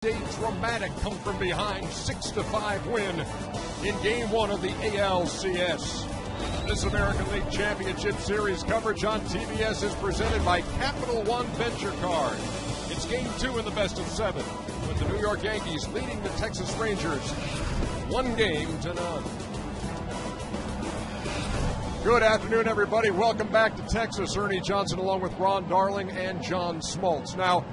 a dramatic come-from-behind 6-5 win in Game 1 of the ALCS. This American League Championship Series coverage on TBS is presented by Capital One Venture Card. It's Game 2 in the best-of-7, with the New York Yankees leading the Texas Rangers 1-0. Good afternoon, everybody. Welcome back to Texas. Ernie Johnson along with Ron Darling and John Smoltz. Now,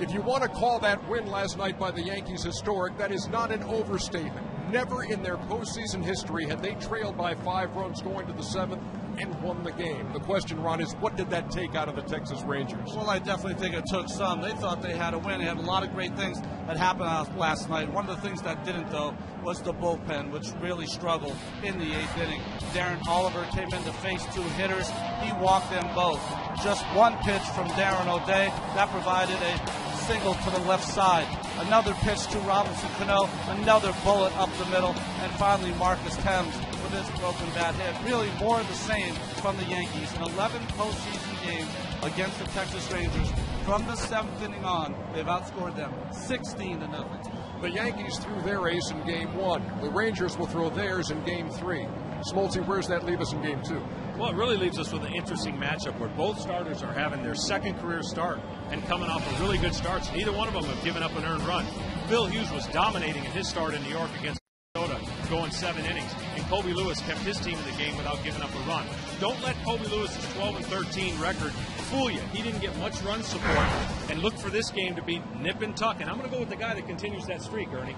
if you want to call that win last night by the Yankees historic, that is not an overstatement. Never in their postseason history had they trailed by 5 runs going to the 7th and won the game. The question, Ron, is what did that take out of the Texas Rangers? Well, I definitely think it took some. They thought they had a win. They had a lot of great things that happened last night. One of the things that didn't, though, was the bullpen, which really struggled in the 8th inning. Darren Oliver came in to face 2 hitters. He walked them both. Just one pitch from Darren O'Day. That provided a single to the left side. Another pitch to Robinson Cano. Another bullet up the middle. And finally, Marcus Thames with his broken bat hit. Really more of the same from the Yankees. In 11 postseason games against the Texas Rangers, from the 7th inning on, they've outscored them 16-0. The Yankees threw their ace in Game 1. The Rangers will throw theirs in Game 3. Smoltzy, where's that leave us in Game 2? Well, it really leaves us with an interesting matchup where both starters are having their second career start and coming off of really good starts. Neither one of them have given up an earned run. Phil Hughes was dominating in his start in New York against Minnesota, going 7 innings, and Kobe Lewis kept his team in the game without giving up a run. Don't let Kobe Lewis's 12-13 record fool you. He didn't get much run support, and look for this game to be nip and tuck. And I'm going to go with the guy that continues that streak, Ernie.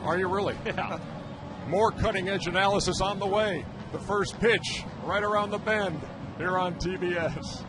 Are you really? Yeah. More cutting-edge analysis on the way. The first pitch right around the bend here on TBS.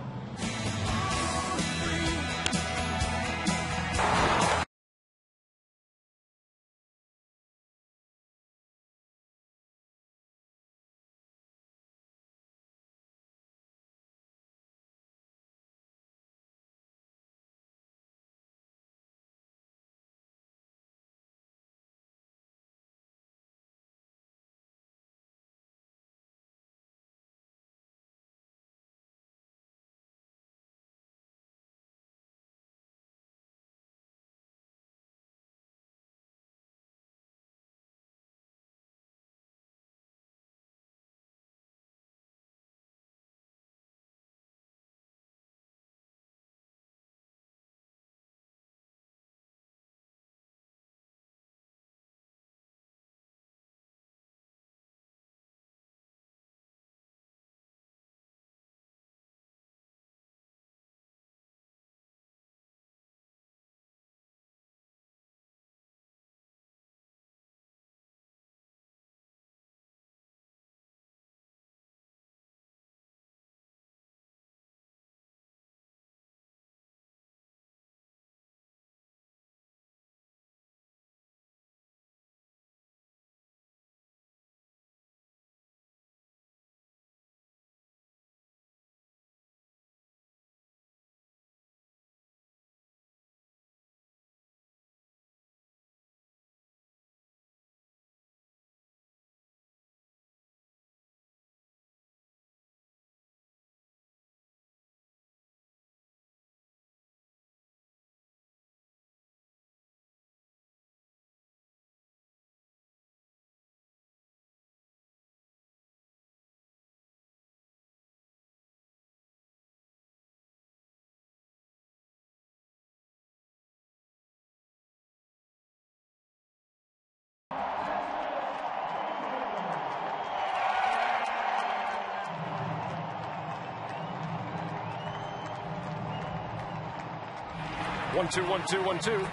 One, two, 1, 2, 1, 2.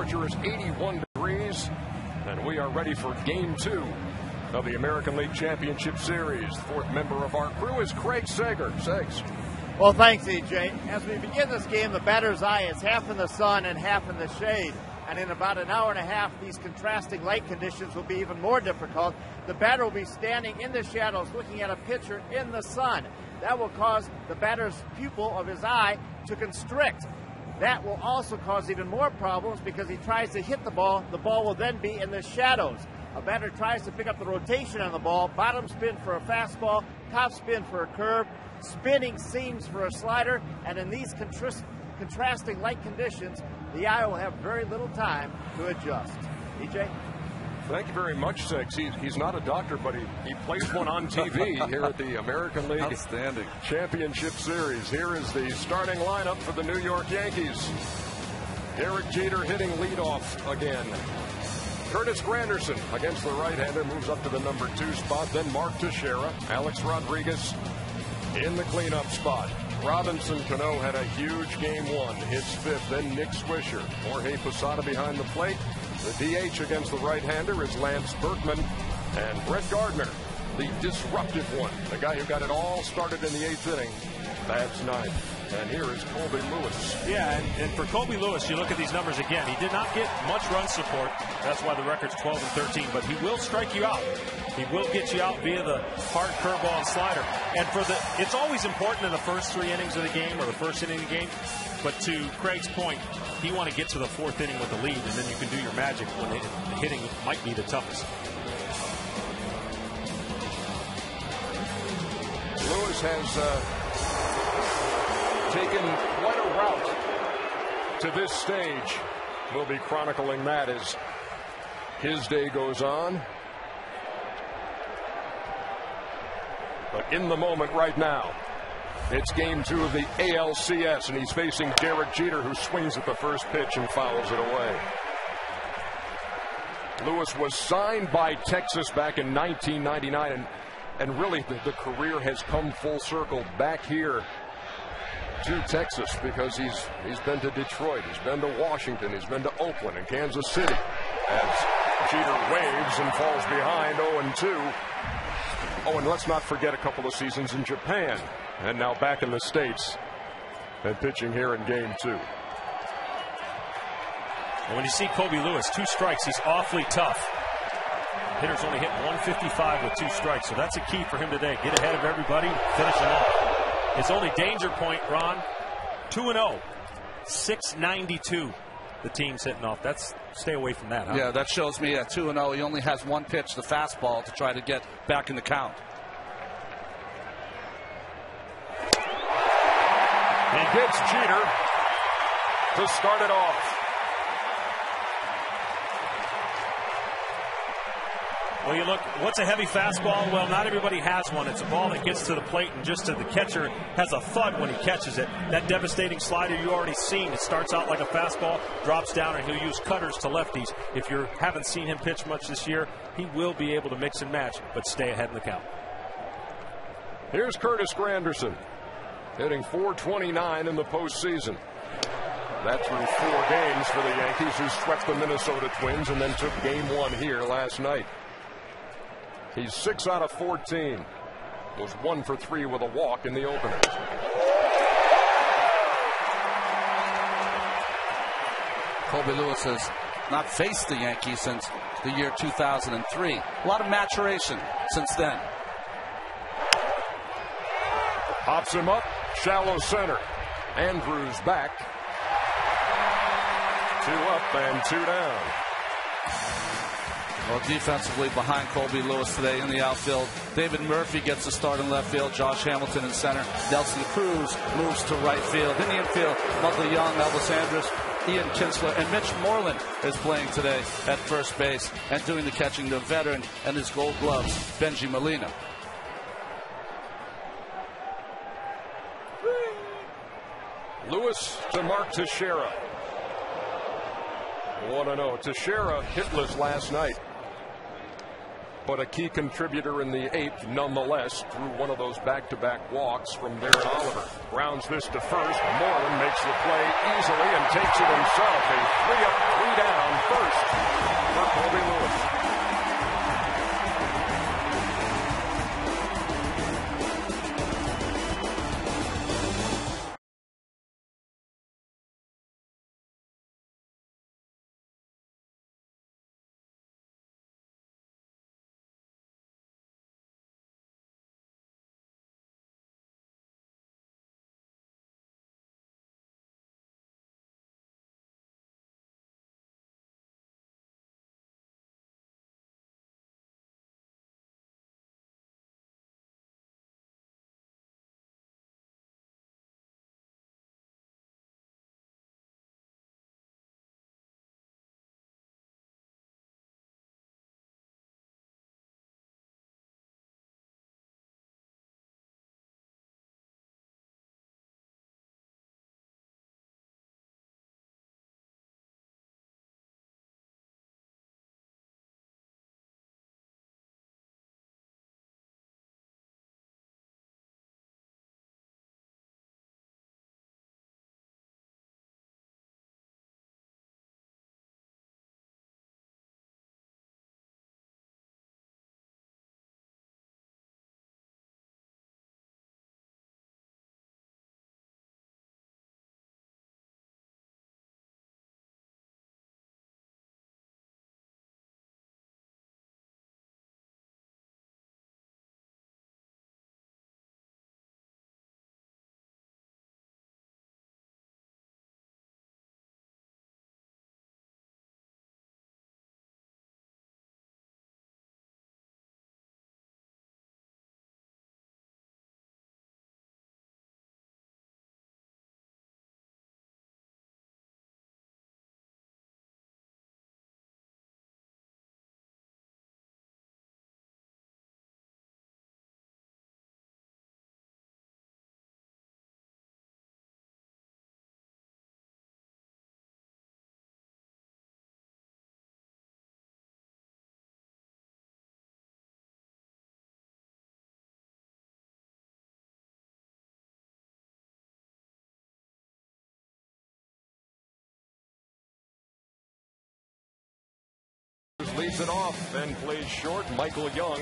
Temperature is 81 degrees, and we are ready for Game 2 of the American League Championship Series. The fourth member of our crew is Craig Sager. Segs. Well, thanks, EJ. As we begin this game, the batter's eye is half in the sun and half in the shade. And in about an hour and a half, these contrasting light conditions will be even more difficult. The batter will be standing in the shadows looking at a pitcher in the sun. That will cause the batter's pupil of his eye to constrict. That will also cause even more problems because he tries to hit the ball will then be in the shadows. A batter tries to pick up the rotation on the ball, bottom spin for a fastball, top spin for a curve, spinning seams for a slider, and in these contrasting light conditions, the eye will have very little time to adjust. EJ? Thank you very much, Six. He's not a doctor, but he placed one on TV here at the American League Outstanding. Championship Series. Here is the starting lineup for the New York Yankees. Derek Jeter hitting leadoff again. Curtis Granderson against the right-hander moves up to the number 2 spot. Then Mark Teixeira, Alex Rodriguez in the cleanup spot. Robinson Cano had a huge game 1, hits 5th. Then Nick Swisher, Jorge Posada behind the plate. The DH against the right-hander is Lance Berkman, and Brett Gardner, the disruptive one, the guy who got it all started in the 8th inning. That's 9th. And here is Colby Lewis. Yeah, and for Colby Lewis, you look at these numbers again. He did not get much run support. That's why the record's 12 and 13. But he will strike you out. He will get you out via the hard curveball and slider. And it's always important in the first 3 innings of the game or the first inning of the game. But to Craig's point, you want to get to the 4th inning with the lead, and then you can do your magic when the hitting might be the toughest. Lewis has taken quite a route to this stage. We'll be chronicling that as his day goes on. But in the moment right now, it's game 2 of the ALCS, and he's facing Derek Jeter, who swings at the first pitch and fouls it away. Lewis was signed by Texas back in 1999, and really the career has come full circle back here to Texas because he's been to Detroit, he's been to Washington, he's been to Oakland and Kansas City. As Jeter waves and falls behind 0-2. Oh, and let's not forget a couple of seasons in Japan, and now back in the States and pitching here in game 2. And when you see Colby Lewis, 2 strikes, he's awfully tough. Hitter's only hit 155 with 2 strikes, so that's a key for him today. Get ahead of everybody, finish him off. His only danger point, Ron, 2-0, 692. The team's hitting off. Stay away from that, huh? Yeah, that shows me at 2-0, he only has 1 pitch, the fastball, to try to get back in the count. He gets Jeter to start it off. Well, you look, what's a heavy fastball? Well, not everybody has one. It's a ball that gets to the plate and just to the catcher has a thud when he catches it. That devastating slider you already seen, it starts out like a fastball, drops down, and he'll use cutters to lefties. If you haven't seen him pitch much this year, he will be able to mix and match, but stay ahead in the count. Here's Curtis Granderson, hitting .429 in the postseason. That's through 4 games for the Yankees, who swept the Minnesota Twins and then took game 1 here last night. He's 6 out of 14. Was 1 for 3 with a walk in the opener. Colby Lewis has not faced the Yankees since the year 2003. A lot of maturation since then. Pops him up, shallow center. Andrews back. 2 up and 2 down. Well, defensively behind Colby Lewis today in the outfield, David Murphy gets the start in left field. Josh Hamilton in center. Nelson Cruz moves to right field. In the infield, Michael Young, Elvis Andrus, Ian Kinsler, and Mitch Moreland is playing today at first base and doing the catching, the veteran and his gold gloves, Benji Molina. Lewis to Mark Teixeira. 1-0. Teixeira hitless last night, but a key contributor in the 8th nonetheless through one of those back-to-back walks from Darren Oliver. Grounds this to first. Moreland makes the play easily and takes it himself. A 3-up, 3-down first for Colby Lewis. leads it off and plays short. Michael Young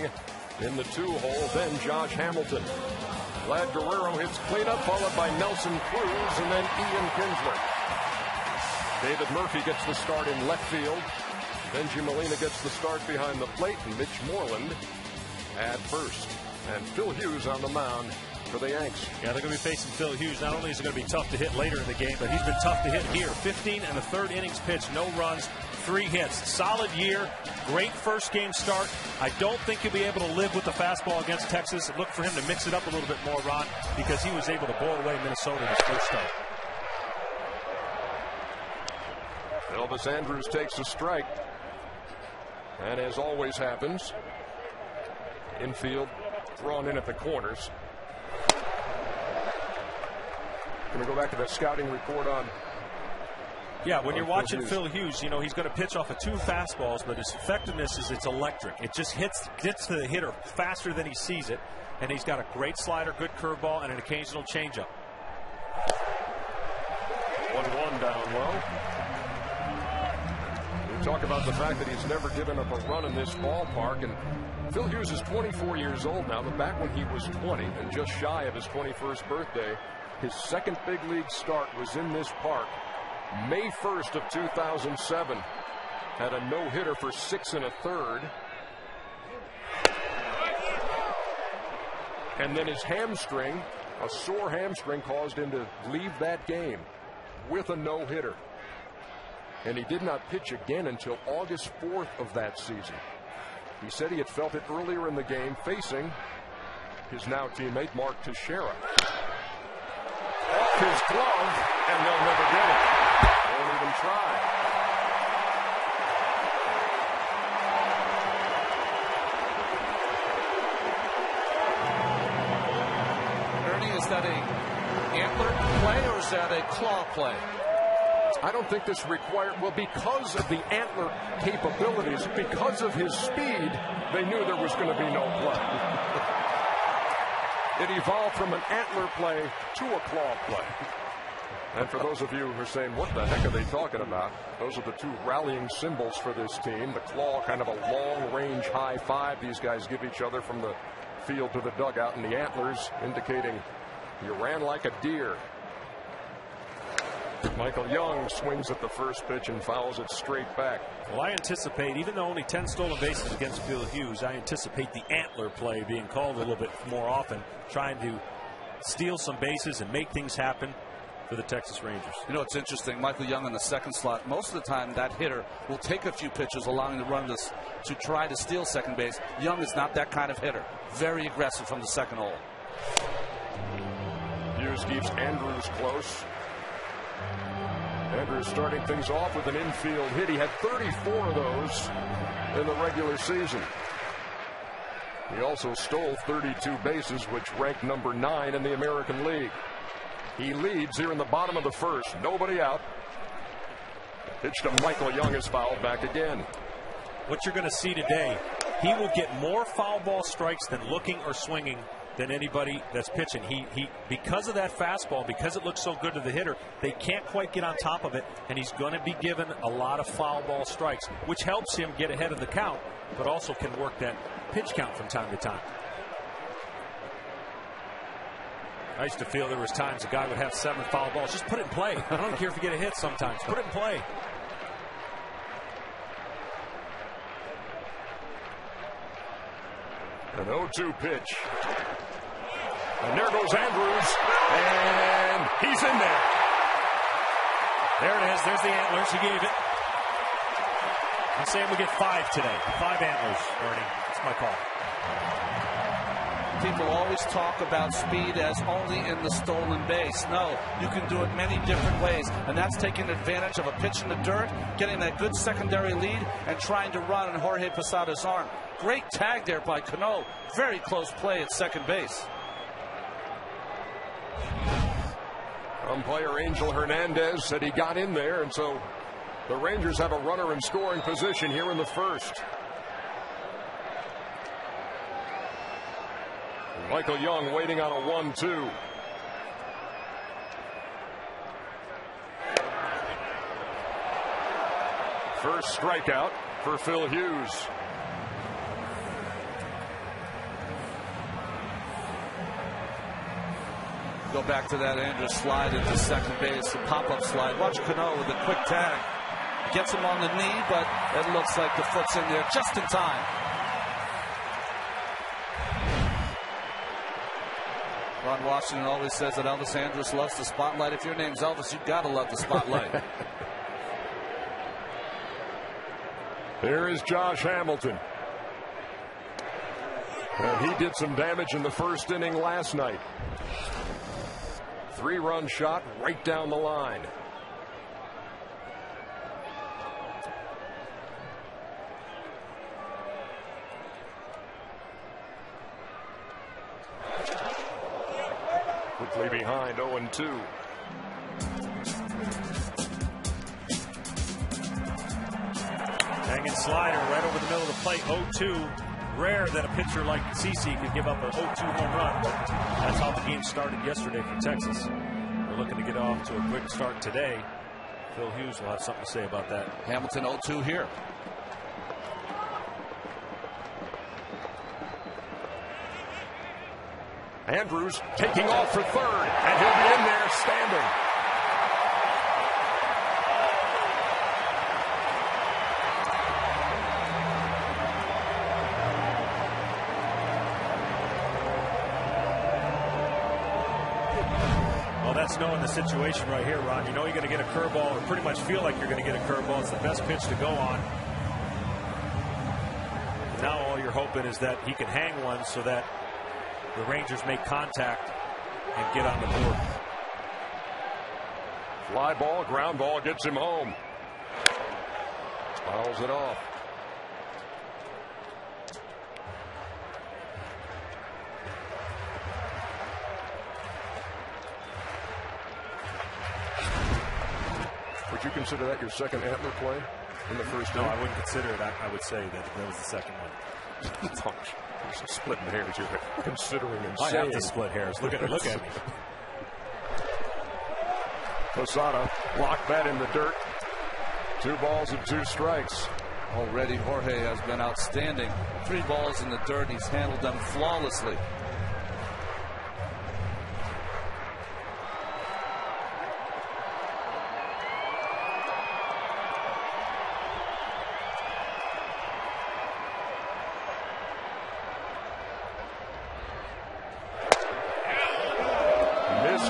in the 2-hole, then Josh Hamilton. Vlad Guerrero hits cleanup, followed by Nelson Cruz, and then Ian Kinsler. David Murphy gets the start in left field. Benji Molina gets the start behind the plate, and Mitch Moreland at first. And Phil Hughes on the mound for the Yanks. Yeah, they're going to be facing Phil Hughes. Not only is it going to be tough to hit later in the game, but he's been tough to hit here. 15 and a third innings pitched, no runs, 3 hits. Solid year, great first game start. I don't think he'll be able to live with the fastball against Texas. Look for him to mix it up a little bit more, Ron, because he was able to blow away Minnesota in his first start. Elvis Andrus takes a strike. And as always happens, infield thrown in at the corners. Going to go back to that scouting report on. Yeah, when you're watching Phil Hughes, you know, he's going to pitch off of 2 fastballs, but his effectiveness is it's electric. It just gets to the hitter faster than he sees it, and he's got a great slider, good curveball, and an occasional changeup. 1-1 down low. We talk about the fact that he's never given up a run in this ballpark, and Phil Hughes is 24 years old now, but back when he was 20 and just shy of his 21st birthday, his second big league start was in this park. May 1st of 2007, had a no-hitter for 6 1/3. And then his hamstring, a sore hamstring, caused him to leave that game with a no-hitter. And he did not pitch again until August 4th of that season. He said he had felt it earlier in the game facing his now teammate Mark Teixeira. Off his glove, and they'll never get it. Won't even try. Ernie, is that a antler play or is that a claw play? I don't think this required, well, because of the antler capabilities, because of his speed, they knew there was going to be no play. It evolved from an antler play to a claw play. And for those of you who are saying, what the heck are they talking about? Those are the 2 rallying symbols for this team. The claw, kind of a long-range high five these guys give each other from the field to the dugout, and the antlers indicating you ran like a deer. Michael Young swings at the first pitch and fouls it straight back. Well, I anticipate, even though only 10 stolen bases against Phil Hughes, I anticipate the antler play being called a little bit more often, trying to steal some bases and make things happen for the Texas Rangers. You know, it's interesting. Michael Young in the second slot. Most of the time, that hitter will take a few pitches, allowing the runners to try to steal second base. Young is not that kind of hitter. Very aggressive from the second hole. Hughes keeps Andrus close. Andrus starting things off with an infield hit. He had 34 of those in the regular season. He also stole 32 bases, which ranked number 9 in the American League. He leads here in the bottom of the first. Nobody out. Pitch to Michael Young is fouled back again. What you're going to see today, he will get more foul ball strikes than looking or swinging than anybody that's pitching. He because of that fastball, because it looks so good to the hitter, they can't quite get on top of it, and he's going to be given a lot of foul ball strikes, which helps him get ahead of the count, but also can work that pitch count from time to time. I used to feel there was times a guy would have 7 foul balls. Just put it in play. I don't care if you get a hit sometimes. Put it in play. An 0-2 pitch. And there goes Andrus. And he's in there. There it is. There's the antlers. He gave it. I'm saying we get 5 today. 5 antlers, Ernie. That's my call. People always talk about speed as only in the stolen base. No, you can do it many different ways, and that's taking advantage of a pitch in the dirt, getting that good secondary lead, and trying to run on Jorge Posada's arm. Great tag there by Cano. Very close play at second base. Umpire Angel Hernandez said he got in there, and so the Rangers have a runner in scoring position here in the first. Michael Young waiting on a 1-2. First strikeout for Phil Hughes. Go back to that Andrews slide into second base, a pop-up slide. Watch Cano with a quick tag. Gets him on the knee, but it looks like the foot's in there just in time. Ron Washington always says that Elvis Andrus loves the spotlight. If your name's Elvis, you've got to love the spotlight. There is Josh Hamilton. And he did some damage in the first inning last night. 3-run shot right down the line. Quickly behind, 0-2. Hanging slider right over the middle of the plate, 0-2. Rare that a pitcher like CC could give up a 0-2 home run. That's how the game started yesterday for Texas. We're looking to get off to a quick start today. Phil Hughes will have something to say about that. Hamilton 0-2 here. Andrews taking off for third, and he'll be in there standing. Well, that's knowing the situation right here, Ron. You know you're going to get a curveball, or pretty much feel like you're going to get a curveball. It's the best pitch to go on. Now all you're hoping is that he can hang one so that the Rangers make contact and get on the board. Fly ball, ground ball gets him home. Fouls it off. Would you consider that your second antler play in the first inning? No, I wouldn't consider it. I would say that was the second one. You're splitting hairs here. Considering and I saying. have to split hairs. Look at me. Posada blocked that in the dirt. 2 balls and 2 strikes. Already Jorge has been outstanding. 3 balls in the dirt. He's handled them flawlessly.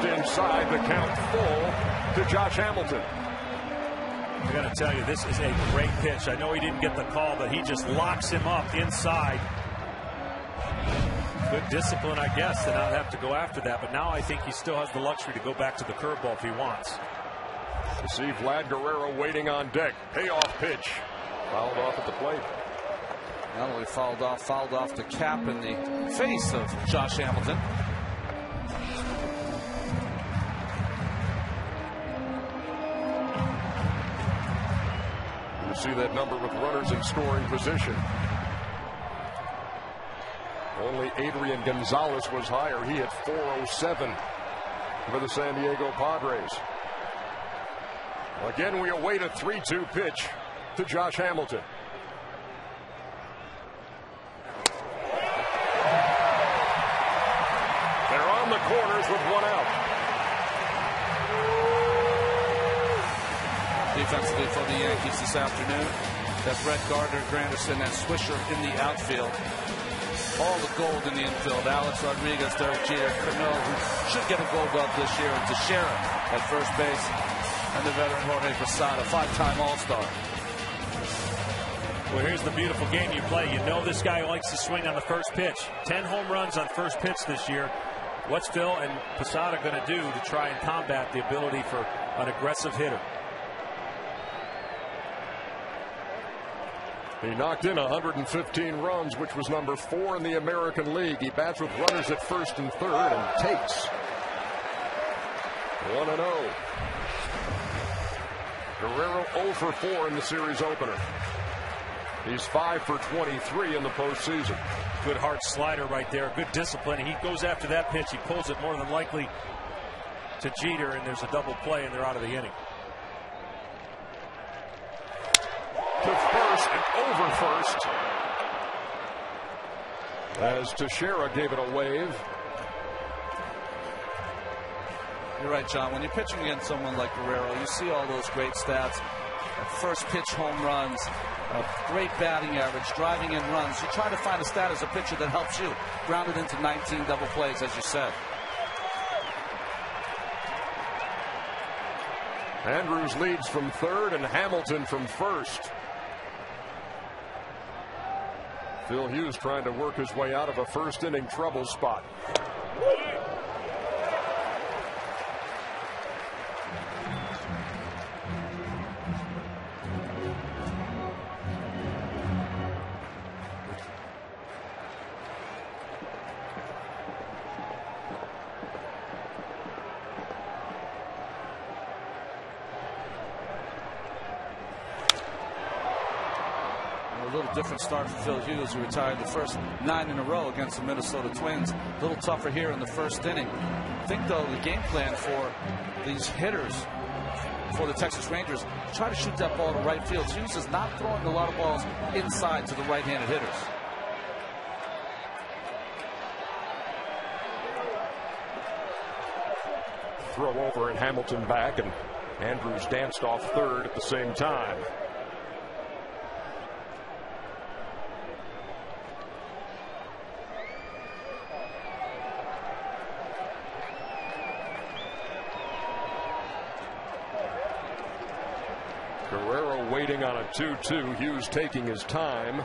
Inside, the count full to Josh Hamilton. I got to tell you, this is a great pitch. I know he didn't get the call, but he just locks him up inside. Good discipline, I guess, to not have to go after that. But now I think he still has the luxury to go back to the curveball if he wants. You see Vlad Guerrero waiting on deck. Payoff pitch. Fouled off at the plate. Not only fouled off the cap in the face of Josh Hamilton. See that number with runners in scoring position. Only Adrian Gonzalez was higher. He had 407 for the San Diego Padres. Again, we await a 3-2 pitch to Josh Hamilton. They're on the corners with 1 out. Defensively for the Yankees this afternoon, that Brett Gardner, Granderson, and Swisher in the outfield. All the gold in the infield. Alex Rodriguez, Derek Jeter, Cano, who should get a Gold Glove this year, and Teixeira at first base, and the veteran Jorge Posada, 5-time All-Star. Well, here's the beautiful game you play. You know this guy likes to swing on the first pitch. 10 home runs on first pitch this year. What's Phil and Posada going to do to try and combat the ability for an aggressive hitter? He knocked in 115 runs, which was number 4 in the American League. He bats with runners at first and third and takes 1-0. Guerrero 0 for 4 in the series opener. He's 5 for 23 in the postseason. Good hard slider right there. Good discipline. He goes after that pitch. He pulls it more than likely to Jeter, and there's a double play, and they're out of the inning. Hughes and over first. As Teixeira gave it a wave. You're right, John. When you're pitching against someone like Guerrero, you see all those great stats. First pitch home runs, a great batting average, driving in runs. You try to find a stat as a pitcher that helps you. Grounded into 19 double plays, as you said. Andrews leads from third and Hamilton from first. Phil Hughes trying to work his way out of a first inning trouble spot. A little different start for Phil Hughes, who retired the first 9 in a row against the Minnesota Twins. A little tougher here in the first inning. I think, though, the game plan for these hitters for the Texas Rangers, try to shoot that ball to right field. Hughes is not throwing a lot of balls inside to the right-handed hitters. Throw over and Hamilton back, and Andrews danced off third at the same time. Guerrero waiting on a 2-2. Hughes taking his time.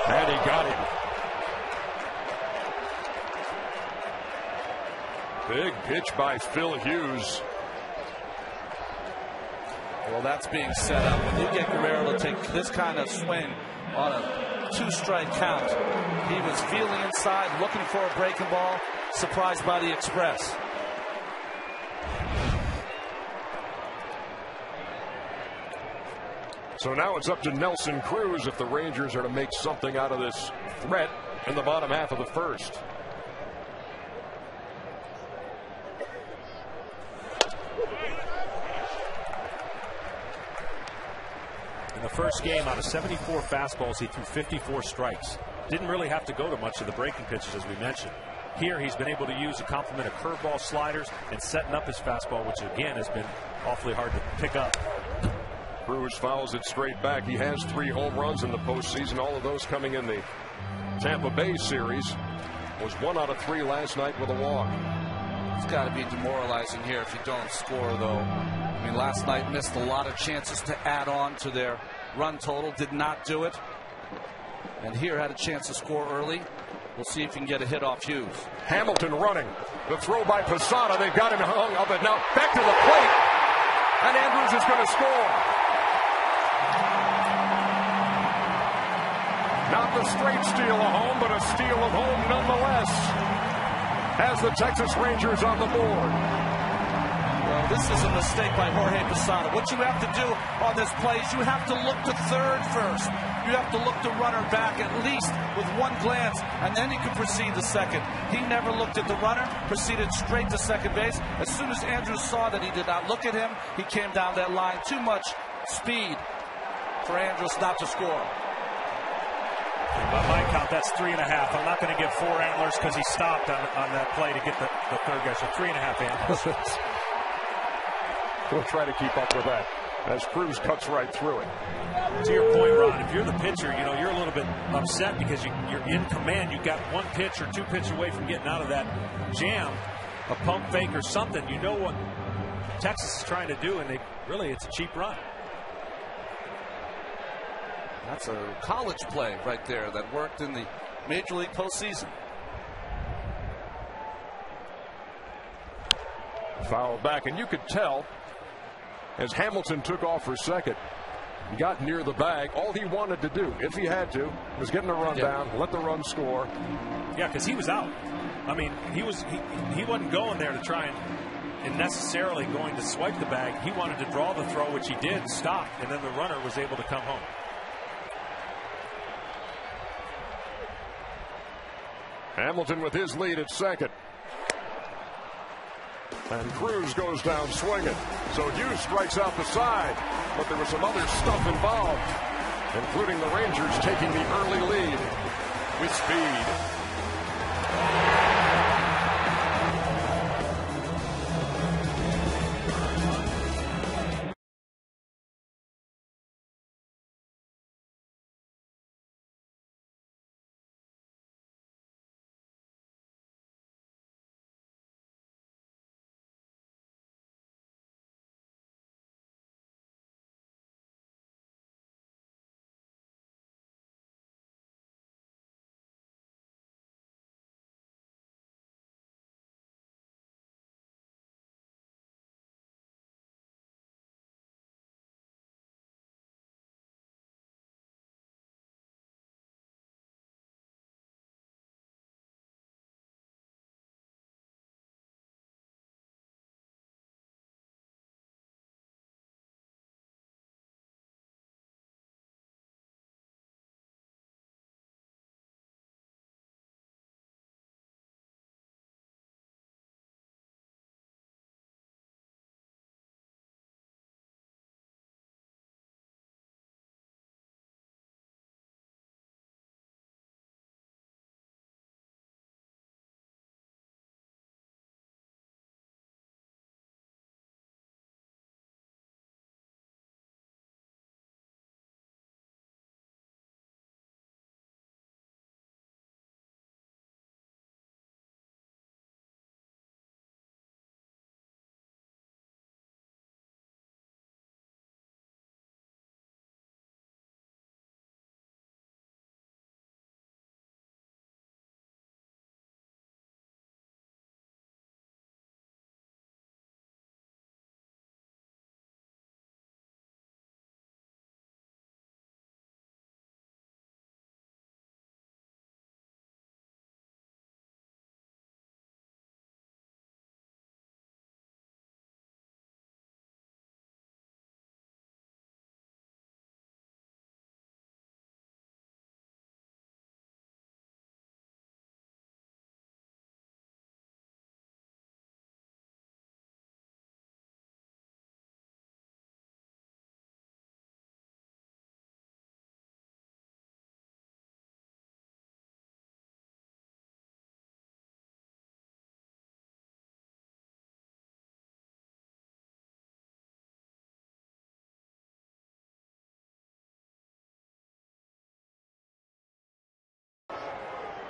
And he got him. Big pitch by Phil Hughes. Well, that's being set up. When you get Guerrero to take this kind of swing on a 2-strike count, he was feeling inside, looking for a breaking ball, surprised by the express. So now it's up to Nelson Cruz if the Rangers are to make something out of this threat in the bottom half of the first. In the first game, out of 74 fastballs, he threw 54 strikes. Didn't really have to go to much of the breaking pitches, as we mentioned. Here, he's been able to use a complement of curveball, sliders, and setting up his fastball, which again has been awfully hard to pick up. Cruz fouls it straight back. He has 3 home runs in the postseason, all of those coming in the Tampa Bay series. Was 1 out of 3 last night with a walk. It's got to be demoralizing here if you don't score, though. I mean, last night missed a lot of chances to add on to their run total. Did not do it. And here had a chance to score early. We'll see if he can get a hit off Hughes. Hamilton running. The throw by Posada. They've got him hung up. And now back to the plate. And Andrews is going to score. Not the straight steal of home, but a steal of home nonetheless. As the Texas Rangers on the board. Well, this is a mistake by Jorge Posada. What you have to do on this play is you have to look to third first. You have to look the runner back at least with one glance, and then you can proceed to second. He never looked at the runner, proceeded straight to second base. As soon as Andrews saw that he did not look at him, he came down that line. Too much speed for Andrews not to score. By my count, that's 3.5. I'm not going to give 4 antlers because he stopped on that play to get the third guy. So 3.5 antlers. We'll try to keep up with that as Cruz cuts right through it. To your point, Ron, if you're the pitcher, you know, you're a little bit upset because you're in command. You got 1 pitch or 2 pitches away from getting out of that jam, a pump fake or something. You know what Texas is trying to do, and it's a cheap run. That's a college play right there that worked in the Major League postseason. Fouled back, and you could tell as Hamilton took off for second, he got near the bag. All he wanted to do, if he had to, was getting a run down, let the run score. Yeah, because he was out. I mean, he wasn't going there to try and necessarily going to swipe the bag. He wanted to draw the throw, which he did, stop, and then the runner was able to come home. Hamilton with his lead at second. And Cruz goes down swinging. So Hughes strikes out the side. But there was some other stuff involved, including the Rangers taking the early lead with speed.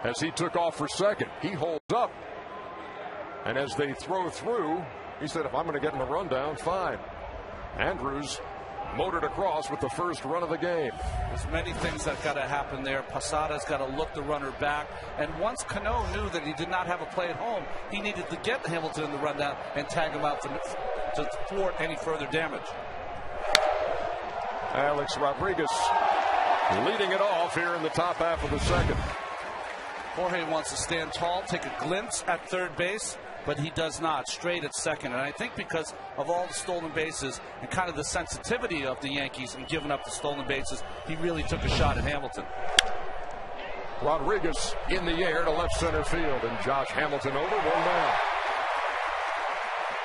As he took off for second, he holds up. And as they throw through, he said, if I'm going to get in the rundown, fine. Andrews motored across with the first run of the game. There's many things that got to happen there. Posada's got to look the runner back. And once Cano knew that he did not have a play at home, he needed to get Hamilton in the rundown and tag him out to thwart any further damage. Alex Rodriguez leading it off here in the top half of the second. Jorge wants to stand tall, take a glimpse at third base, but he does not. Straight at second. And I think because of all the stolen bases and kind of the sensitivity of the Yankees in giving up the stolen bases, he really took a shot at Hamilton. Rodriguez in the air to left center field, and Josh Hamilton over, one down.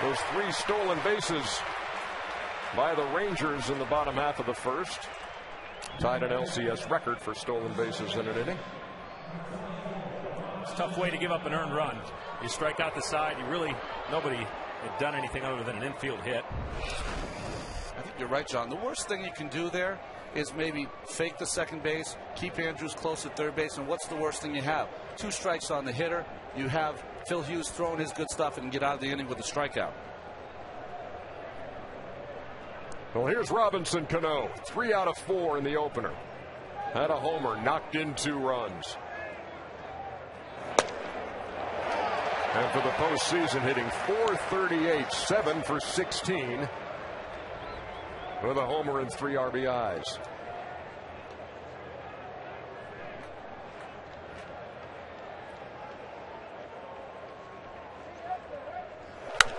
Those three stolen bases by the Rangers in the bottom half of the first tied an LCS record for stolen bases in an inning. It's a tough way to give up an earned run. You strike out the side. Nobody had done anything other than an infield hit. I think you're right, John. The worst thing you can do there is maybe fake the second base, keep Andrews close at third base, and what's the worst thing you have? 2 strikes on the hitter. You have Phil Hughes throwing his good stuff and get out of the inning with a strikeout. Well, here's Robinson Cano, 3 out of 4 in the opener. Had a homer, knocked in 2 runs. And for the postseason, hitting .438, 7 for 16, with a homer and 3 RBIs.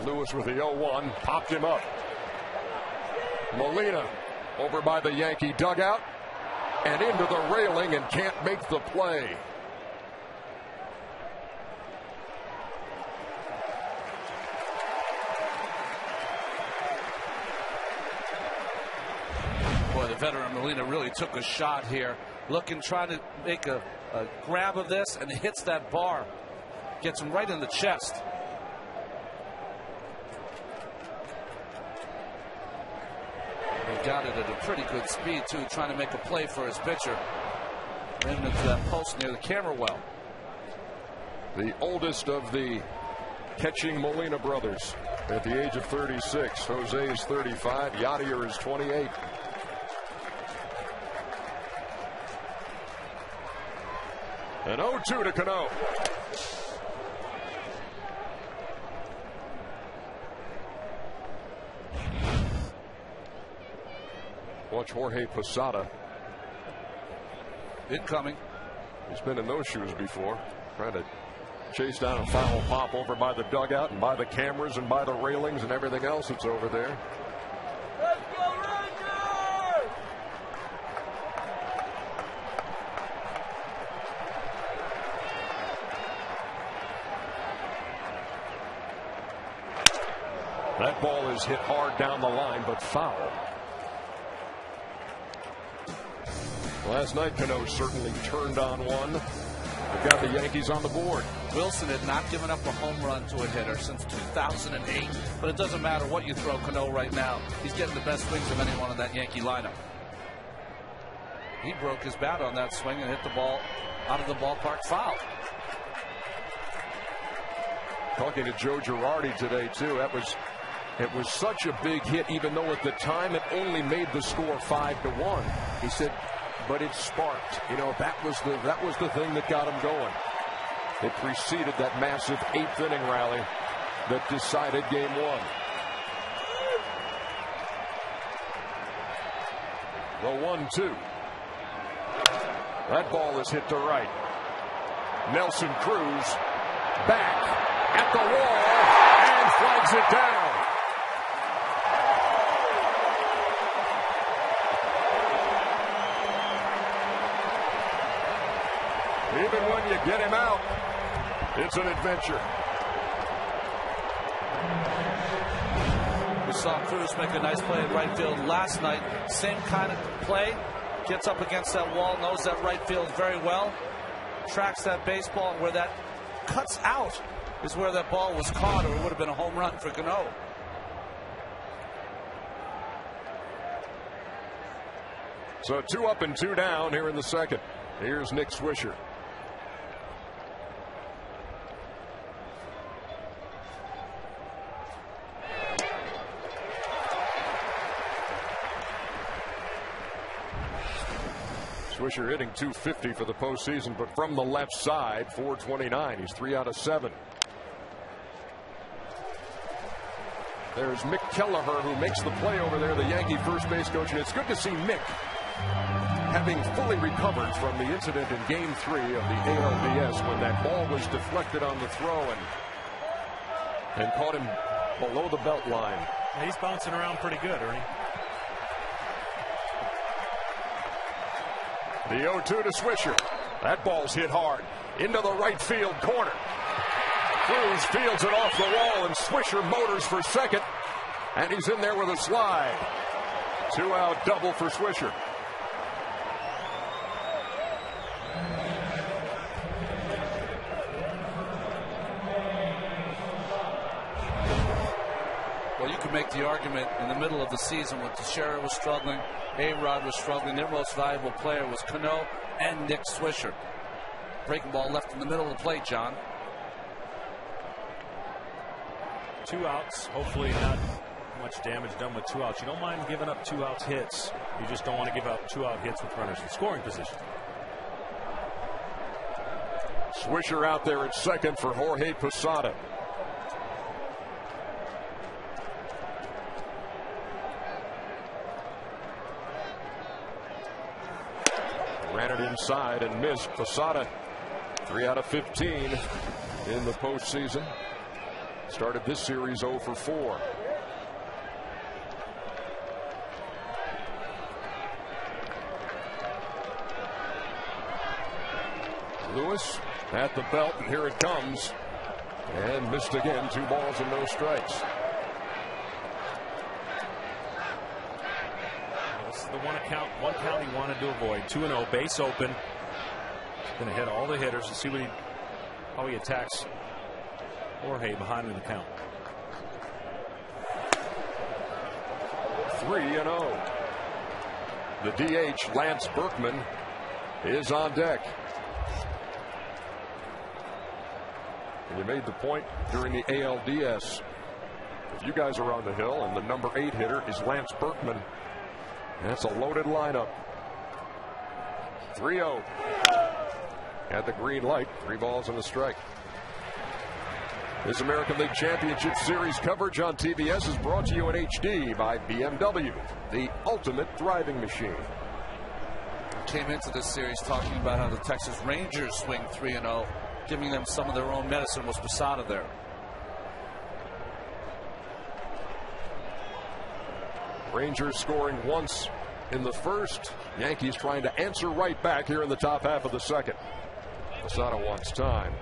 Lewis with the 0-1, popped him up. Molina over by the Yankee dugout and into the railing and can't make the play. veteran Molina really took a shot here, trying to make a grab of this, and hits that bar. Gets him right in the chest. He got it at a pretty good speed, too, trying to make a play for his pitcher. Ran into that post near the camera well. The oldest of the catching Molina brothers at the age of 36. Jose is 35. Yadier is 28. An 0-2 to Cano. Watch Jorge Posada. Incoming. He's been in those shoes before, trying to chase down a foul pop over by the dugout and by the cameras and by the railings and everything else that's over there. Let's go Rangers! That ball is hit hard down the line, but foul. Last night, Cano certainly turned on one. They've got the Yankees on the board. Wilson had not given up a home run to a hitter since 2008, but it doesn't matter what you throw Cano right now. He's getting the best swings of anyone in that Yankee lineup. He broke his bat on that swing and hit the ball out of the ballpark foul. Talking to Joe Girardi today, too. It was such a big hit, even though at the time it only made the score 5-1. He said, but it sparked. You know, that was the thing that got him going. It preceded that massive 8th inning rally that decided game 1. The 1-2. That ball is hit to right. Nelson Cruz back at the wall and flags it down. Even when you get him out, it's an adventure. We saw Cruz make a nice play in right field last night. Same kind of play. Gets up against that wall, knows that right field very well. Tracks that baseball, and where that cuts out is where that ball was caught, or it would have been a home run for Cano. So 2 up and 2 down here in the second. Here's Nick Swisher. Swisher hitting .250 for the postseason, but from the left side, .429. He's 3 out of 7. There's Mick Kelleher, who makes the play over there, the Yankee first base coach. And it's good to see Mick, having fully recovered from the incident in Game 3 of the ALCS when that ball was deflected on the throw and caught him below the belt line. Yeah, he's bouncing around pretty good, Ernie. The 0-2 to Swisher. That ball's hit hard into the right field corner. Cruz fields it off the wall, and Swisher motors for second, and he's in there with a slide. 2-out double for Swisher. Well, you could make the argument in the middle of the season when Teixeira was struggling, A-Rod was struggling, their most valuable player was Cano and Nick Swisher. Breaking ball left in the middle of the plate, John. 2 outs. Hopefully not much damage done with 2 outs. You don't mind giving up 2 outs hits. You just don't want to give up 2-out hits with runners in scoring position. Swisher out there at second for Jorge Posada. Ran it inside and missed. Posada 3 out of 15 in the postseason. Started this series 0 for 4. Lewis at the belt, and here it comes. And missed again. 2 balls and no strikes. the one count he wanted to avoid. 2-0, base open. Going to hit all the hitters to see how he attacks Jorge behind in the count. 3-0. The DH, Lance Berkman, is on deck. And you made the point during the ALDS. If you guys are on the hill and the number 8 hitter is Lance Berkman, that's a loaded lineup. 3-0. At the green light, 3 balls and a strike. This American League Championship Series coverage on TBS is brought to you in HD by BMW, the ultimate driving machine. Came into this series talking about how the Texas Rangers swing 3-0, giving them some of their own medicine. Was Posada there? Rangers scoring once in the first. Yankees trying to answer right back here in the top half of the second. Posada wants time.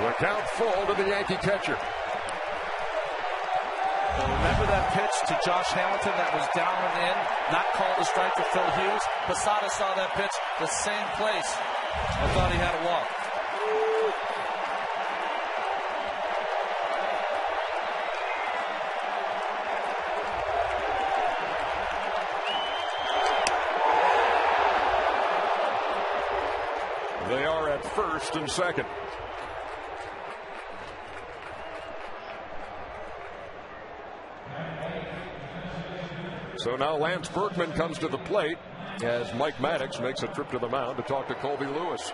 The count full to the Yankee catcher. Remember that pitch to Josh Hamilton that was down and in, not called a strike to Phil Hughes? Posada saw that pitch the same place. I thought he had a walk. They are at first and second. So now Lance Berkman comes to the plate as Mike Maddox makes a trip to the mound to talk to Colby Lewis.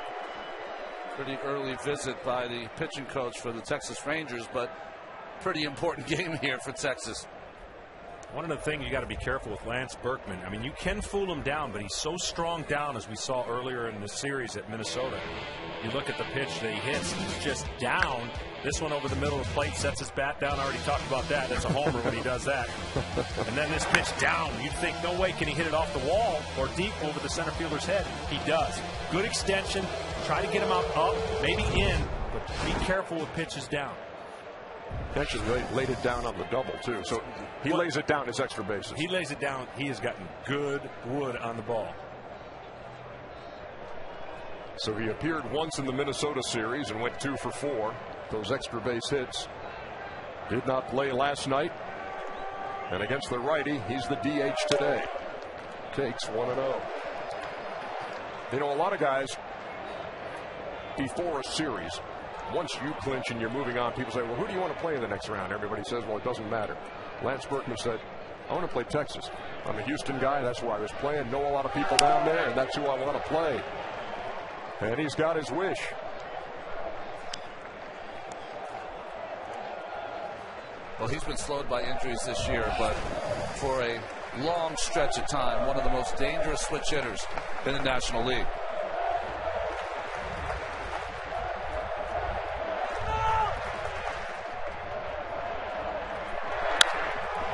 Pretty early visit by the pitching coach for the Texas Rangers, but pretty important game here for Texas. One of the things you got to be careful with Lance Berkman. I mean, you can fool him down, but he's so strong down, as we saw earlier in the series at Minnesota. You look at the pitch that he hits, he's just down. This one over the middle of the plate sets his bat down. I already talked about that. That's a homer when he does that. And then this pitch down. You'd think, no way can he hit it off the wall or deep over the center fielder's head. He does. Good extension. Try to get him out up, maybe in, but be careful with pitches down. Actually laid it down on the double, too. So he lays it down as extra bases. He lays it down. He has gotten good wood on the ball. So he appeared once in the Minnesota series and went 2 for 4. Those extra base hits. Did not play last night. And against the righty, he's the DH today. Takes 1-0. You know, a lot of guys, before a series, once you clinch and you're moving on, people say, well, who do you want to play in the next round? Everybody says, well, it doesn't matter. Lance Berkman said, I want to play Texas. I'm a Houston guy. That's where I was playing. Know a lot of people down there, and that's who I want to play. And he's got his wish. Well, he's been slowed by injuries this year, but for a long stretch of time, one of the most dangerous switch hitters in the National League.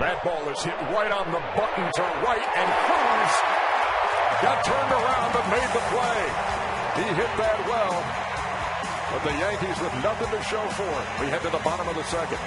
That ball is hit right on the button to right, and Cruz got turned around but made the play. He hit that well, but the Yankees with nothing to show for it. We head to the bottom of the second.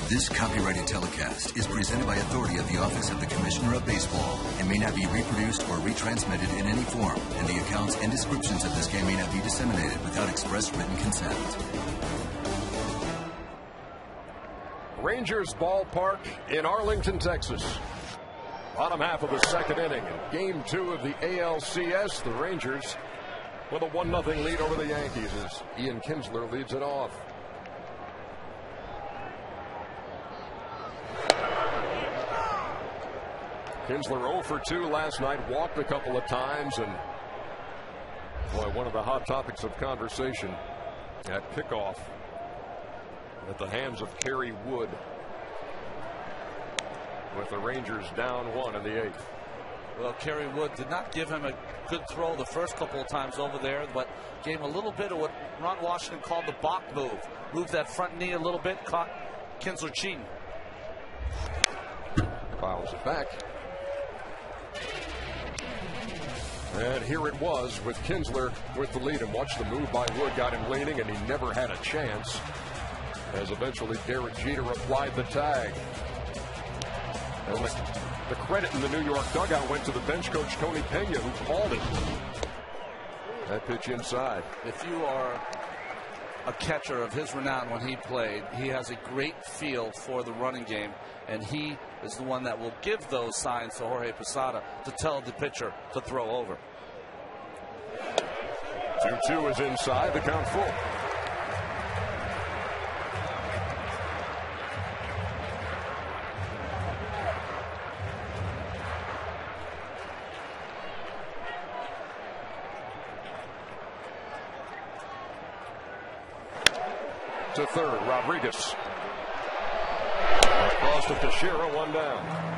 This copyrighted telecast is presented by authority of the Office of the Commissioner of Baseball and may not be reproduced or retransmitted in any form, and the accounts and descriptions of this game may not be disseminated without express written consent. Rangers Ballpark in Arlington, Texas. Bottom half of the second inning. Game 2 of the ALCS. The Rangers with a 1-0 lead over the Yankees as Ian Kinsler leads it off. Kinsler 0 for 2 last night, walked a couple of times, and boy, one of the hot topics of conversation at kickoff at the hands of Kerry Wood, with the Rangers down 1 in the 8th. Well, Kerry Wood did not give him a good throw the first couple of times over there, but gave him a little bit of what Ron Washington called the Bach move. Moved that front knee a little bit, caught Kinsler cheating. Fouls it back. And here it was with Kinsler with the lead, and watch the move by Wood, got him leaning, and he never had a chance, as eventually Derek Jeter applied the tag. And the credit in the New York dugout went to the bench coach Tony Pena, who called it. That pitch inside. If you are a catcher of his renown when he played, he has a great feel for the running game, and he is the one that will give those signs to Jorge Posada to tell the pitcher to throw over. 2-2 is inside, the count full. To third, Rodriguez. Across to Teixeira, 1 down.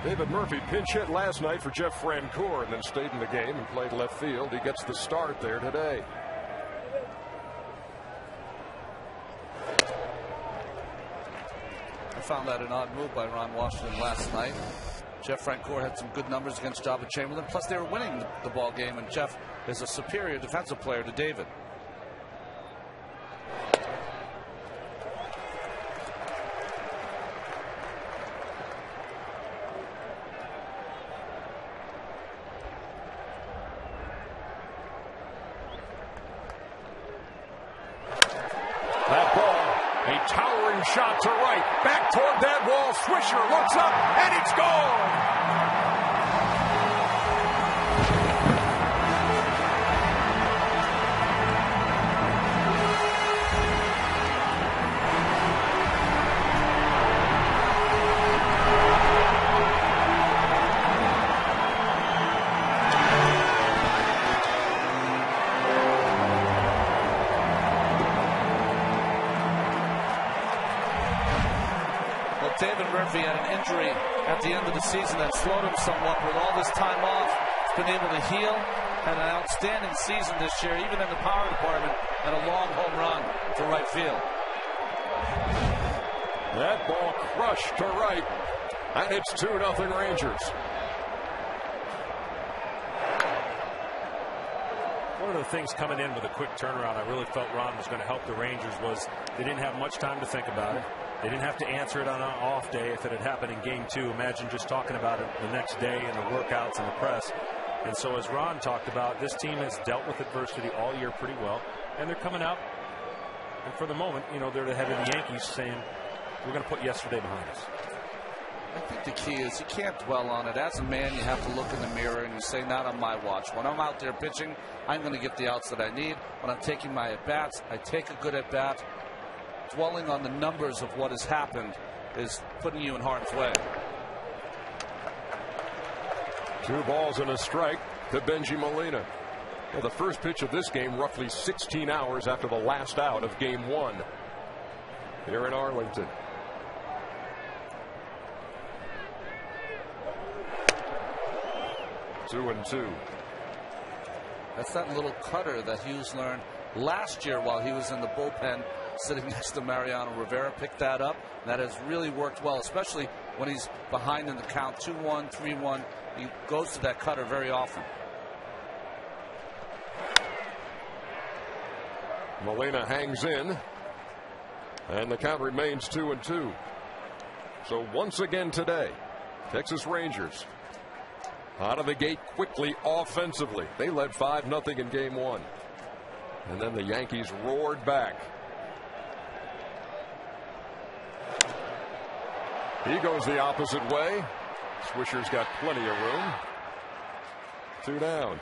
David Murphy pinch hit last night for Jeff Francoeur and then stayed in the game and played left field. He gets the start there today. I found that an odd move by Ron Washington last night. Jeff Francoeur had some good numbers against Jabba Chamberlain. Plus, they were winning the ball game, and Jeff is a superior defensive player to David. That ball, a towering shot to right, back toward that wall. Swisher looks up, and it's gone. David Murphy had an injury at the end of the season that slowed him somewhat. With all this time off, he's been able to heal. Had an outstanding season this year, even in the power department, and a long home run to right field. That ball crushed to right, and it's 2-0 Rangers. One of the things coming in with a quick turnaround, I really felt Ron was going to help the Rangers, was they didn't have much time to think about it. They didn't have to answer it on an off day if it had happened in game 2. Imagine just talking about it the next day in the workouts and the press. And so as Ron talked about, this team has dealt with adversity all year pretty well, and they're coming out. And for the moment, you know, they're the head of the Yankees saying, we're going to put yesterday behind us. I think the key is you can't dwell on it. As a man, you have to look in the mirror and you say, not on my watch. When I'm out there pitching, I'm going to get the outs that I need. When I'm taking my at-bats, I take a good at-bat. Dwelling on the numbers of what has happened is putting you in harm's way. 2 balls and a strike to Benji Molina. Well, the first pitch of this game roughly 16 hours after the last out of game 1 here in Arlington. Two and two. That's that little cutter that Hughes learned last year while he was in the bullpen sitting next to Mariano Rivera, picked that up. That has really worked well, especially when he's behind in the count 2-1, 3-1. He goes to that cutter very often. Molina hangs in, and the count remains 2-2. So once again today, Texas Rangers out of the gate quickly offensively. They led 5-0 in game one. And then the Yankees roared back. He goes the opposite way. Swisher's got plenty of room. 2 down.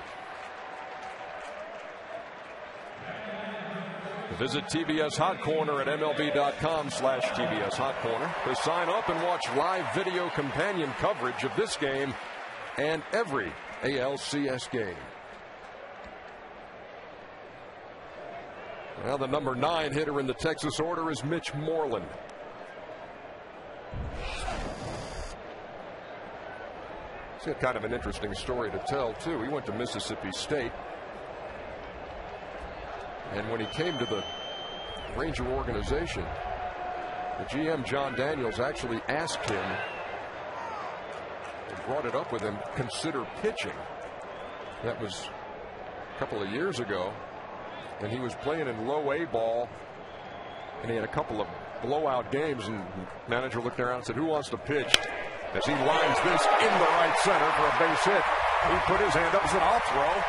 Visit TBS Hot Corner at MLB.com/TBS Hot Corner to sign up and watch live video companion coverage of this game and every ALCS game. Well, the number 9 hitter in the Texas order is Mitch Moreland. He's got kind of an interesting story to tell, too. He went to Mississippi State. And when he came to the Ranger organization, the GM, John Daniels, actually asked him, and brought it up with him, consider pitching. That was a couple of years ago. And he was playing in low A ball. And he had a couple of blowout games. And the manager looked around and said, who wants to pitch? As he lines this in the right center for a base hit. He put his hand up and said, I'll throw.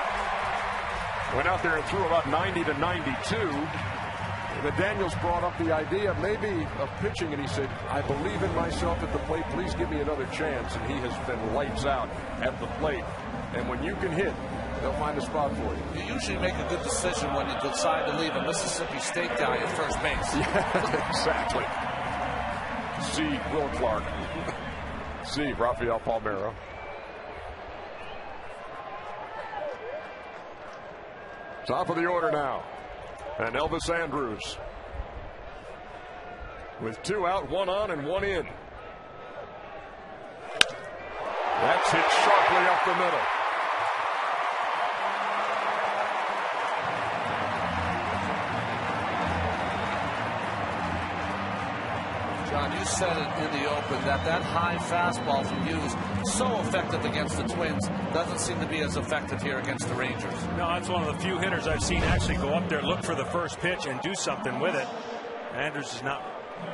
Went out there and threw about 90 to 92. And Daniels brought up the idea maybe of pitching, and he said, I believe in myself at the plate. Please give me another chance. And he has been lights out at the plate. And when you can hit, they'll find a spot for you. You usually make a good decision when you decide to leave a Mississippi State guy at first base. Yeah, exactly. C. Will Clark. C. Rafael Palmeiro. Top of the order now. And Elvis Andrus with 2 out, 1 on, and 1 in. That's hit sharply up the middle. John, you said it in the open that high fastball from Hughes, so effective against the Twins, doesn't seem to be as effective here against the Rangers. No, that's one of the few hitters I've seen actually go up there, look for the first pitch, and do something with it. Andrus is not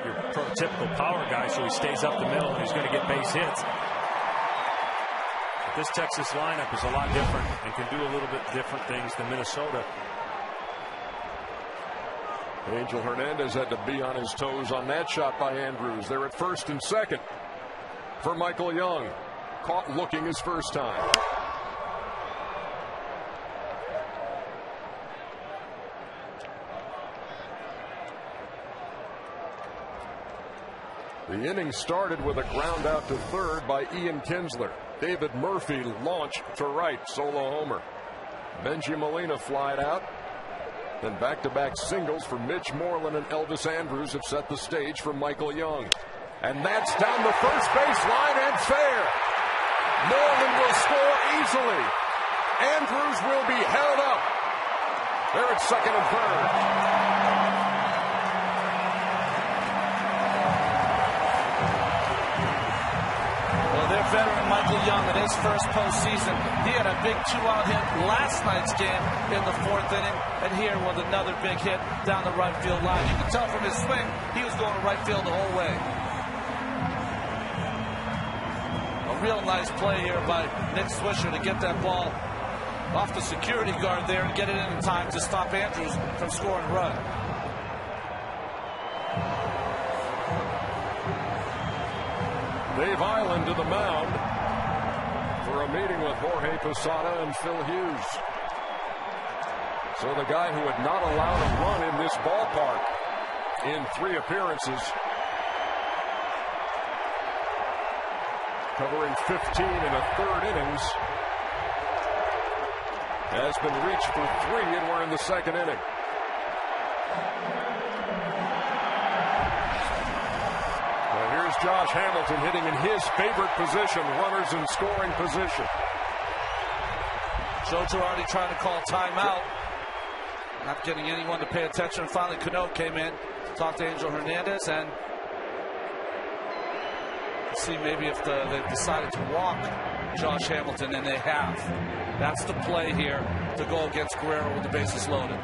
your prototypical power guy, so he stays up the middle, and he's going to get base hits. But this Texas lineup is a lot different and can do a little bit different things than Minnesota. Angel Hernandez had to be on his toes on that shot by Andrus. They're at first and second for Michael Young. Caught looking his first time. The inning started with a ground out to third by Ian Kinsler. David Murphy launched to right, solo homer. Benji Molina flied out. Then back-to-back singles for Mitch Moreland and Elvis Andrus have set the stage for Michael Young. And that's down the first base line and fair. Moreland will score easily. Andrus will be held up. They're at second and third. Their veteran Michael Young in his first postseason. He had a big 2-out hit last night's game in the 4th inning, and here with another big hit down the right field line. You can tell from his swing, he was going to right field the whole way. A real nice play here by Nick Swisher to get that ball off the security guard there and get it in time to stop Andrus from scoring a run. Dave Island to the mound for a meeting with Jorge Posada and Phil Hughes. So the guy who had not allowed a run in this ballpark in 3 appearances, covering 15 in a third innings, has been reached for 3, and we're in the second inning. Here's Josh Hamilton hitting in his favorite position, runners in scoring position. Joe Girardi trying to call timeout. Not getting anyone to pay attention. Finally, Cano came in, talk to Angel Hernandez and see maybe if they've decided to walk Josh Hamilton, and they have. That's the play here to go against Guerrero with the bases loaded.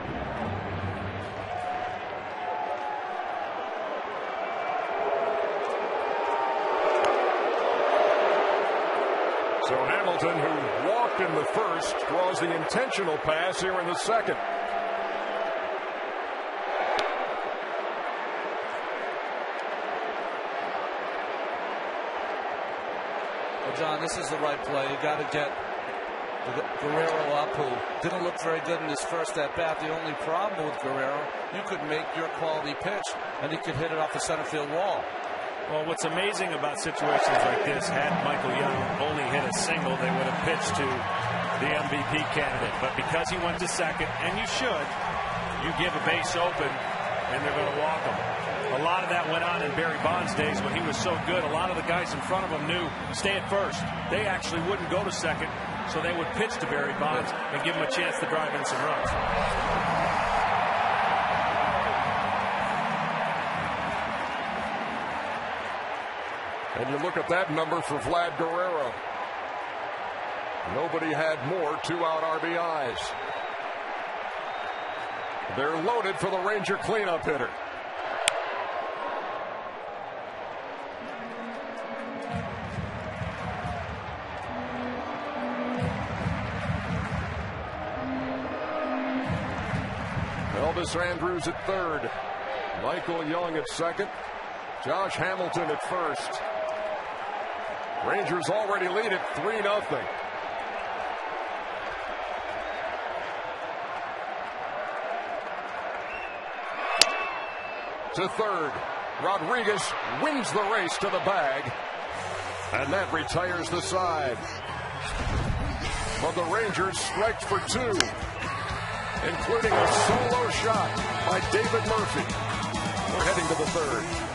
So Hamilton, who walked in the first, draws the intentional pass here in the second. Well, John, this is the right play. You got to get Guerrero up, who didn't look very good in his first at-bat. The only problem with Guerrero, you could make your quality pitch, and he could hit it off the center field wall. Well, what's amazing about situations like this, had Michael Young only hit a single, they would have pitched to the MVP candidate. But because he went to second, and you should, you give a base open, and they're going to walk him. A lot of that went on in Barry Bonds' days when he was so good. A lot of the guys in front of him knew, stay at first. They actually wouldn't go to second, so they would pitch to Barry Bonds and give him a chance to drive in some runs. And you look at that number for Vlad Guerrero. Nobody had more 2-out RBIs. They're loaded for the Ranger cleanup hitter. Elvis Andrus at third. Michael Young at second. Josh Hamilton at first. Rangers already lead it 3-0. To third. Rodriguez wins the race to the bag. And that retires the side. But the Rangers strike for two, including a solo shot by David Murphy. We're heading to the third.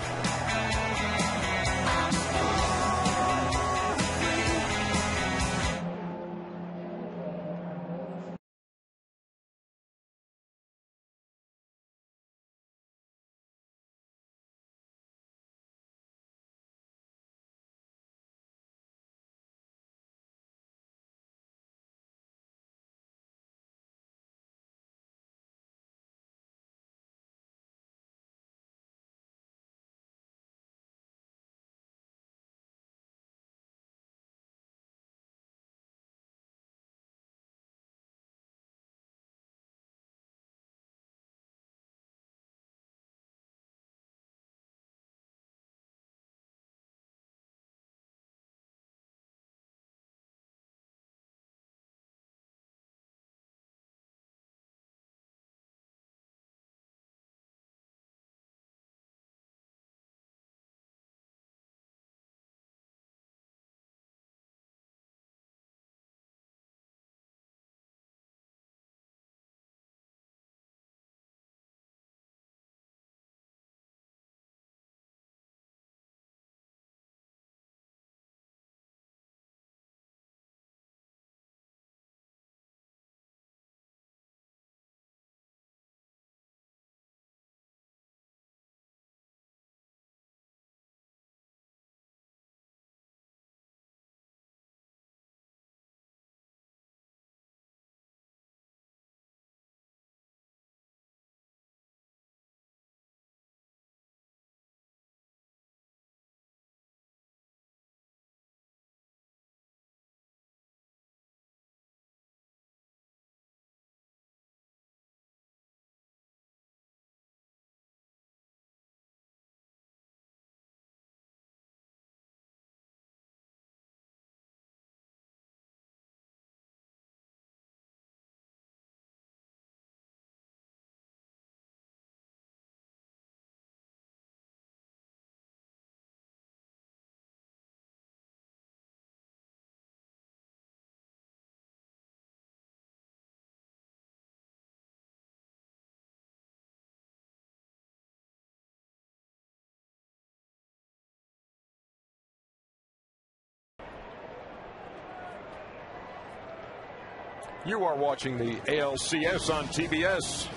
You are watching the ALCS on TBS.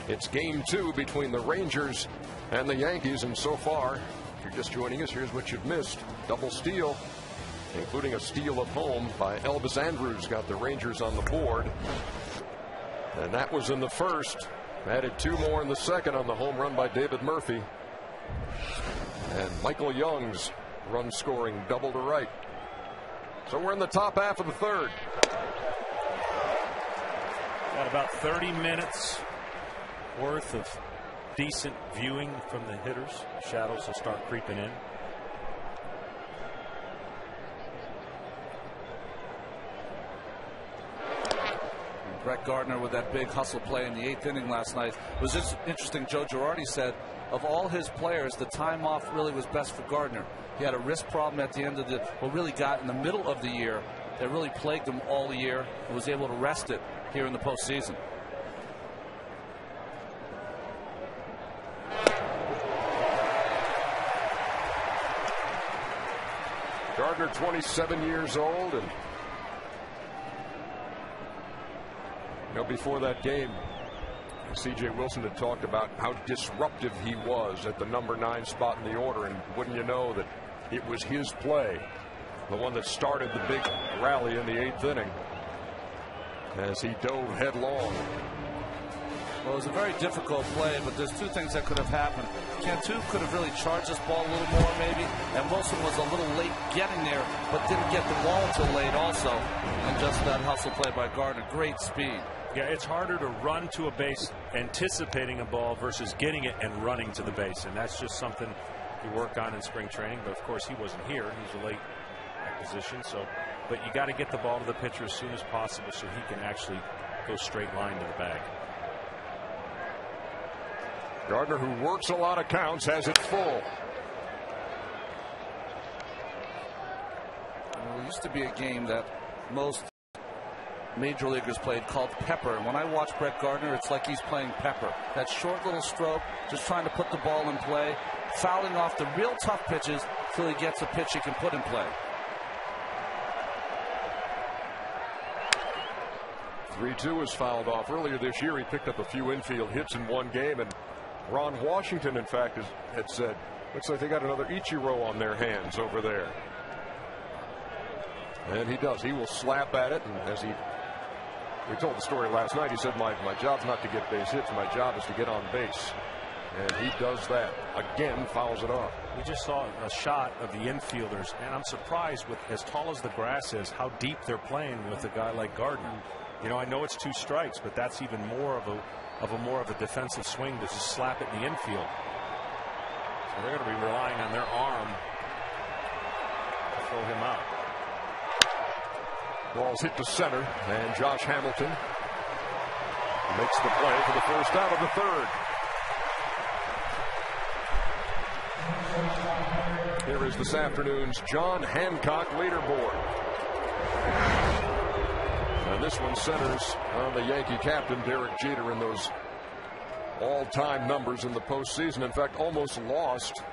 It's game 2 between the Rangers And the Yankees, and so far, if you're just joining us, here's what you've missed. Double steal, including a steal at home by Elvis Andrus, got the Rangers on the board. And that was in the first. Added 2 more in the second on the home run by David Murphy. And Michael Young's run scoring double to right. So we're in the top half of the third. Got about 30 minutes worth of decent viewing from the hitters. Shadows will start creeping in. Brett Gardner with that big hustle play in the 8th inning last night. It was just interesting. Joe Girardi said of all his players, the time off really was best for Gardner. He had a wrist problem at the end of really got in the middle of the year that really plagued him all year, and was able to rest it here in the postseason. Gardner, 27 years old, and before that game, C.J. Wilson had talked about how disruptive he was at the number 9 spot in the order, and wouldn't you know that it was his play, the one that started the big rally in the 8th inning, as he dove headlong. Well, it was a very difficult play, but there's 2 things that could have happened. Cantu could have really charged this ball a little more, maybe, and Wilson was a little late getting there, but didn't get the ball until late also. And just that hustle play by Gardner, great speed. Yeah, it's harder to run to a base anticipating a ball versus getting it and running to the base, and that's just something you work on in spring training. But of course, he wasn't here; he was a late acquisition. But you got to get the ball to the pitcher as soon as possible so he can actually go straight line to the bag. Gardner, who works a lot of counts, has it full. Well, it used to be a game that most major leaguers played called pepper, and when I watch Brett Gardner, it's like he's playing pepper. That short little stroke, just trying to put the ball in play, fouling off the real tough pitches till he gets a pitch he can put in play. 3-2 was fouled off. Earlier this year, he picked up a few infield hits in one game, and Ron Washington, in fact, had said, looks like they got another Ichiro on their hands over there. And he does. He will slap at it, and as we told the story last night, he said, my job's not to get base hits, my job is to get on base. And he does that. Again, fouls it off. We just saw a shot of the infielders, and I'm surprised, with as tall as the grass is, how deep they're playing with a guy like Gardner. You know, I know it's 2 strikes, but that's even more of a defensive swing to just slap it in the infield. So they're going to be relying on their arm to throw him out. Ball's hit to center, and Josh Hamilton makes the play for the first out of the third. Here is this afternoon's John Hancock leaderboard. And this one centers on the Yankee captain, Derek Jeter, in those all-time numbers in the postseason. In fact, almost lost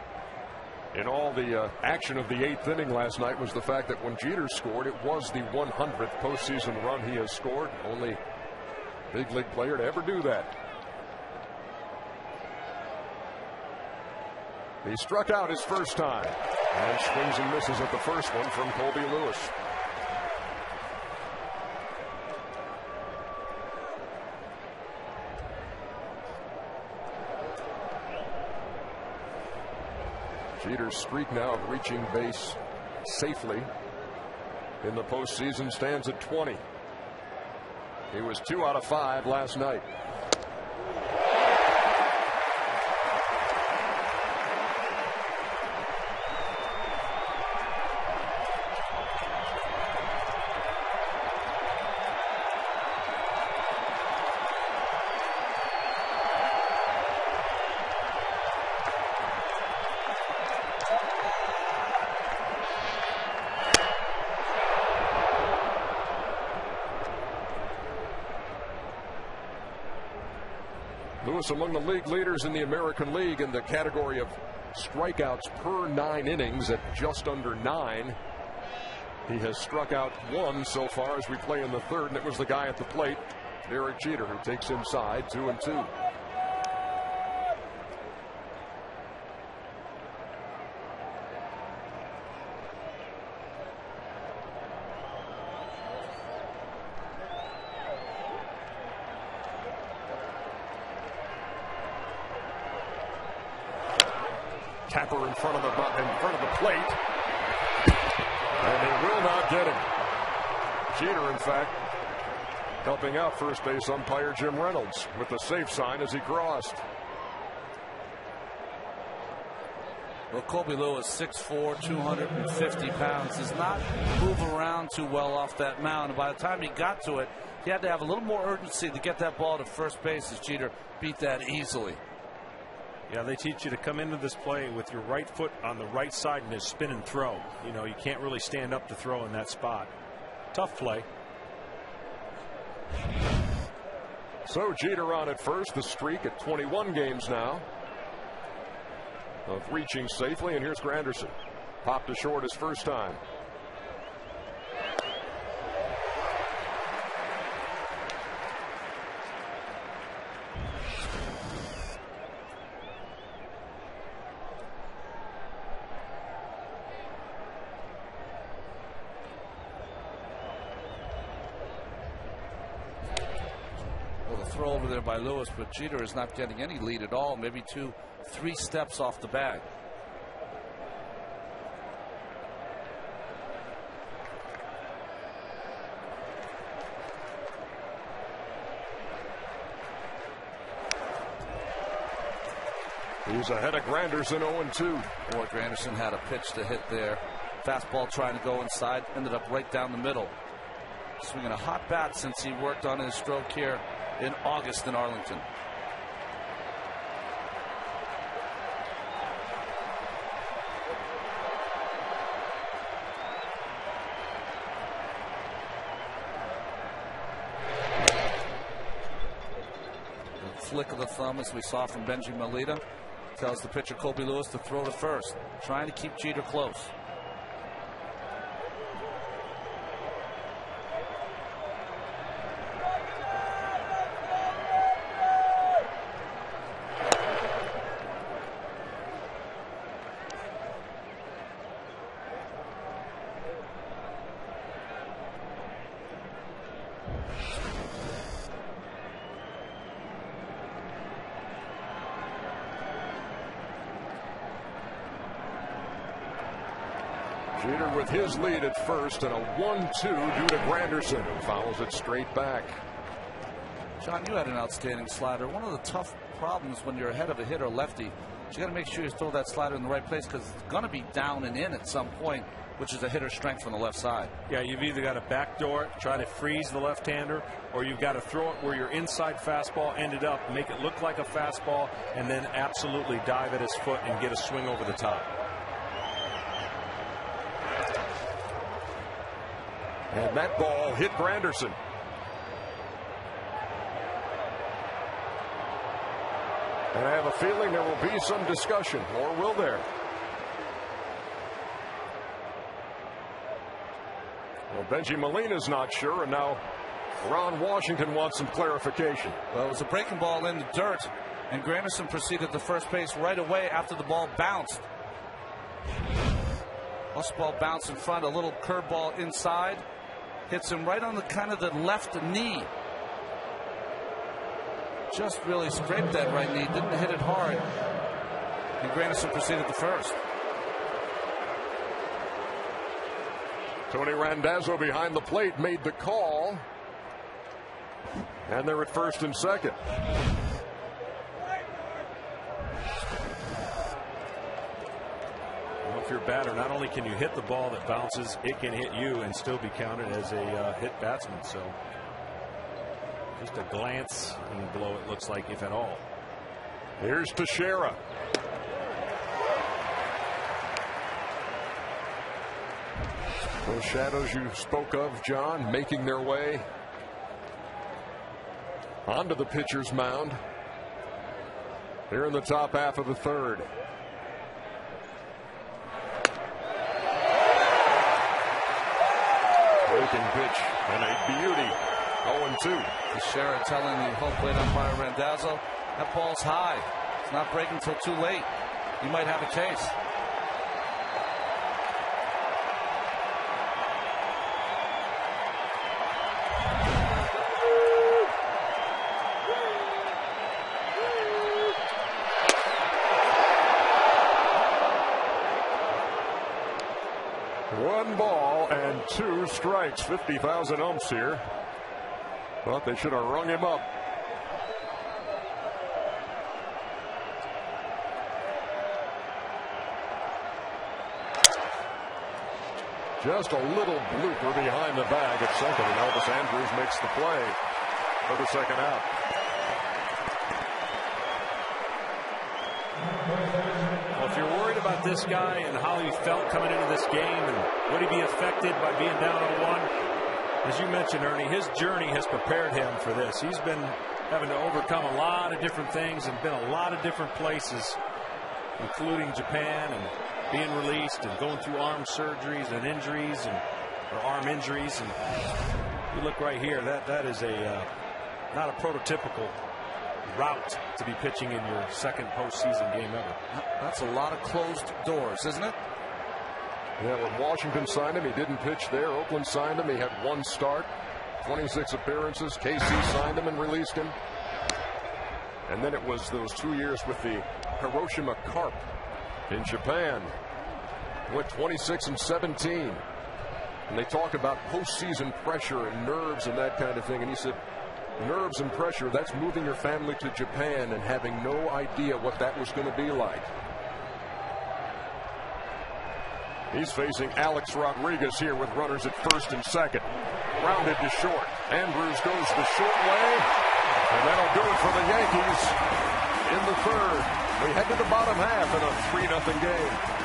in all the action of the 8th inning last night was the fact that when Jeter scored, it was the 100th postseason run he has scored. Only big league player to ever do that. He struck out his first time and swings and misses at the first one from Colby Lewis. Jeter's streak now of reaching base safely in the postseason stands at 20. He was 2 out of 5 last night. Lewis among the league leaders in the American League in the category of strikeouts per 9 innings at just under 9. He has struck out 1 so far as we play in the third, and it was the guy at the plate, Derek Jeter, who takes inside 2-2. Tapper in front of the plate. And they will not get him. Jeter, in fact, helping out first base umpire Jim Reynolds with the safe sign as he crossed. Well, Colby Lewis, 6'4", 250 pounds, does not move around too well off that mound. And by the time he got to it, he had to have a little more urgency to get that ball to first base, as Jeter beat that easily. Yeah, they teach you to come into this play with your right foot on the right side and just spin and throw. You know, you can't really stand up to throw in that spot. Tough play. So Jeter on at first, the streak at 21 games now of reaching safely, and here's Granderson. Popped to short his first time. Throw over there by Lewis, but Jeter is not getting any lead at all, maybe 2-3 steps off the bag. He's ahead of Granderson, 0-2. Boy, Granderson had a pitch to hit there. Fastball trying to go inside, ended up right down the middle. Swinging a hot bat since he worked on his stroke here in August in Arlington. The flick of the thumb, as we saw from Benji Melita, tells the pitcher Colby Lewis to throw to first, trying to keep Jeter close. Jeter with his lead at first, and a 1-2 due to Granderson, who fouls it straight back. John, you had an outstanding slider. One of the tough problems when you're ahead of a hitter lefty, you got to make sure you throw that slider in the right place, because it's going to be down and in at some point, which is a hitter's strength on the left side. Yeah, you've either got to backdoor it, try to freeze the left-hander, or you've got to throw it where your inside fastball ended up, make it look like a fastball, and then absolutely dive at his foot and get a swing over the top. And that ball hit Granderson. And I have a feeling there will be some discussion, or will there? Well, Benji Molina's not sure, and now Ron Washington wants some clarification. Well, it was a breaking ball in the dirt, and Granderson proceeded to first base right away after the ball bounced. This ball bounced in front, a little curveball inside. Hits him right on the kind of the left knee. Just really scraped that right knee, didn't hit it hard. And Granderson proceeded to first. Tony Randazzo behind the plate made the call. And they're at first and second. If you're a batter, not only can you hit the ball that bounces, it can hit you and still be counted as a hit batsman. So just a glance and blow, it looks like, if at all. Here's Teixeira. Those shadows you spoke of, John, making their way onto the pitcher's mound here in the top half of the third. Breaking pitch and a beauty. 0-2. Teixeira telling the home plate umpire Randazzo, that ball's high. It's not breaking until too late. You might have a case. ball and 2 strikes. 50,000 umps here. Thought they should have rung him up. Just a little blooper behind the bag at second, and Elvis Andrews makes the play for the second out. Well, if you're worried about this guy and how he felt coming into this game and would he be affected by being down 0-1, as you mentioned, Ernie, his journey has prepared him for this. He's been having to overcome a lot of different things and been a lot of different places, including Japan and being released and going through arm surgeries and injuries or arm injuries. And you look right here, that is not a prototypical route to be pitching in your second postseason game ever. That's a lot of closed doors, isn't it? Yeah, when Washington signed him, he didn't pitch there. Oakland signed him. He had 1 start, 26 appearances. KC signed him and released him. And then it was those 2 years with the Hiroshima Carp in Japan. Went 26 and 17. And they talk about postseason pressure and nerves and that kind of thing. And he said, nerves and pressure, that's moving your family to Japan and having no idea what that was going to be like. He's facing Alex Rodriguez here with runners at first and second. Grounded to short. Andrews goes the short way. And that'll do it for the Yankees in the third. We head to the bottom half in a 3-0 game.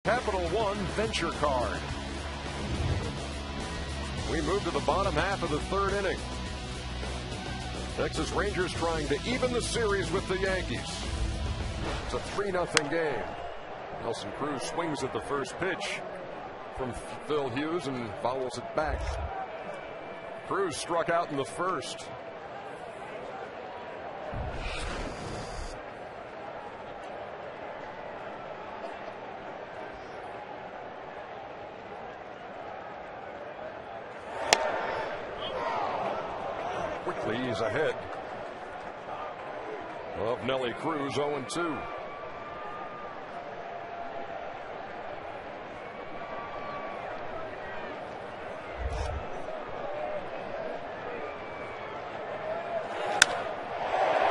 Capital One Venture Card. We move to the bottom half of the third inning. Texas Rangers trying to even the series with the Yankees. It's a 3-0 game. Nelson Cruz swings at the first pitch from Phil Hughes and fouls it back. Cruz struck out in the first. He's ahead of Nelly Cruz, 0-2.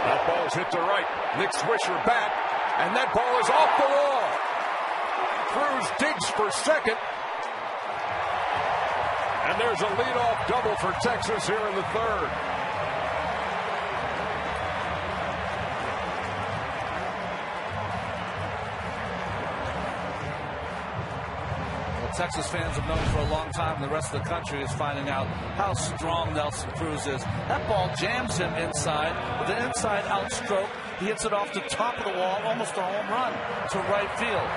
That ball's hit to right. Nick Swisher back, and that ball is off the wall. Cruz digs for second. And there's a leadoff double for Texas here in the third. Well, Texas fans have known for a long time. The rest of the country is finding out how strong Nelson Cruz is. That ball jams him inside with an inside-out stroke. He hits it off the top of the wall, almost a home run to right field.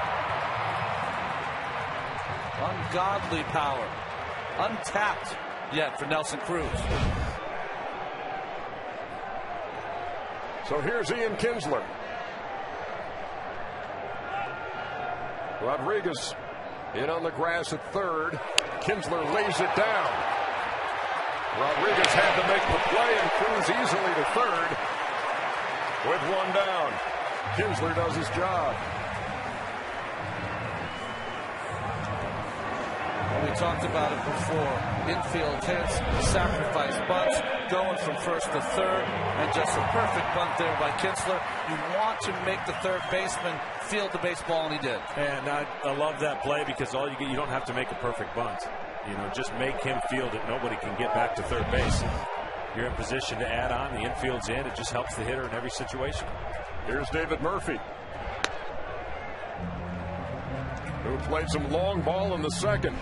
Ungodly power. Untapped yet for Nelson Cruz. So here's Ian Kinsler. Rodriguez in on the grass at third. Kinsler lays it down. Rodriguez had to make the play, and Cruz easily to third with one down. Kinsler does his job. We talked about it before. Infield hits, sacrifice bunts, going from first to third, and just a perfect bunt there by Kinsler. You want to make the third baseman field the baseball, and he did. And I love that play because all you don't have to make a perfect bunt. You know, just make him field it. Nobody can get back to third base. You're in position to add on. The infield's in. It just helps the hitter in every situation. Here's David Murphy, who played some long ball in the second.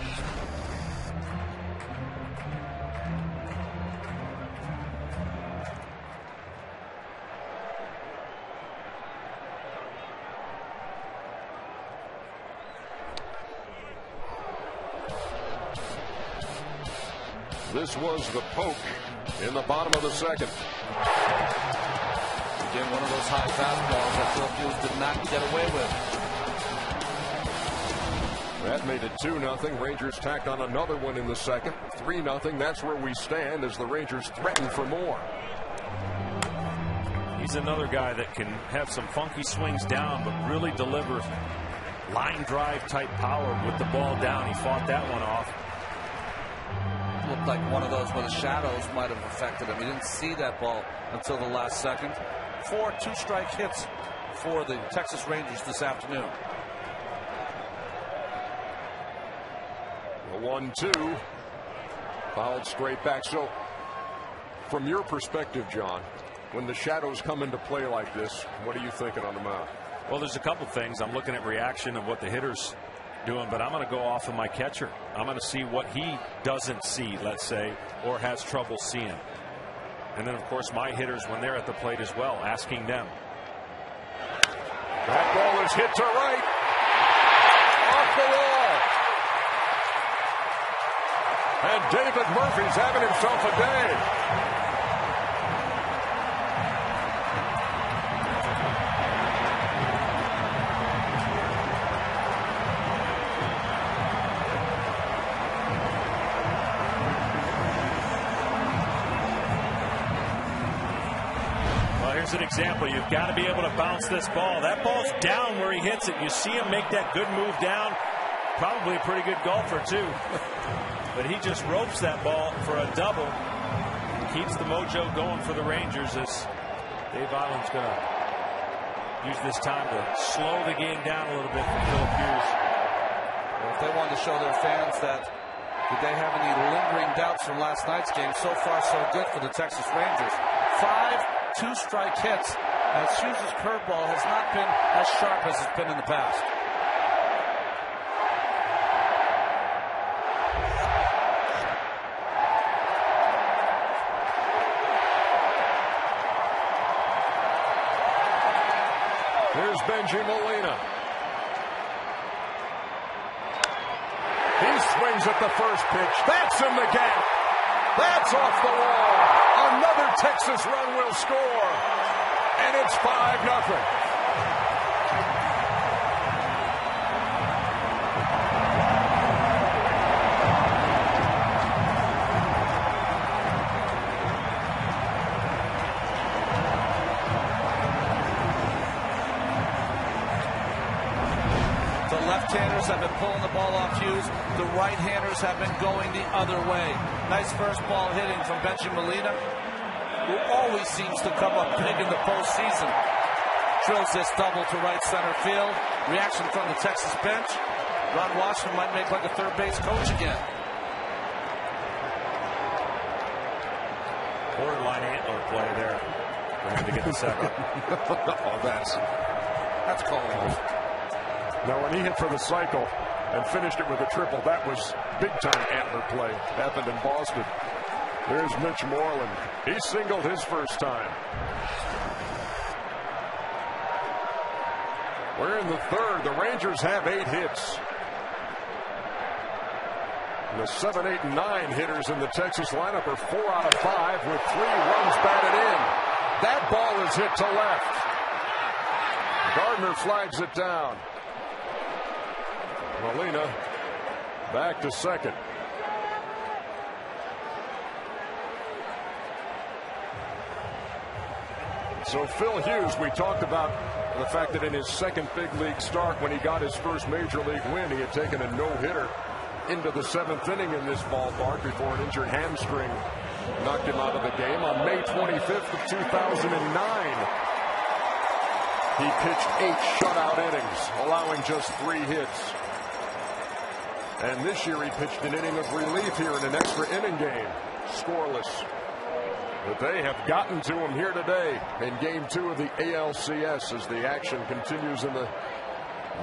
This was the poke in the bottom of the second. Again, one of those high fastballs that Phil Hughes did not get away with. That made it 2-0. Rangers tacked on another one in the second. 3-0. That's where we stand as the Rangers threaten for more. He's another guy that can have some funky swings down, but really delivers line drive type power with the ball down. He fought that one off. Looked like one of those where the shadows might have affected him. He didn't see that ball until the last second. 4 two-strike hits for the Texas Rangers this afternoon. The 1-2 fouled straight back. So from your perspective, John, when the shadows come into play like this, what are you thinking on the mound? Well, there's a couple things. I'm looking at reaction of what the hitter's doing, but I'm going to go off of my catcher. I'm going to see what he doesn't see, let's say, or has trouble seeing. And then, of course, my hitters when they're at the plate as well, asking them. That ball is hit to right. Off the wall. And David Murphy's having himself a day. An example, you've got to be able to bounce this ball. That ball's down where he hits it. You see him make that good move down. Probably a pretty good golfer too. But he just ropes that ball for a double. Keeps the mojo going for the Rangers as Dave Island's going to use this time to slow the game down a little bit for Phil Hughes. Well, if they wanted to show their fans that did they have any lingering doubts from last night's game, so far so good for the Texas Rangers. 5 two-strike hits as Hughes' curveball has not been as sharp as it's been in the past. Here's Benji Molina. He swings at the first pitch. That's in the gap. That's off the wall. Another Texas run will score. And it's 5-0. left-handers have been pulling the ball off Hughes. The right-handers have been going the other way. Nice first ball hitting from Mitch Moreland, who always seems to come up big in the postseason. Drills this double to right center field. Reaction from the Texas bench. Ron Washington might make like a third base coach again. Borderline antler play there for him to get the second. Oh, that's called. Now, when he hit for the cycle and finished it with a triple, that was big-time antler play. Happened in Boston. There's Mitch Moreland. He singled his first time. We're in the third. The Rangers have 8 hits. And the 7, 8, and 9 hitters in the Texas lineup are 4 out of 5 with 3 runs batted in. That ball is hit to left. Gardner flags it down. Molina back to second. So Phil Hughes, we talked about the fact that in his second big league start, when he got his first major league win, he had taken a no-hitter into the 7th inning in this ballpark before an injured hamstring knocked him out of the game. On May 25th of 2009, he pitched 8 shutout innings, allowing just 3 hits. And this year he pitched an inning of relief here in an extra inning game, scoreless. But they have gotten to him here today in Game 2 of the ALCS as the action continues in the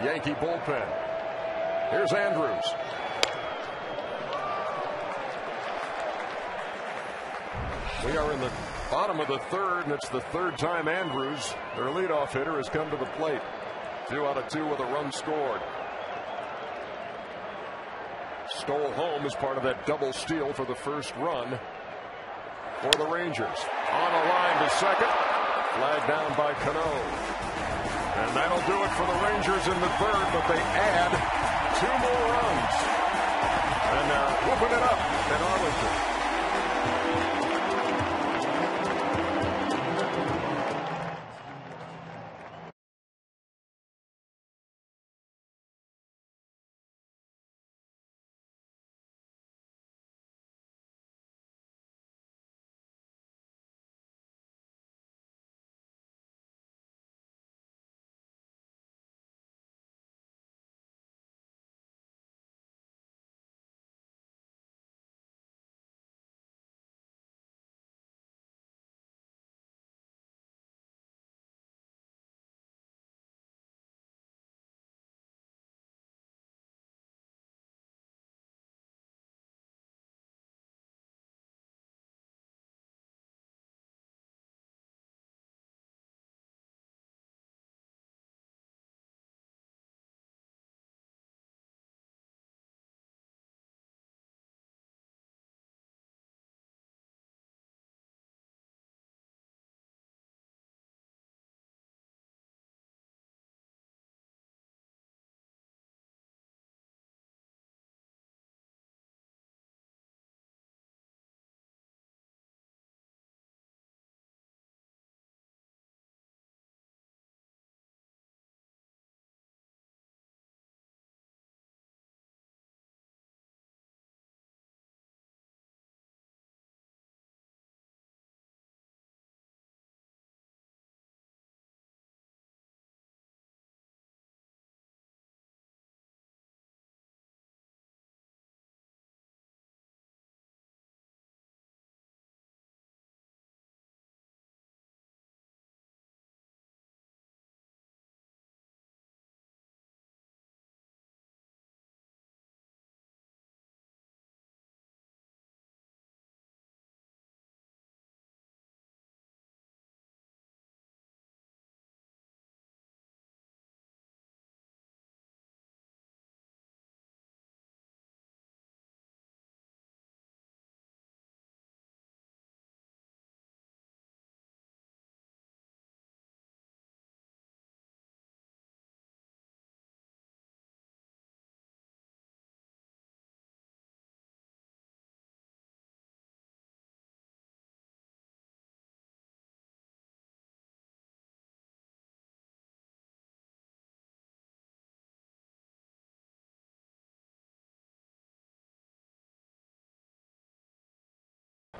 Yankee bullpen. Here's Andrews. We are in the bottom of the third, and it's the third time Andrews, their leadoff hitter, has come to the plate. 2 out of 2 with a run scored. Stole home as part of that double steal for the first run for the Rangers. On a line to second. Flag down by Cano. And that'll do it for the Rangers in the third, but they add 2 more runs. And they're whooping it up in Arlington.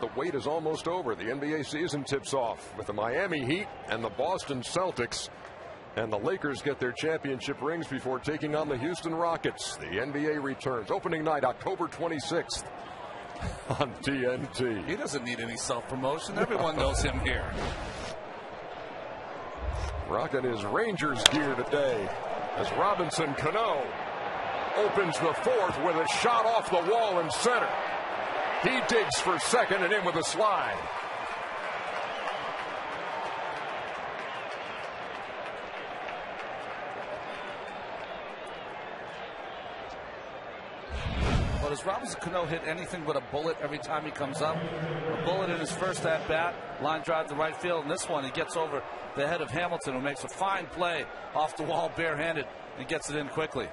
the wait is almost over. The NBA season tips off with the Miami Heat and the Boston Celtics. And the Lakers get their championship rings before taking on the Houston Rockets. The NBA returns. Opening night, October 26th on TNT. He doesn't need any self-promotion. Everyone knows him here. Rocking his Rangers gear today as Robinson Cano opens the fourth with a shot off the wall in center. He digs for second and in with a slide. But does Robinson Cano hit anything but a bullet every time he comes up? A bullet in his first at-bat, line drive to right field. And this one, he gets over the head of Hamilton, who makes a fine play off the wall barehanded and gets it in quickly.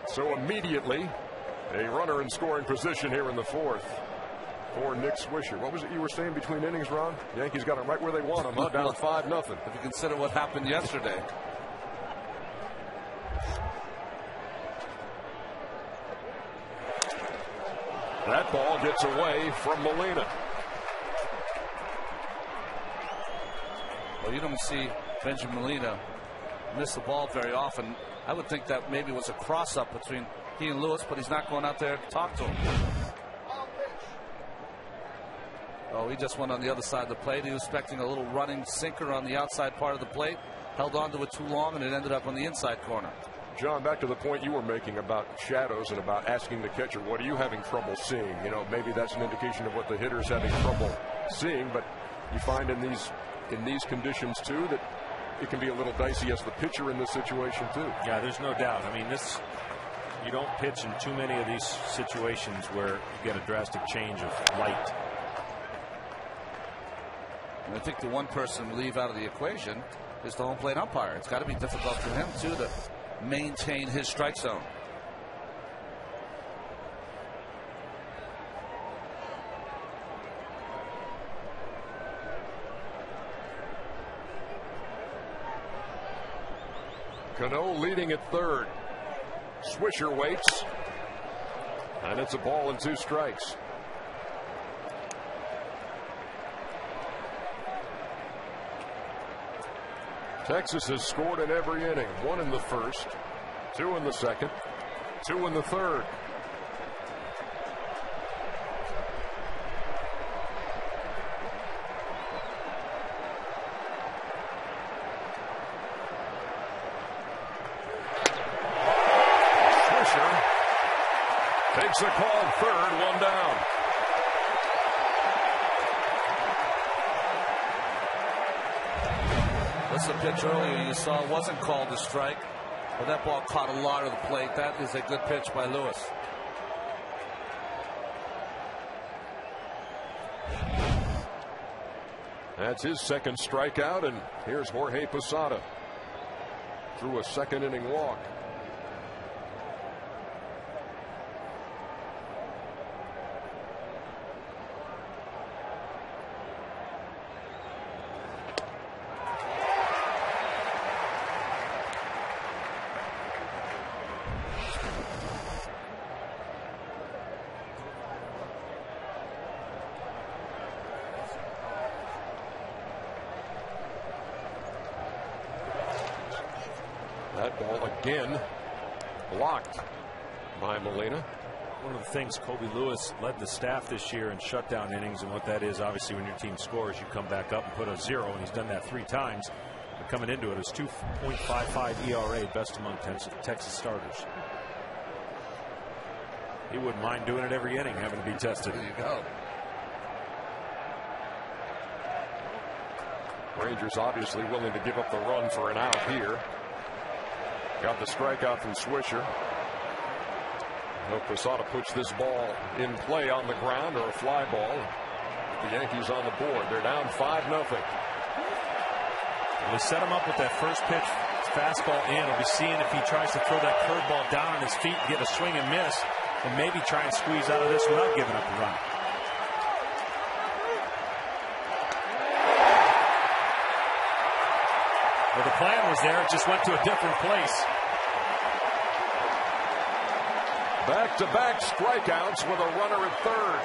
So immediately, a runner in scoring position here in the fourth for Nick Swisher. What was it you were saying between innings, Ron? Yankees got him right where they want him, huh? Down 5-0. If you consider what happened yesterday. That ball gets away from Molina. Well, you don't see Benjamin Molina miss the ball very often. I would think that maybe was a cross-up between he and Lewis, but he's not going out there to talk to him. Oh, he just went on the other side of the plate. He was expecting a little running sinker on the outside part of the plate. Held on to it too long, and it ended up on the inside corner. John, back to the point you were making about shadows and about asking the catcher, what are you having trouble seeing? You know, maybe that's an indication of what the hitter's having trouble seeing, but you find in these conditions too that it can be a little dicey as the pitcher in this situation too. Yeah, there's no doubt. I mean, you don't pitch in too many of these situations where you get a drastic change of light. And I think the one person to leave out of the equation is the home plate umpire. It's got to be difficult for him too to maintain his strike zone. Cano leading at third. Swisher waits, and it's a ball and 2 strikes. Texas has scored in every inning. 1 in the first, 2 in the second, 2 in the third. Swisher takes a call third, 1 down. That's the pitch earlier you saw wasn't called a strike, but that ball caught a lot of the plate. That is a good pitch by Lewis. That's his second strikeout, and here's Jorge Posada through a second inning walk. That ball again blocked by Molina. One of the things Kobe Lewis led the staff this year in shutdown innings, and what that is, obviously, when your team scores, you come back up and put a 0, and he's done that 3 times. But coming into it, it's 2.55 ERA, best among Texas starters. He wouldn't mind doing it every inning, having to be tested. There you go. Rangers obviously willing to give up the run for an out here. Got the strikeout from Swisher. Hope Posada puts this ball in play on the ground or a fly ball. The Yankees on the board. They're down 5-0. They set him up with that first pitch fastball in. We'll be seeing if he tries to throw that curveball down on his feet and get a swing and miss, and maybe try and squeeze out of this without giving up the run. Well, the plan was there. It just went to a different place. Back-to-back strikeouts with a runner at third.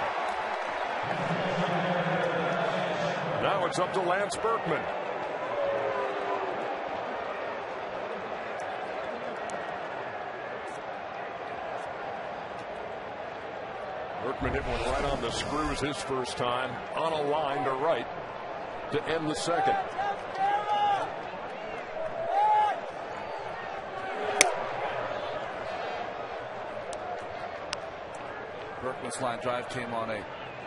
Now it's up to Lance Berkman. Berkman hit one right on the screws his first time, on a line to right to end the second. Berkman's line drive came on a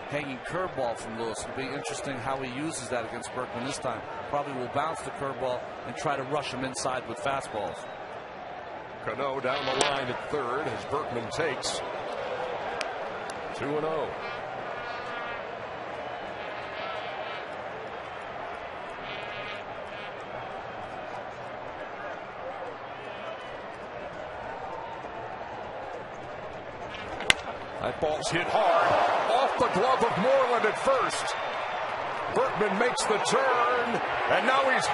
hanging curveball from Lewis. It'll be interesting how he uses that against Berkman this time. Probably will bounce the curveball and try to rush him inside with fastballs. Cano down the line at third as Berkman takes 2-0. That ball's hit hard off the glove of Moreland at first. Berkman makes the turn, and now he's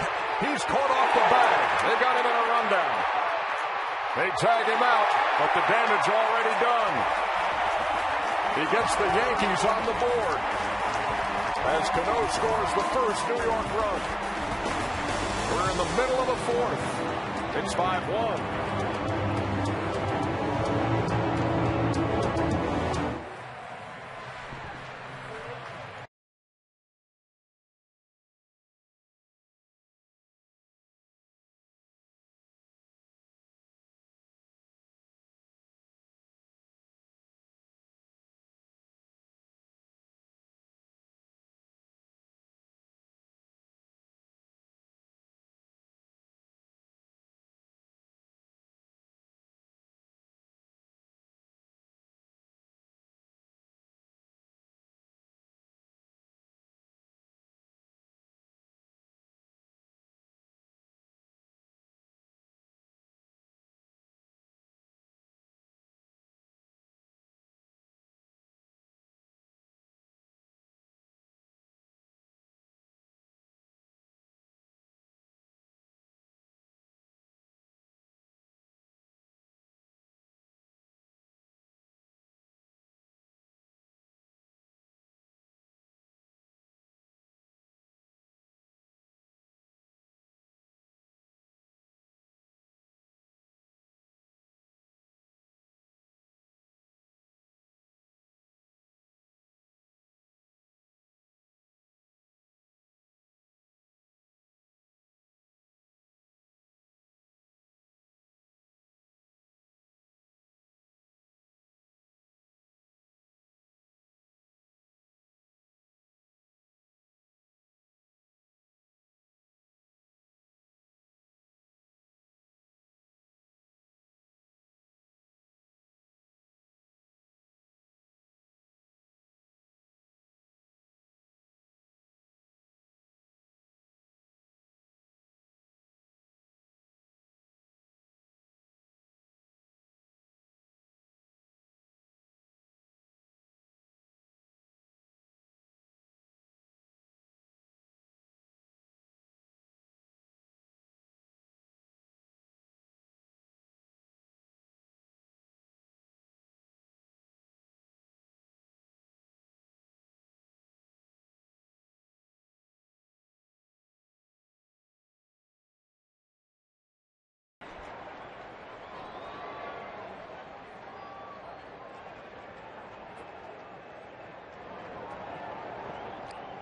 caught off the bag. They got him in a rundown. They tag him out, but the damage already done. He gets the Yankees on the board as Cano scores the first New York run. We're in the middle of the fourth. It's 5-1.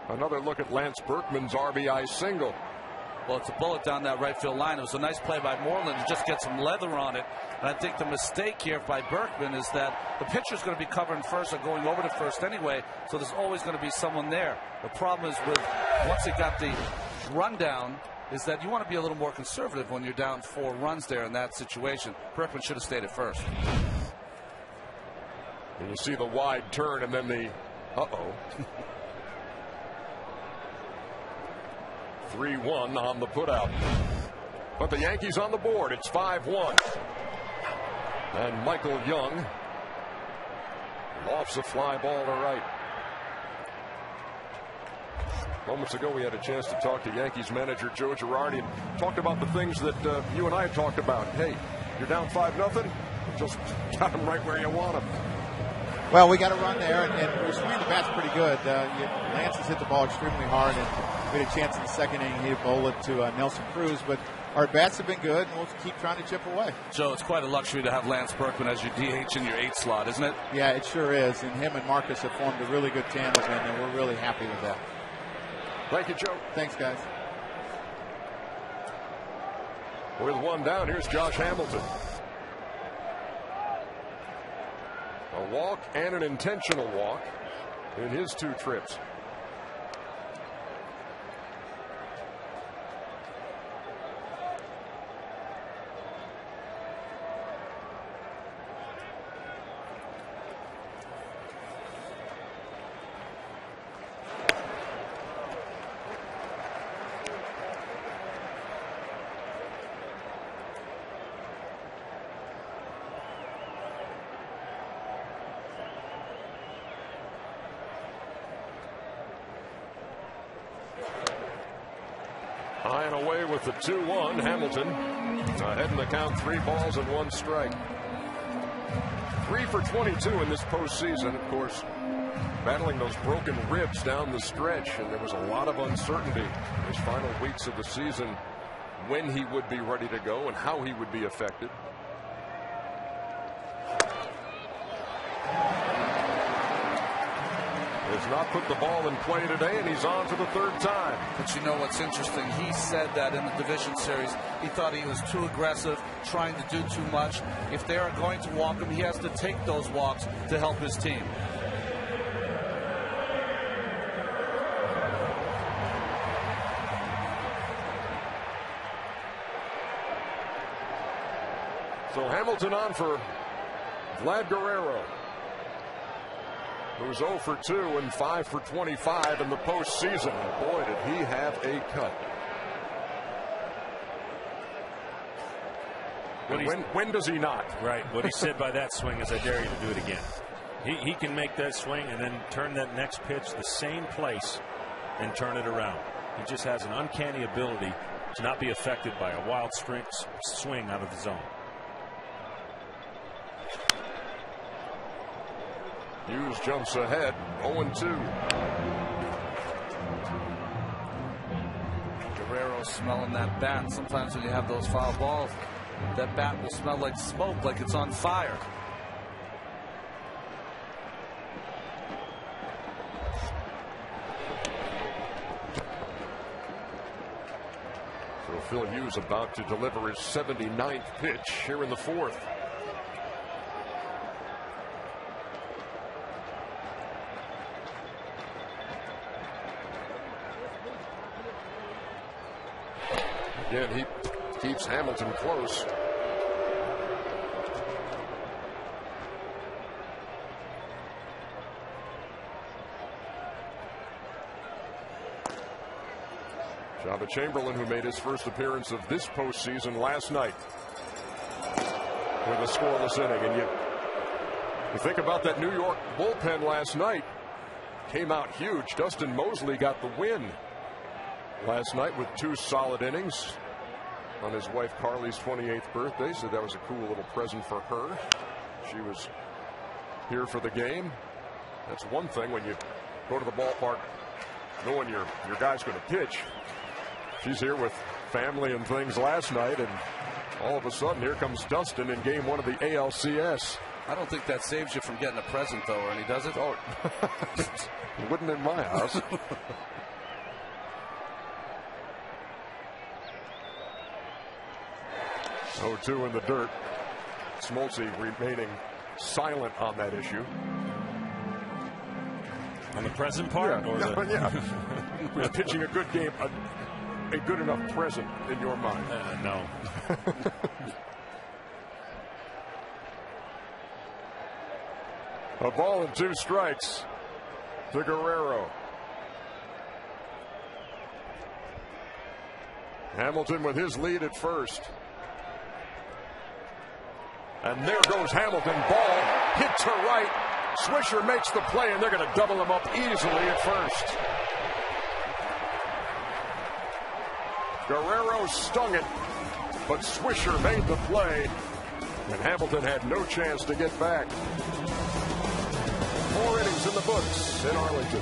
Another look at Lance Berkman's RBI single. Well, it's a bullet down that right field line. It was a nice play by Moreland to just get some leather on it. And I think the mistake here by Berkman is that the pitcher's going to be covering first or going over to first anyway, so there's always going to be someone there. The problem is with once he got the rundown is that you want to be a little more conservative when you're down 4 runs there in that situation. Berkman should have stayed at first. And you see the wide turn and then the 3-1 on the putout. But the Yankees on the board. It's 5-1. And Michael Young lofts a fly ball to right. Moments ago we had a chance to talk to Yankees manager Joe Girardi and talked about the things that you and I talked about. Hey, you're down 5-0. just got him right where you want him. Well, we got a run there, and we swing the bat's pretty good. Lance has hit the ball extremely hard, and we had a chance in the second inning. He bowled it to Nelson Cruz, but our bats have been good, and we'll keep trying to chip away. Joe, it's quite a luxury to have Lance Berkman as your DH in your 8th slot, isn't it? Yeah, it sure is, and him and Marcus have formed a really good tandem, and we're really happy with that. Thank you, Joe. Thanks, guys. With one down, here's Josh Hamilton. A walk and an intentional walk in his 2 trips. High and away with the 2-1. Hamilton ahead in the count, 3 balls and 1 strike. 3 for 22 in this postseason. Of course, battling those broken ribs down the stretch, and there was a lot of uncertainty in his final weeks of the season when he would be ready to go and how he would be affected. Has not put the ball in play today, and he's on for the 3rd time. But you know what's interesting? He said that in the division series, he thought he was too aggressive, trying to do too much. If they are going to walk him, he has to take those walks to help his team. So Hamilton on for Vlad Guerrero, who's 0 for 2 and 5 for 25 in the postseason. Boy, did he have a cut. When does he not? Right. What he said by that swing is, I dare you to do it again. He can make that swing and then turn that next pitch the same place and turn it around. He just has an uncanny ability to not be affected by a wild swing out of the zone. Hughes jumps ahead, 0-2. Guerrero smelling that bat. Sometimes when you have those foul balls, that bat will smell like smoke, like it's on fire. So Phil Hughes about to deliver his 79th pitch here in the 4th. Again, he keeps Hamilton close. Jabba Chamberlain, who made his first appearance of this postseason last night with a scoreless inning. And you think about that New York bullpen last night, came out huge. Dustin Mosley got the win last night with 2 solid innings on his wife Carly's 28th birthday. So that was a cool little present for her. She was here for the game. That's one thing when you go to the ballpark knowing your guy's going to pitch. She's here with family and things last night, and all of a sudden here comes Dustin in game 1 of the ALCS. I don't think that saves you from getting a present, though, Ernie, does it? Oh, it wouldn't in my house. 0-2 in the dirt. Smoltz remaining silent on that issue. On the present part? Yeah. Was pitching a good game, a good enough present in your mind? No. A ball and 2 strikes to Guerrero. Hamilton with his lead at first. And there goes Hamilton. Ball hit to right. Swisher makes the play, and they're going to double him up easily at first. Guerrero stung it, but Swisher made the play. And Hamilton had no chance to get back. 4 innings in the books in Arlington.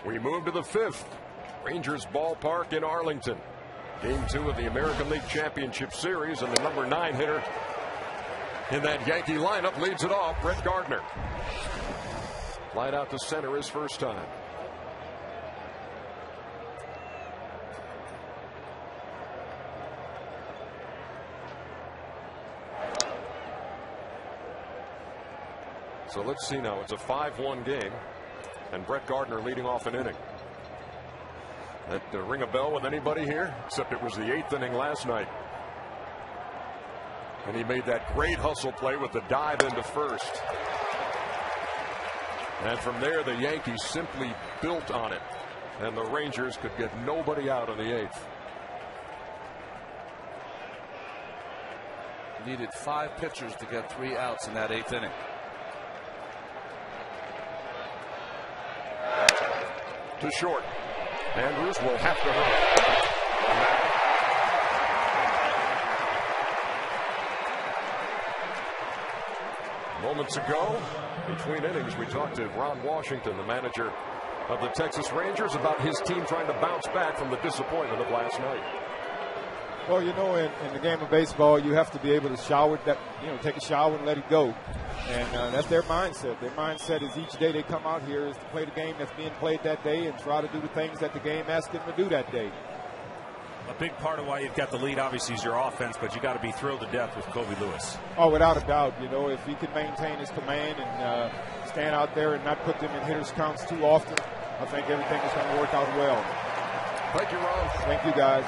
We move to the 5th. Rangers Ballpark in Arlington. Game 2 of the American League Championship Series, and the number 9 hitter in that Yankee lineup leads it off, Brett Gardner. Flied out to center his first time. So let's see now. It's a 5-1 game, and Brett Gardner leading off an inning. That ring a bell with anybody here? Except it was the 8th inning last night. And he made that great hustle play with the dive into first. And from there, the Yankees simply built on it. And the Rangers could get nobody out in the 8th. Needed 5 pitchers to get 3 outs in that 8th inning. To short. Andrews will have to hurry. Moments ago, between innings, we talked to Ron Washington, the manager of the Texas Rangers, about his team trying to bounce back from the disappointment of last night. Well, you know, in the game of baseball, you have to be able to take a shower and let it go. And that's their mindset. Their mindset is each day they come out here is to play the game that's being played that day and try to do the things that the game asks them to do that day. A big part of why you've got the lead, obviously, is your offense, but you got to be thrilled to death with Kobe Lewis. Oh, without a doubt. You know, if he can maintain his command and stand out there and not put them in hitters' counts too often, I think everything is going to work out well. Thank you, Ron. Thank you, guys.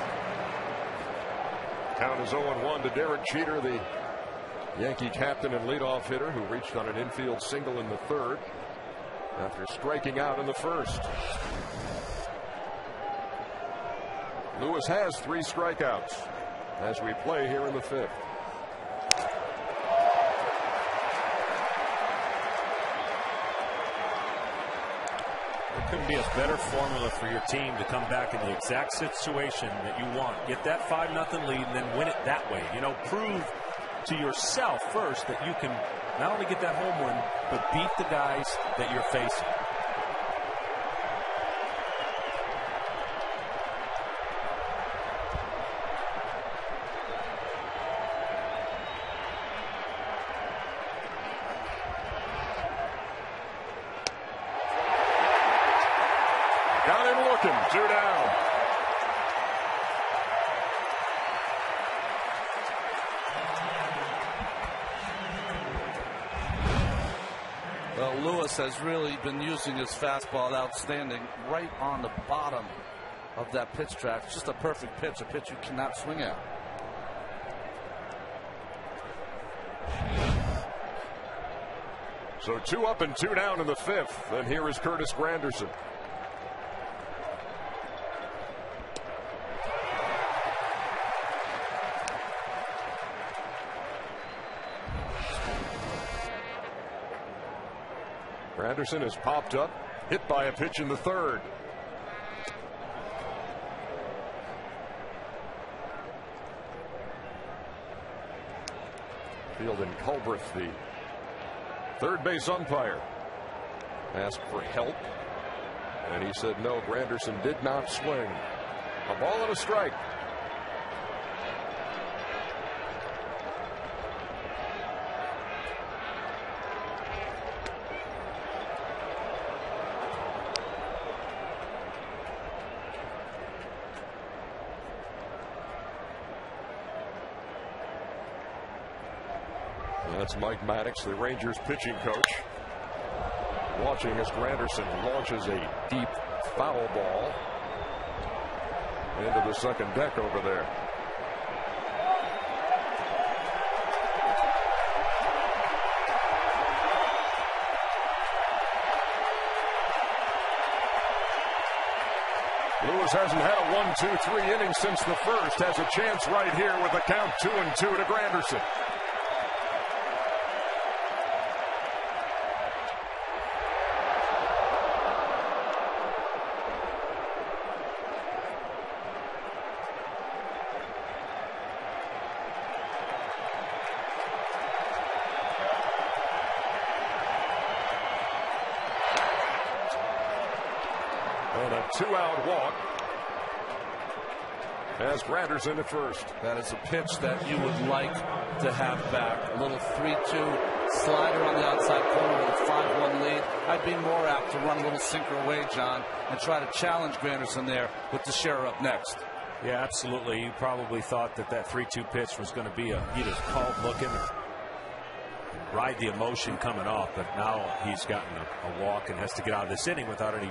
Count is 0-1 to Derek Jeter, the Yankee captain and leadoff hitter, who reached on an infield single in the 3rd. after striking out in the first. Lewis has 3 strikeouts as we play here in the 5th. There couldn't be a better formula for your team to come back in the exact situation that you want. Get that 5-0 lead and then win it that way. You know, prove to yourself first that you can not only get that home run, but beat the guys that you're facing. Got him looking. 2 down. Well, Lewis has really been using his fastball outstanding right on the bottom of that pitch track. It's just a perfect pitch, a pitch you cannot swing at. So 2 up and 2 down in the 5th. And here is Curtis Granderson. Granderson has popped up, hit by a pitch in the 3rd. Field and Culbreth, the third base umpire, asked for help, and he said no. Granderson did not swing. A ball and a strike. That's Mike Maddox, the Rangers pitching coach, watching as Granderson launches a deep foul ball into the second deck over there. Lewis hasn't had a 1-2-3 inning since the first. Has a chance right here with a count 2-2 to Granderson. And a 2-out walk has Granderson at first. That is a pitch that you would like to have back. A little 3-2 slider on the outside corner with a 5-1 lead. I'd be more apt to run a little sinker away, John, and try to challenge Granderson there with Teixeira up next. Yeah, absolutely. You probably thought that 3-2 pitch was going to be either called looking or ride the emotion coming off, but now he's gotten a walk and has to get out of this inning without any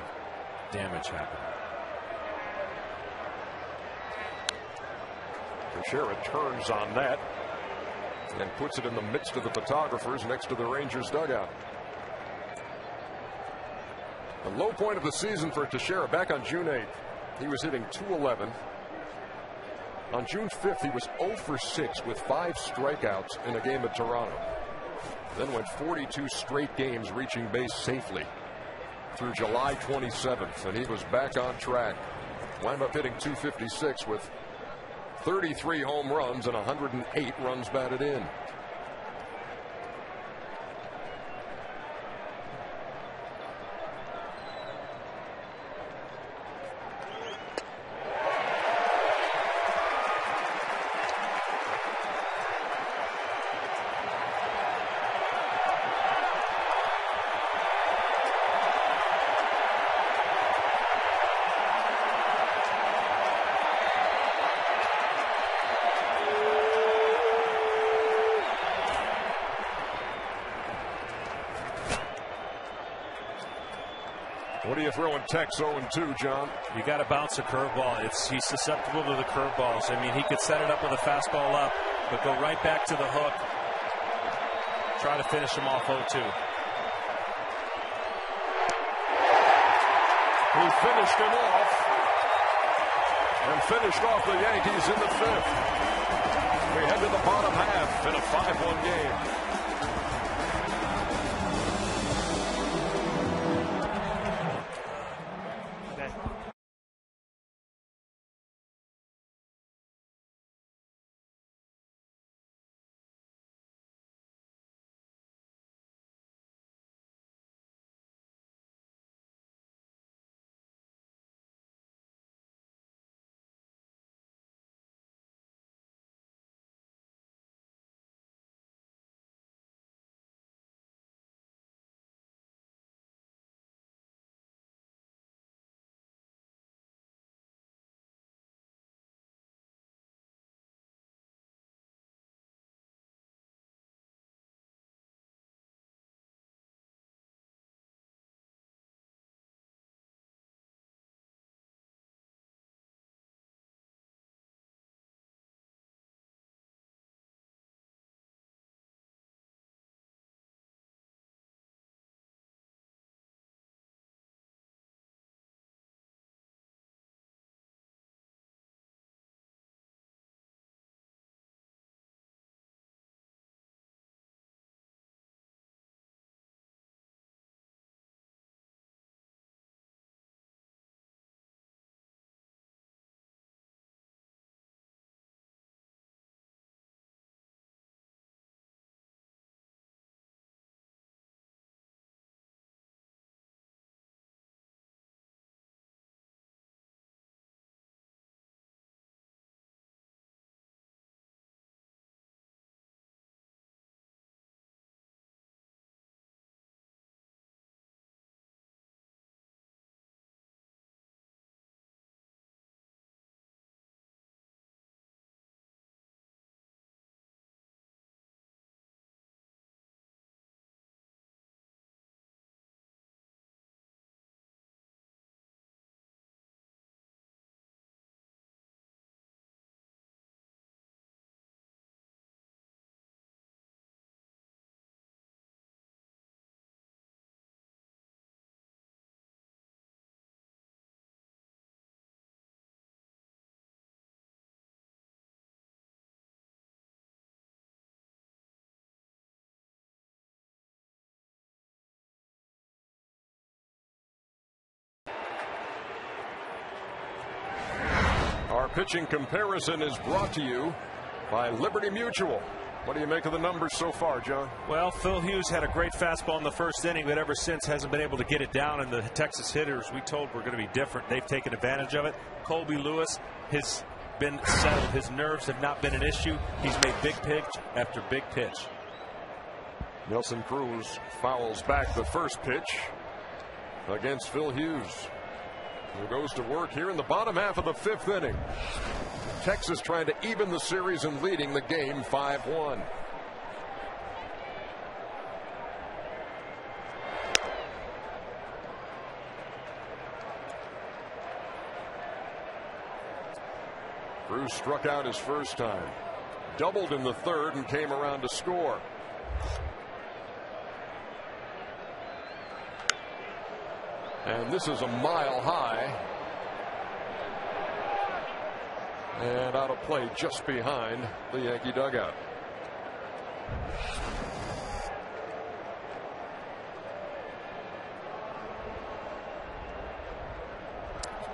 damage happening. Teixeira turns on that and puts it in the midst of the photographers next to the Rangers dugout. The low point of the season for Teixeira back on June 8th. He was hitting .211. On June 5th, he was 0 for 6 with 5 strikeouts in a game at Toronto. Then went 42 straight games reaching base safely through July 27th, and he was back on track. Wound up hitting .256 with 33 home runs and 108 runs batted in. What are you throwing Tex 0-2, John? You got to bounce a curveball. He's susceptible to the curveballs. I mean, he could set it up with a fastball up, but go right back to the hook. Try to finish him off 0-2. He finished him off and finished off the Yankees in the 5th. We head to the bottom half in a 5-1 game. Our pitching comparison is brought to you by Liberty Mutual. What do you make of the numbers so far, John? Well, Phil Hughes had a great fastball in the first inning, but ever since hasn't been able to get it down. And the Texas hitters, we told, were going to be different. They've taken advantage of it. Colby Lewis has been settled. His nerves have not been an issue. He's made big pitch after big pitch. Nelson Cruz fouls back the first pitch against Phil Hughes, who goes to work here in the bottom half of the 5th inning. Texas trying to even the series and leading the game 5-1. Cruz struck out his first time, doubled in the 3rd, and came around to score. And this is a mile high. And out of play just behind the Yankee dugout.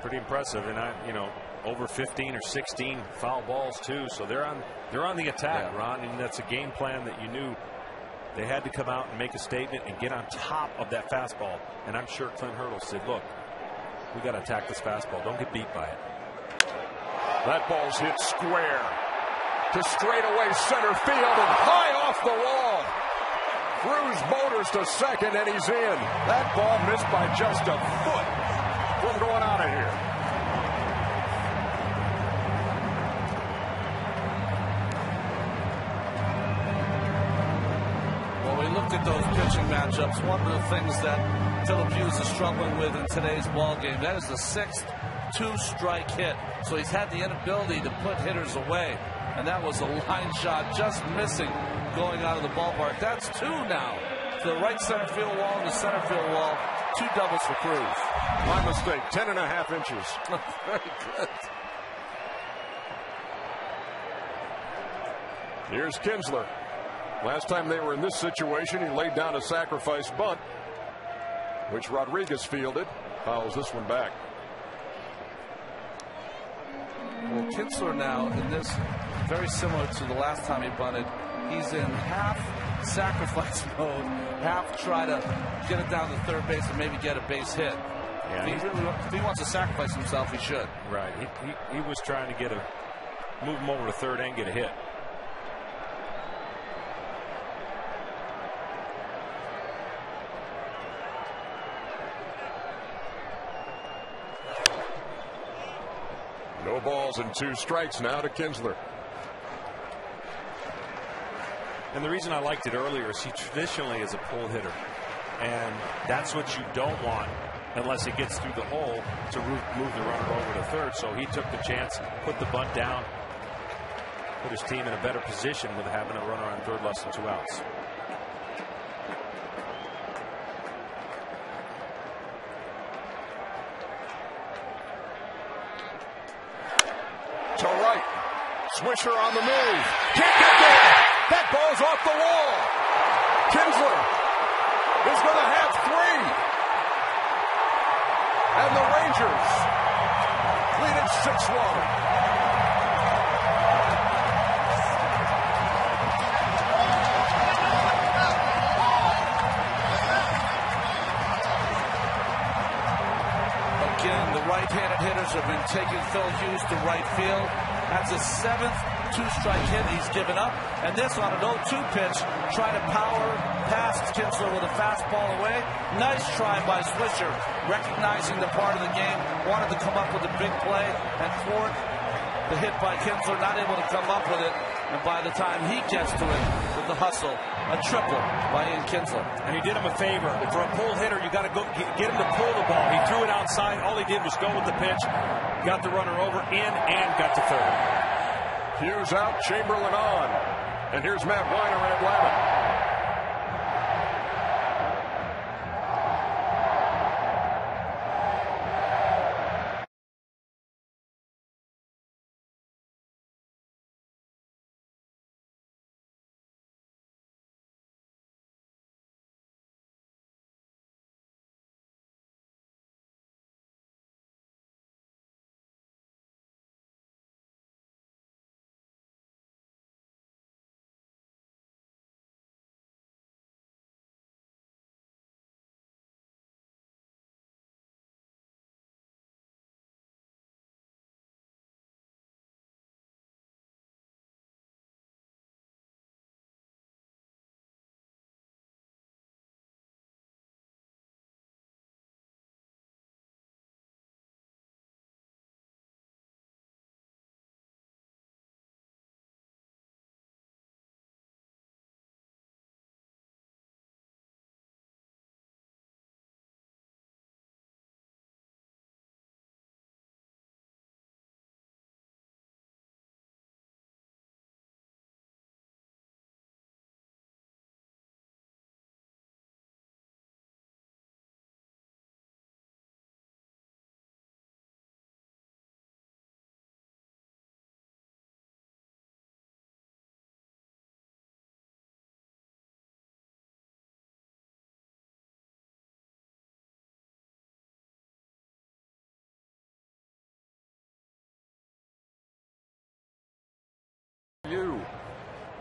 Pretty impressive, and over 15 or 16 foul balls too. So they're on the attack, yeah. Ron, and that's a game plan that you knew they had to come out and make a statement and get on top of that fastball. And I'm sure Clint Hurdle said, "Look, we got to attack this fastball. Don't get beat by it." That ball's hit square to straightaway center field and high off the wall. Cruz motors to second, and he's in. That ball missed by just a foot from going out of here. Well, we looked at those pitching matchups. One of the things that Philip Hughes is struggling with in today's ball game, that is the 6th 2-strike hit. So he's had the inability to put hitters away. And that was a line shot just missing going out of the ballpark. That's 2 now. To the right center field wall and the center field wall. 2 doubles for Cruz. My mistake, 10.5 inches. Very good. Here's Kinsler. Last time they were in this situation, he laid down a sacrifice bunt, which Rodriguez fielded. Fouls this one back. Well, Kinsler now in this, very similar to the last time he bunted, he's in half sacrifice mode, half try to get it down to third base and maybe get a base hit. Yeah, if he wants to sacrifice himself, he should. Right. He was trying to move him over to third and get a hit. No balls and 2 strikes now to Kinsler. And the reason I liked it earlier is he traditionally is a pull hitter. And that's what you don't want unless he gets through the hole to move the runner over to third. So he took the chance, put the bunt down, put his team in a better position with having a runner on third less than 2 outs. To right. Swisher on the move. Can't get there. That ball's off the wall. Kinsler is going to have 3. And the Rangers lead it 6-1. Again, the right-handed hitters have been taking Phil Hughes to right field. That's his 7th 2-strike hit he's given up. And this on an 0-2 pitch, trying to power past Kinsler with a fastball away. Nice try by Swisher, recognizing the part of the game, wanted to come up with a big play and thwart the hit by Kinsler, not able to come up with it. And by the time he gets to it with the hustle, a triple by Ian Kinsler. And he did him a favor. For a pull hitter, you got to go get him to pull the ball. He threw it outside. All he did was go with the pitch, got the runner over, in, and got to third. Hughes out, Chamberlain on. And here's Matt Weiner in Atlanta.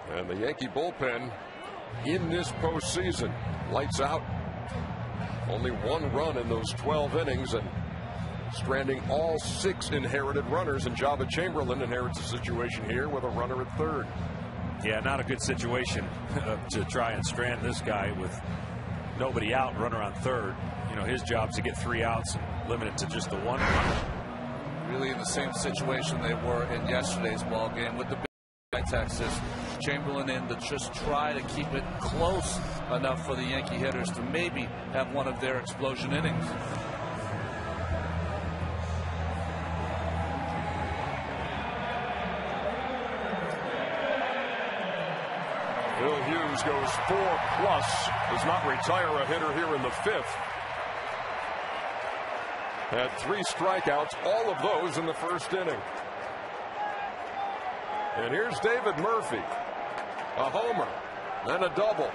And the Yankee bullpen in this postseason, lights out. Only 1 run in those 12 innings, and stranding all 6 inherited runners. And Jabba Chamberlain inherits a situation here with a runner at third. Yeah, not a good situation to try and strand this guy with nobody out, runner on third. You know, his job is to get 3 outs and limit it to just the 1 runner. Really in the same situation they were in yesterday's ball game with the Texas. Chamberlain in to just try to keep it close enough for the Yankee hitters to maybe have one of their explosion innings. Phil Hughes goes 4+, does not retire a hitter here in the 5th. Had 3 strikeouts, all of those in the first inning. And here's David Murphy. A homer, then a double.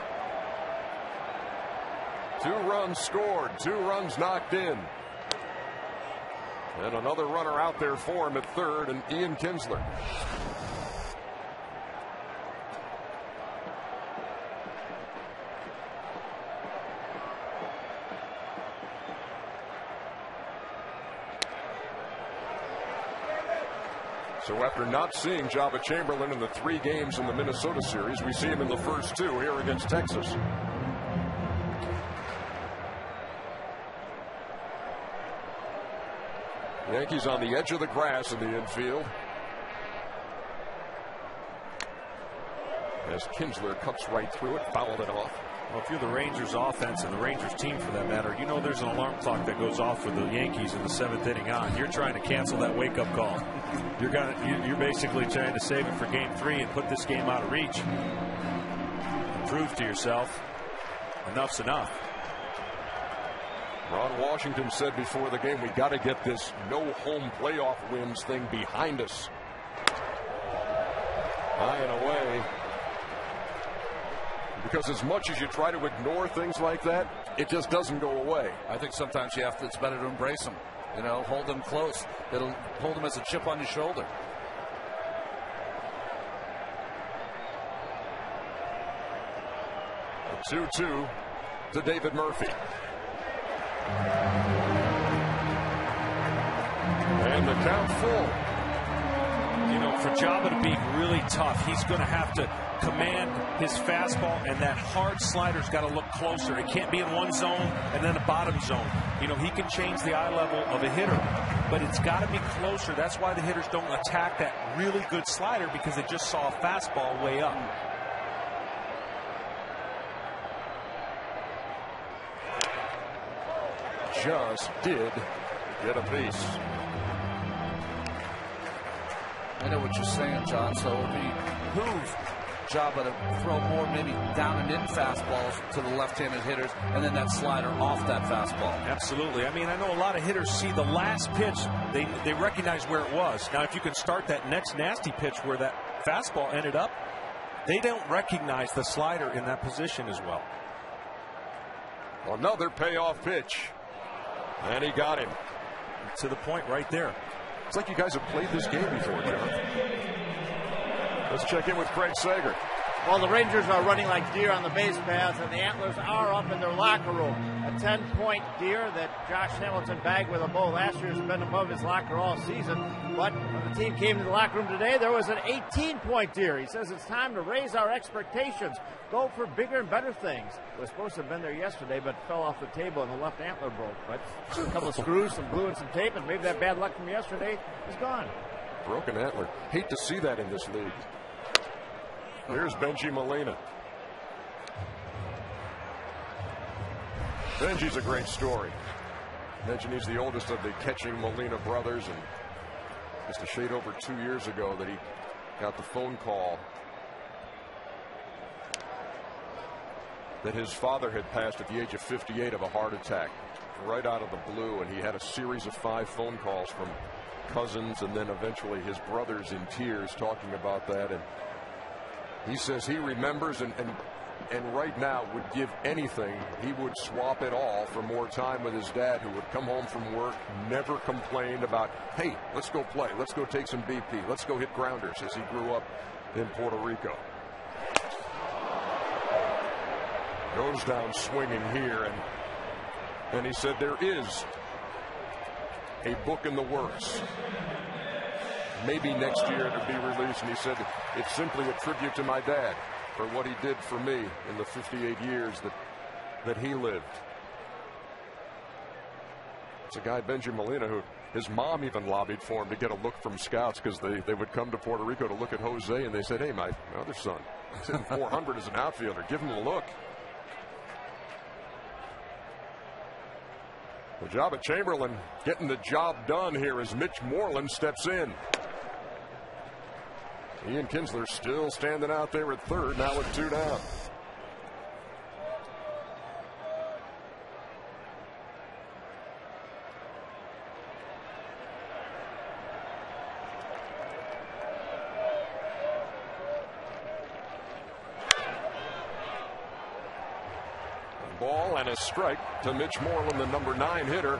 2 runs scored, 2 runs knocked in. And another runner out there for him at third, and Ian Kinsler. So after not seeing Jabba Chamberlain in the 3 games in the Minnesota series, we see him in the first 2 here against Texas. Yankees on the edge of the grass in the infield. As Kinsler cuts right through it, fouled it off. Well, if you're the Rangers offense and the Rangers team for that matter, you know there's an alarm clock that goes off for the Yankees in the 7th inning on. You're trying to cancel that wake-up call. You're basically trying to save it for game 3 and put this game out of reach. Prove to yourself enough's enough. Ron Washington said before the game, we got to get this no home playoff wins thing behind us. High and away. Because as much as you try to ignore things like that, it just doesn't go away. I think sometimes you have to, it's better to embrace them. You know, hold them close. It'll hold them as a chip on your shoulder. A 2-2 to David Murphy. And the count full. You know, for Jabba to be really tough, he's going to have to command his fastball, and that hard slider's got to look closer. It can't be in one zone and then a bottom zone. You know, he can change the eye level of a hitter, but it's got to be closer. That's why the hitters don't attack that really good slider, because they just saw a fastball way up. Just did get a piece. I know what you're saying, John, so it would behoove Jabba to throw more maybe down and in fastballs to the left-handed hitters, and then that slider off that fastball. Absolutely. I mean, I know a lot of hitters see the last pitch, they recognize where it was. Now, if you can start that next nasty pitch where that fastball ended up, they don't recognize the slider in that position as well. Another payoff pitch. And he got him. To the point right there. It's like you guys have played this game before, John. Let's check in with Craig Sager. Well, the Rangers are running like deer on the base paths, and the Antlers are up in their locker room. A 10-point deer that Josh Hamilton bagged with a bow last year has been above his locker all season. But when the team came to the locker room today, there was an 18-point deer. He says it's time to raise our expectations, go for bigger and better things. It was supposed to have been there yesterday, but fell off the table and the left antler broke. But a couple of screws, some glue, and some tape, and maybe that bad luck from yesterday is gone. Broken antler. Hate to see that in this league. Here's Benji Molina. Benji's a great story. Mentioned he's the oldest of the catching Molina brothers, and just a shade over 2 years ago that he got the phone call that his father had passed at the age of 58 of a heart attack right out of the blue, and he had a series of 5 phone calls from cousins and then eventually his brothers in tears talking about that. And he says he remembers and right now would give anything. He would swap it all for more time with his dad, who would come home from work, never complained about, hey, let's go play, let's go take some BP, let's go hit grounders, as he grew up in Puerto Rico. Goes down swinging here, and he said there is a book in the works. Maybe next year it'll be released, and he said it's simply a tribute to my dad for what he did for me in the 58 years that he lived. It's a guy, Benji Molina, who his mom even lobbied for him to get a look from scouts, because they would come to Puerto Rico to look at Jose, and they said, hey, my other son, he's hitting 400 as an outfielder, give him a look. The job at Chamberlain getting the job done here as Mitch Moreland steps in. Ian Kinsler still standing out there at third, now with 2 down. ball and a strike to Mitch Moreland, the number 9 hitter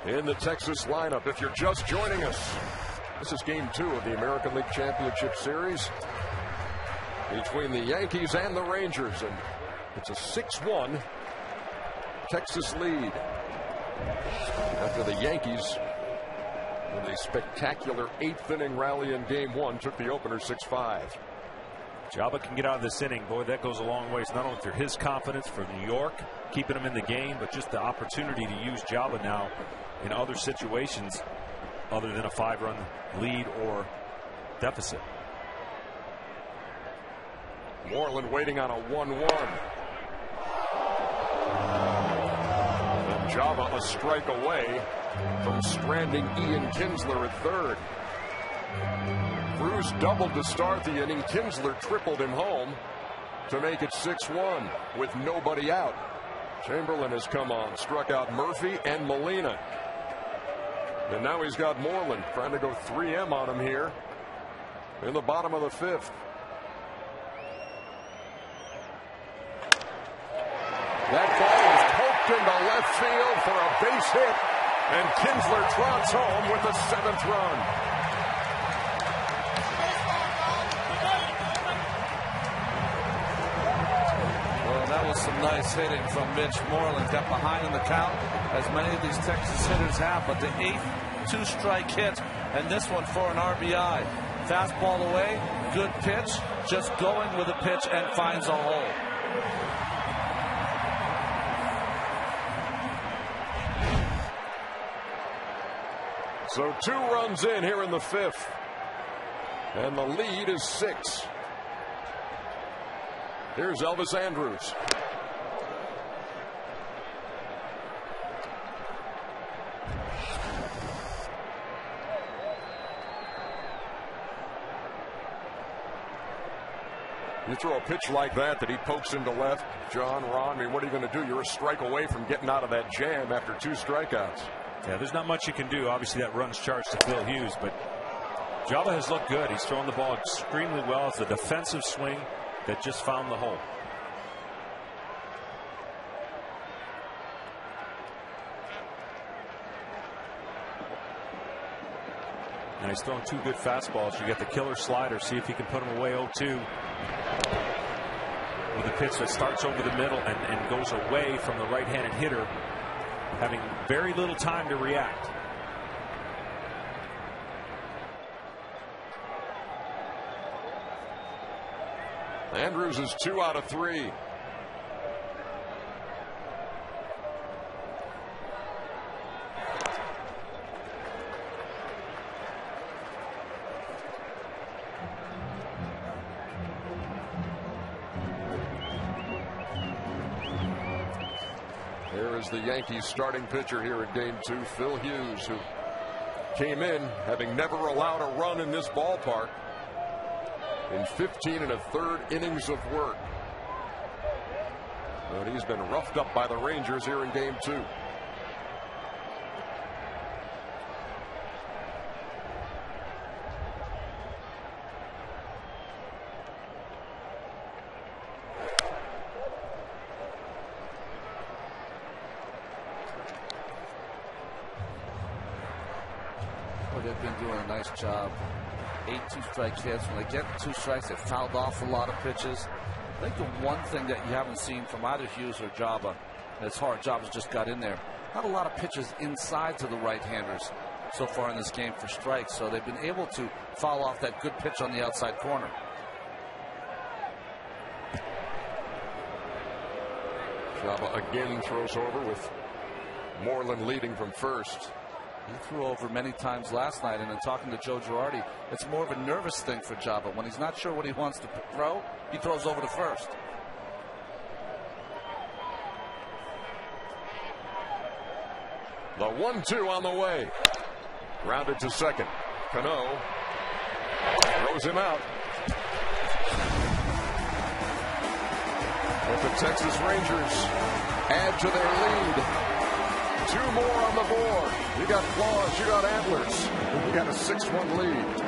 in the Texas lineup. If you're just joining us, this is game 2 of the American League Championship Series between the Yankees and the Rangers, and it's a 6-1 Texas lead after the Yankees, with a spectacular 8th inning rally in game 1, took the opener 6-5. Jabba can get out of this inning. Boy, that goes a long ways, not only for his confidence, for New York, keeping him in the game, but just the opportunity to use Jabba now in other situations other than a 5-run lead or deficit. Moreland waiting on a 1-1. And Jabba a strike away from stranding Ian Kinsler at third. Cruz doubled to start the inning. Kinsler tripled him home to make it 6-1 with nobody out. Chamberlain has come on, struck out Murphy and Molina. And now he's got Moreland trying to go 3M on him here in the bottom of the 5th. That ball is poked into left field for a base hit, and Kinsler trots home with the 7th run. That was some nice hitting from Mitch Moreland. Got behind in the count, as many of these Texas hitters have, but the 8th 2-strike hit, and this one for an RBI. Fastball away, good pitch, just going with a pitch and finds a hole. So 2 runs in here in the 5th, and the lead is 6. Here's Elvis Andrus. You throw a pitch like that he pokes into left, Ron, I mean, what are you going to do? You're a strike away from getting out of that jam after 2 strikeouts. Yeah, there's not much you can do. Obviously, that run's charged to Phil Hughes, but Jabba has looked good. He's thrown the ball extremely well. It's a defensive swing that just found the hole. And he's thrown 2 good fastballs. You get the killer slider. See if he can put him away 0-2. With a pitch that starts over the middle and goes away from the right-handed hitter, having very little time to react. Andrus is 2 out of 3. There is the Yankees starting pitcher here in game 2, Phil Hughes, who came in having never allowed a run in this ballpark in 15 1/3 innings of work. But he's been roughed up by the Rangers here in game 2. They've been doing a nice job. 8 2-strike hits. When they get 2 strikes, they've fouled off a lot of pitches. I think the one thing that you haven't seen from either Hughes or Jabba, and it's hard, Jabba's just got in there, not a lot of pitches inside to the right-handers so far in this game for strikes. So they've been able to foul off that good pitch on the outside corner. Jabba again throws over with Moreland leading from first. He threw over many times last night, and in talking to Joe Girardi, it's more of a nervous thing for Jabba. When he's not sure what he wants to throw, he throws over to first. The 1-2 on the way. Grounded to second. Cano throws him out. But the Texas Rangers add to their lead. 2 more on the board. You got claws, you got antlers. You got a 6-1 lead.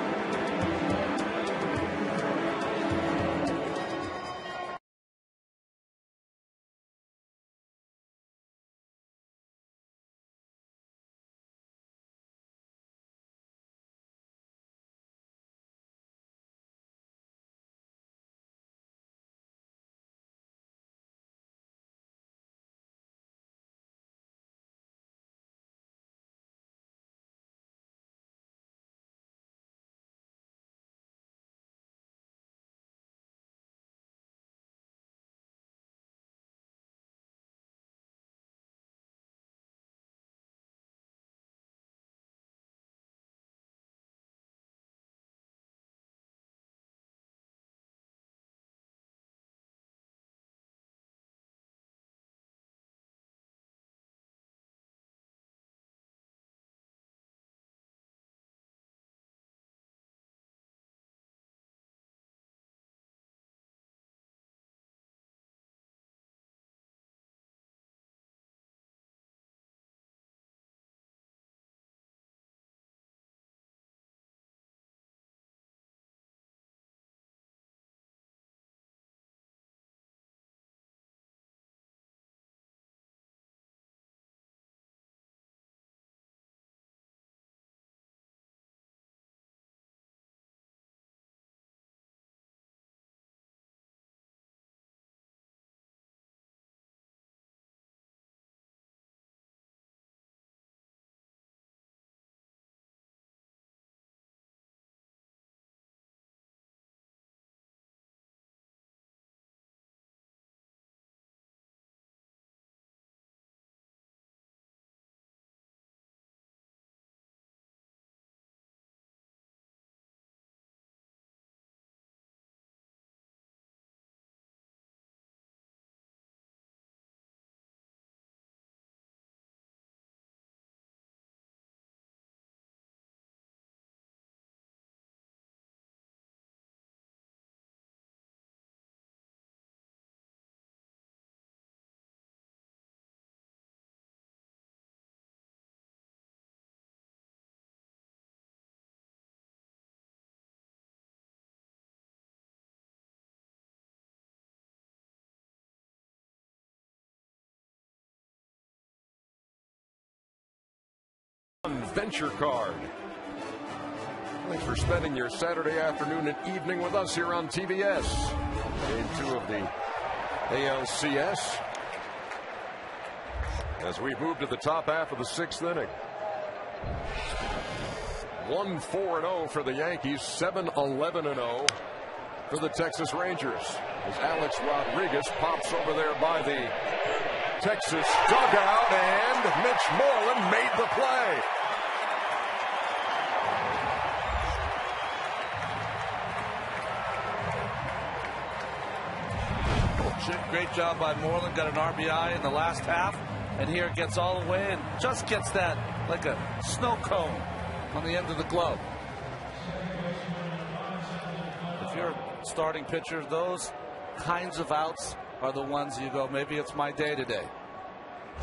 Venture Card. Thanks for spending your Saturday afternoon and evening with us here on TBS. Game 2 of the ALCS. As we move to the top half of the 6th inning. 1-4-0 for the Yankees, 7-11-0 for the Texas Rangers. As Alex Rodriguez pops over there by the Texas dugout, and Mitch Moreland made the play. Great job by Moreland. Got an RBI in the last half, and here gets all the way and just gets that like a snow cone on the end of the glove. If you're a starting pitcher, those kinds of outs are the ones you go, maybe it's my day today.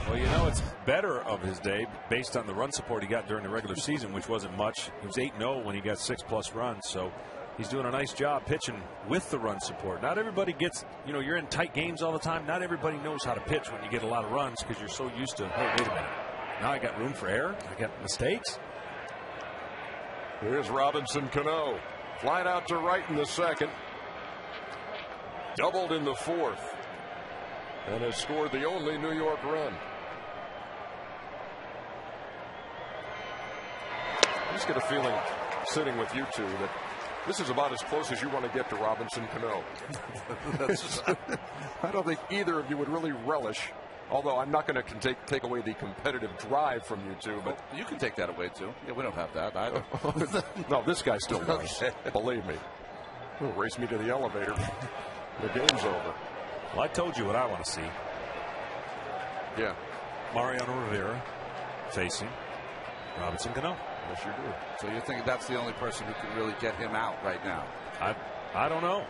Well, you know, it's better of his day based on the run support he got during the regular seaseason, which wasn't much. He was 8-0 when he got 6+ runs, so he's doing a nice job pitching with the run support. Not everybody gets, you know, you're in tight games all the time. Not everybody knows how to pitch when you get a lot of runs because you're so used to, hey, wait a minute. Now I got room for error. I got mistakes. Here's Robinson Cano. Flied out to right in the 2nd. Doubled in the 4th. And has scored the only New York run. I just get a feeling, sitting with you two, that this is about as close as you want to get to Robinson Cano. I don't think either of you would really relish, although I'm not going to take away the competitive drive from you two. But you can take that away, too. Yeah, we don't have that either. No, this guy still does. Believe me. He'll race me to the elevator. The game's over. Well, I told you what I want to see. Yeah. Mariano Rivera facing Robinson Cano. Yes, you do. So you're thinking that's the only person who can really get him out right now? I don't know.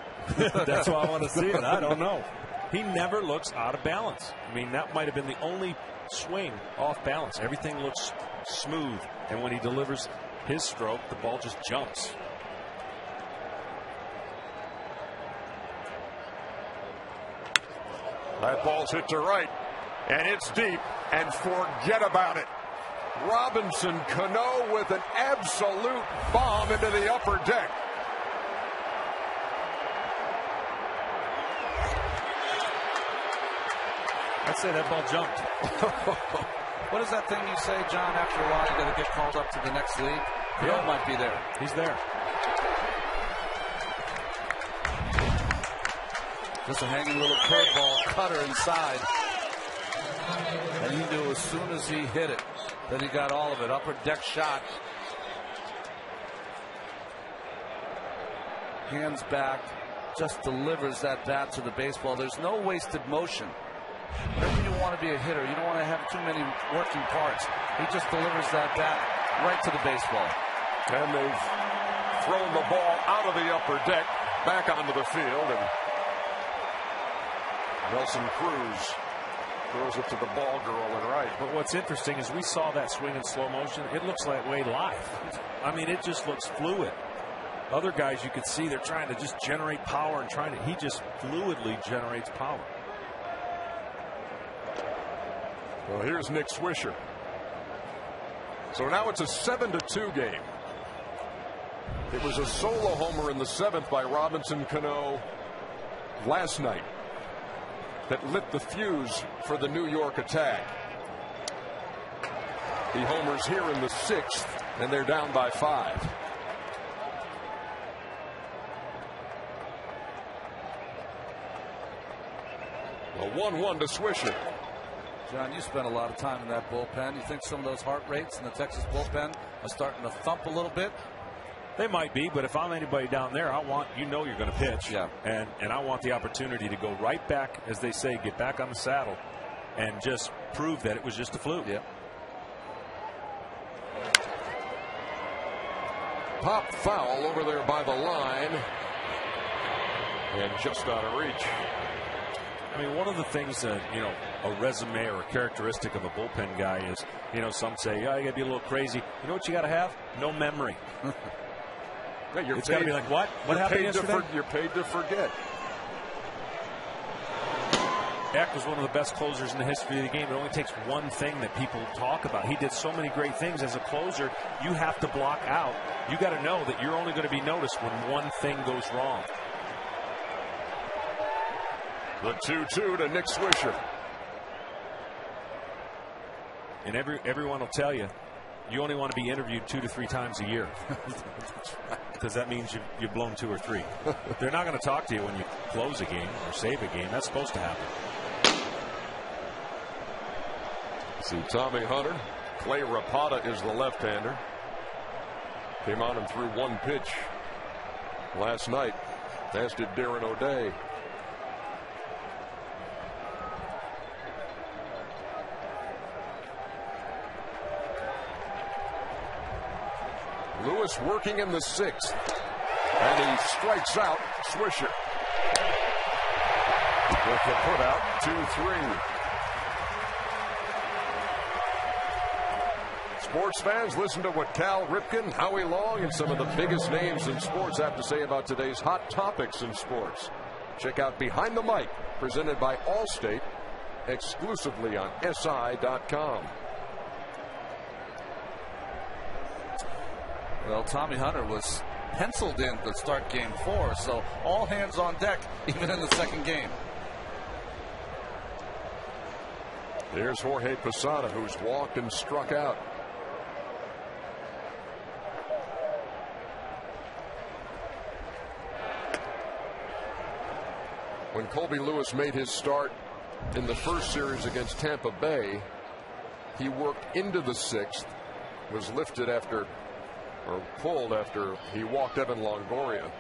That's why I want to see it. I don't know. He never looks out of balance. I mean, that might have been the only swing off balance. Everything looks smooth. And when he delivers his stroke, the ball just jumps. That ball's hit to right, and it's deep, and forget about it. Robinson Cano with an absolute bomb into the upper deck. I'd say that ball jumped. What is that thing you say, John, after a while you got to get called up to the next league? Cano might be there. He's there. Just a hanging little curveball cutter inside. And he knew as soon as he hit it that he got all of it. Upper deck shot. Hands back. Just delivers that bat to the baseball. There's no wasted motion. Whenever you want to be a hitter, you don't want to have too many working parts. He just delivers that bat right to the baseball. And they've thrown the ball out of the upper deck back onto the field, and Nelson Cruz throws it to the ball girl and right. But what's interesting is we saw that swing in slow motion. It looks like way live. I mean, it just looks fluid. Other guys you could see they're trying to just generate power and he just fluidly generates power. Well, here's Nick Swisher. So now it's a 7-2 game. It was a solo homer in the 7th by Robinson Cano last night that lit the fuse for the New York attack. He homers here in the 6th, and they're down by 5. A 1-1 to Swisher. John, you spent a lot of time in that bullpen. You think some of those heart rates in the Texas bullpen are starting to thump a little bit? They might be, but if I'm anybody down there, I want, you're going to pitch. Yeah. And I want the opportunity to go right back, as they say, get back on the saddle and just prove that it was just a fluke. Yeah. Pop foul over there by the line. And just out of reach. I mean, one of the things that, a resume or a characteristic of a bullpen guy is, some say, you got to be a little crazy. You know what you got to have? No memory. Yeah, it's got to be like, what? What happened yesterday? You're paid to forget. Eck was one of the best closers in the history of the game. It only takes one thing that people talk about. He did so many great things as a closer. You have to block out. You got to know that you're only going to be noticed when one thing goes wrong. The 2-2 to Nick Swisher. And everyone will tell you, you only want to be interviewed 2 to 3 times a year. Because that means you've blown 2 or 3. They're not going to talk to you when you close a game or save a game. That's supposed to happen. See Tommy Hunter. Clay Rapata is the left-hander. Came on and threw 1 pitch last night, as did Darren O'Day. Lewis working in the 6th, and he strikes out Swisher. With the put out, 2-3. Sports fans, listen to what Cal Ripken, Howie Long, and some of the biggest names in sports have to say about today's hot topics in sports. Check out Behind the Mic, presented by Allstate, exclusively on SI.com. Well, Tommy Hunter was penciled in to start game 4, so all hands on deck, even in the second game. There's Jorge Posada, who's walked and struck out. When Colby Lewis made his start in the first series against Tampa Bay, he worked into the 6th, was lifted after, or pulled after he walked Evan Longoria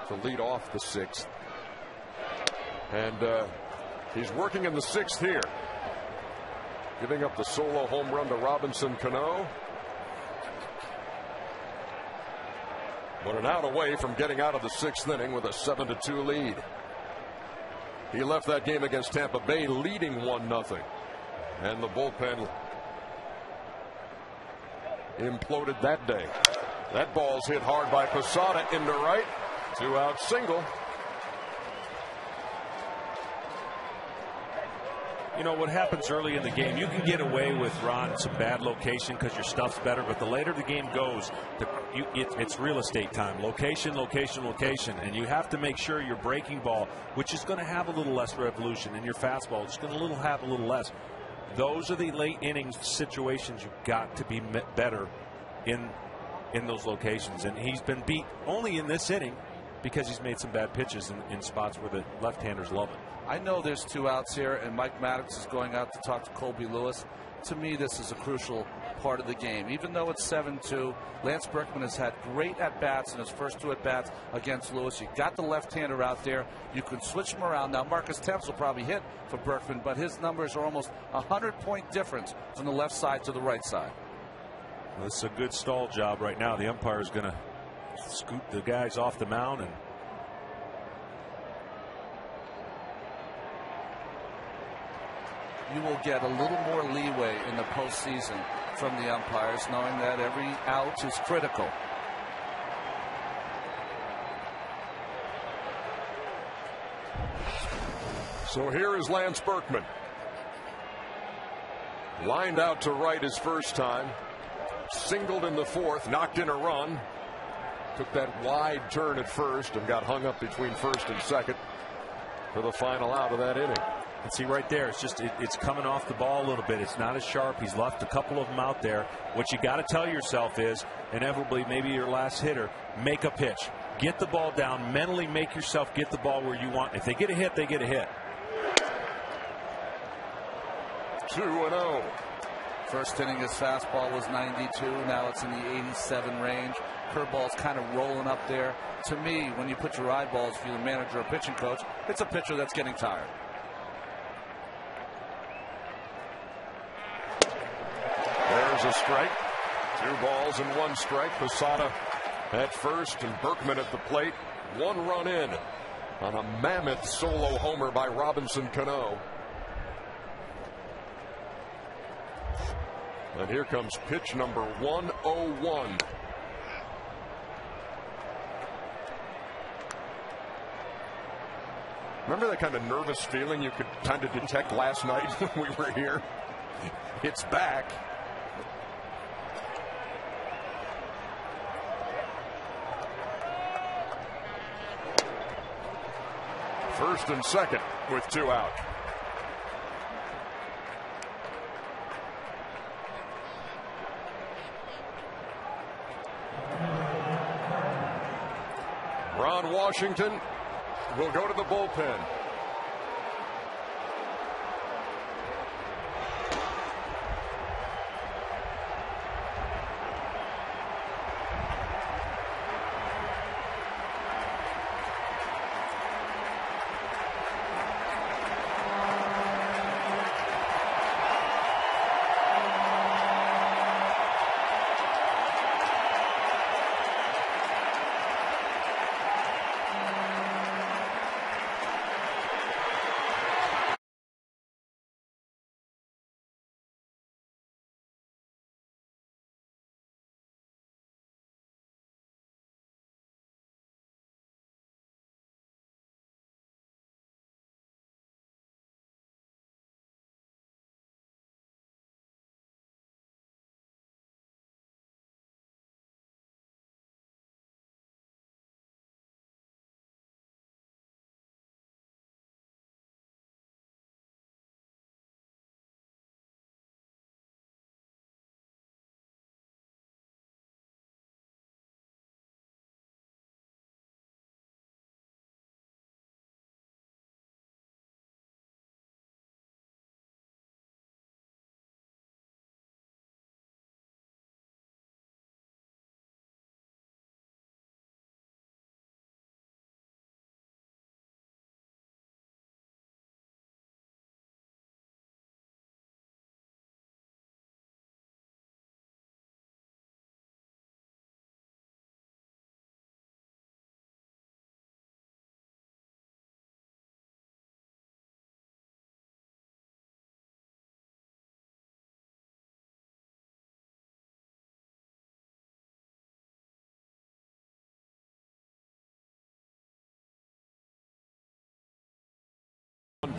to lead off the 6th. And he's working in the 6th here, giving up the solo home run to Robinson Cano. But an out away from getting out of the 6th inning with a 7-2 lead. He left that game against Tampa Bay leading 1-0. And the bullpen imploded that day. That ball's hit hard by Posada into right. 2-out single. You know what happens early in the game, you can get away with, Ron, some bad location because your stuff's better, but the later the game goes, it's real estate time. Location, location, location, and you have to make sure your breaking ball, which is going to have a little less revolution, and your fastball is going to have a little less. Those are the late innings situations you've got to be better in those locations, and he's been beat only in this inning because he's made some bad pitches in spots where the left-handers love it. I know there's 2 outs here, and Mike Maddox is going out to talk to Colby Lewis. To me, this is a crucial part of the game. Even though it's 7-2, Lance Berkman has had great at-bats in his first 2 at-bats against Lewis. You got the left-hander out there. You can switch him around. Now, Marcus Temps will probably hit for Berkman, but his numbers are almost a 100-point difference from the left side to the right side. Well, this is a good stall job right now. The umpire is going to scoot the guys off the mound, and you will get a little more leeway in the postseason from the umpires, knowing that every out is critical. So here is Lance Berkman. Lined out to right his first time. Singled in the 4th, knocked in a run. Took that wide turn at first and got hung up between first and second for the final out of that inning. And see right there, it's coming off the ball a little bit. It's not as sharp. He's left a couple of them out there. What you got to tell yourself is, inevitably, maybe your last hitter, make a pitch. Get the ball down. Mentally make yourself get the ball where you want. If they get a hit, they get a hit. 2-0. First inning, his fastball was 92. Now it's in the 87 range. Curveball's kind of rolling up there. To me, when you put your eyeballs, if you're the manager or pitching coach, it's a pitcher that's getting tired. There's a strike. 2 balls and 1 strike. Posada at first and Berkman at the plate. 1 run in on a mammoth solo homer by Robinson Cano. And here comes pitch number 101. Remember that kind of nervous feeling you could kind of detect last night when we were here? It's back. First and second with 2 out. Ron Washington will go to the bullpen.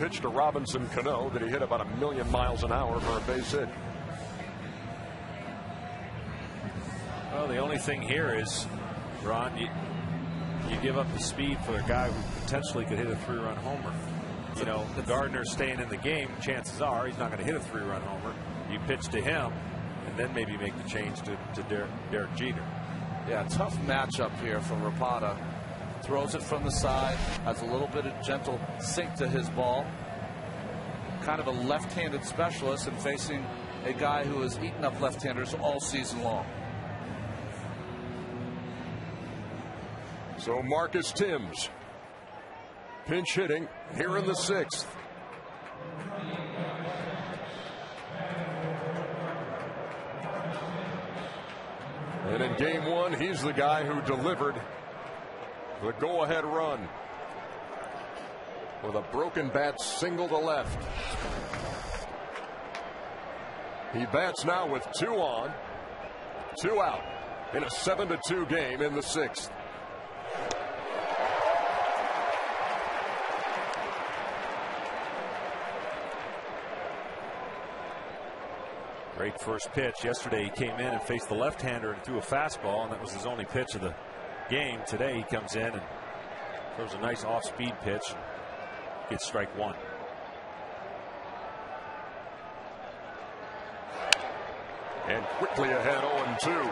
Pitch to Robinson Cano that he hit about 1,000,000 miles an hour for a base hit. Well, the only thing here is, Ron, you give up the speed for a guy who potentially could hit a 3-run homer. You know, the Gardner's staying in the game. Chances are he's not going to hit a 3-run homer. You pitch to him, and then maybe make the change to Derek Jeter. Yeah, tough matchup here for Rapata. Throws it from the side, has a little bit of gentle sink to his ball. Kind of a left-handed specialist and facing a guy who has eaten up left-handers all season long. So Marcus Timms, pinch hitting here in the 6th. And in game 1, he's the guy who delivered the go-ahead run with a broken bat single to left. He bats now with 2 on, 2 out in a 7-2 game in the 6th. Great first pitch. Yesterday he came in and faced the left-hander and threw a fastball, and that was his only pitch of the game. Today he comes in and throws a nice off-speed pitch and gets strike 1. And quickly ahead 0-2.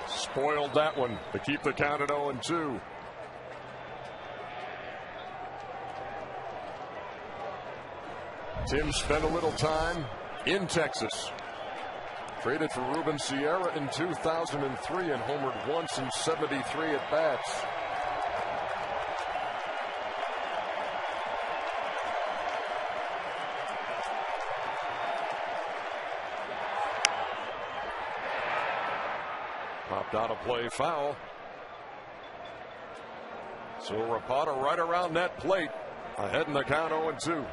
Spoiled that one to keep the count at 0-2. Tim spent a little time in Texas. Traded for Ruben Sierra in 2003 and homered once in 73 at bats. Tipped out of play, foul. So Rapata right around that plate, ahead in the count 0-2.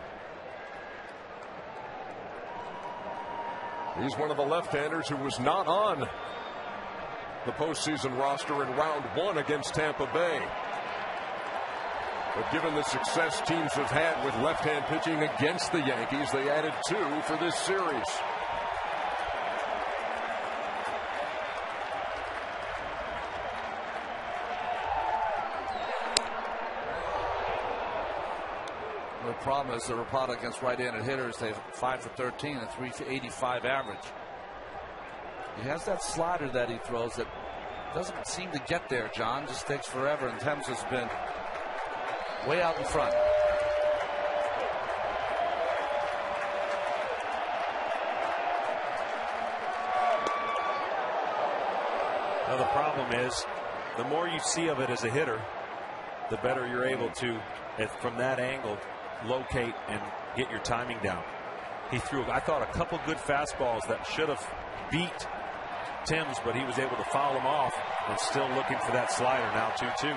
He's one of the left-handers who was not on the postseason roster in round 1 against Tampa Bay. But given the success teams have had with left-hand pitching against the Yankees, they added 2 for this series. The problem is the Rapata against right-handed hitters, they're 5 for 13 and 385 average. He has that slider that he throws that doesn't seem to get there, John. Just takes forever, and Thames has been way out in front. Now the problem is, the more you see of it as a hitter, the better you're able to, from that angle, locate and get your timing down. He threw, I thought, a couple good fastballs that should have beat Timms, but he was able to foul them off and still looking for that slider. Now 2-2.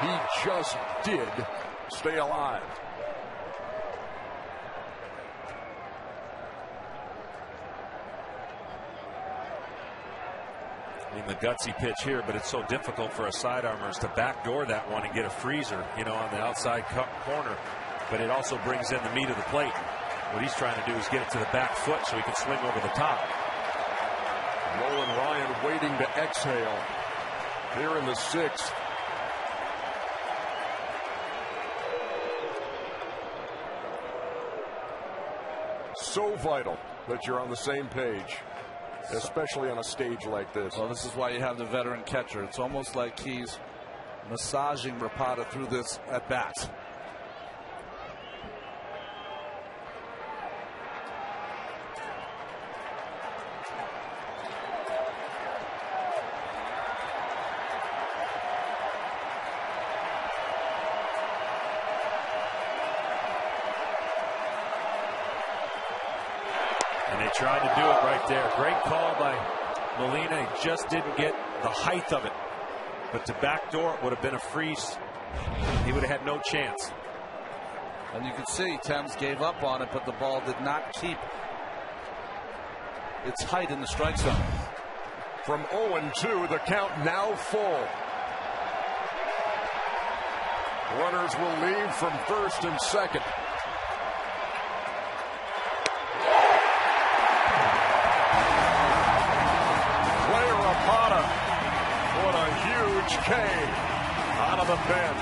He just did stay alive. I mean, the gutsy pitch here, but it's so difficult for a sidearmers to backdoor that one and get a freezer, you know, on the outside corner. But it also brings in the meat of the plate. What he's trying to do is get it to the back foot so he can swing over the top. Nolan Ryan waiting to exhale here in the 6th. So vital that you're on the same page, especially on a stage like this. Well, this is why you have the veteran catcher. It's almost like he's massaging Rapata through this at bat. Tried to do it right there. Great call by Molina. He just didn't get the height of it. But to backdoor it would have been a freeze. He would have had no chance. And you can see Thames gave up on it, but the ball did not keep its height in the strike zone. From 0-2, the count now full. Runners will leave from first and second. What a huge K out of the pen.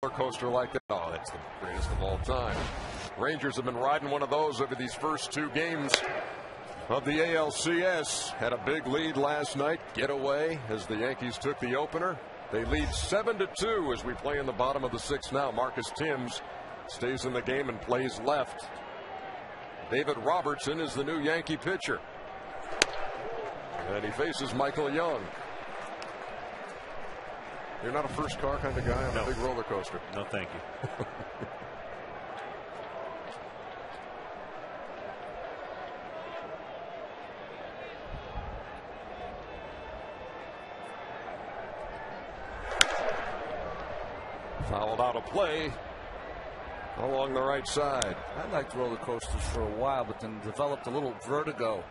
roller coaster like that. Oh, that's the greatest of all time. Rangers have been riding one of those over these first 2 games of the ALCS. Had a big lead last night. Get away as the Yankees took the opener. They lead 7-2 as we play in the bottom of the 6th now. Marcus Timms stays in the game and plays left. David Robertson is the new Yankee pitcher. And he faces Michael Young. You're not a first car kind of guy on a big roller coaster. No, thank you. Fouled out of play along the right side. I liked roller coasters for a while, but then developed a little vertigo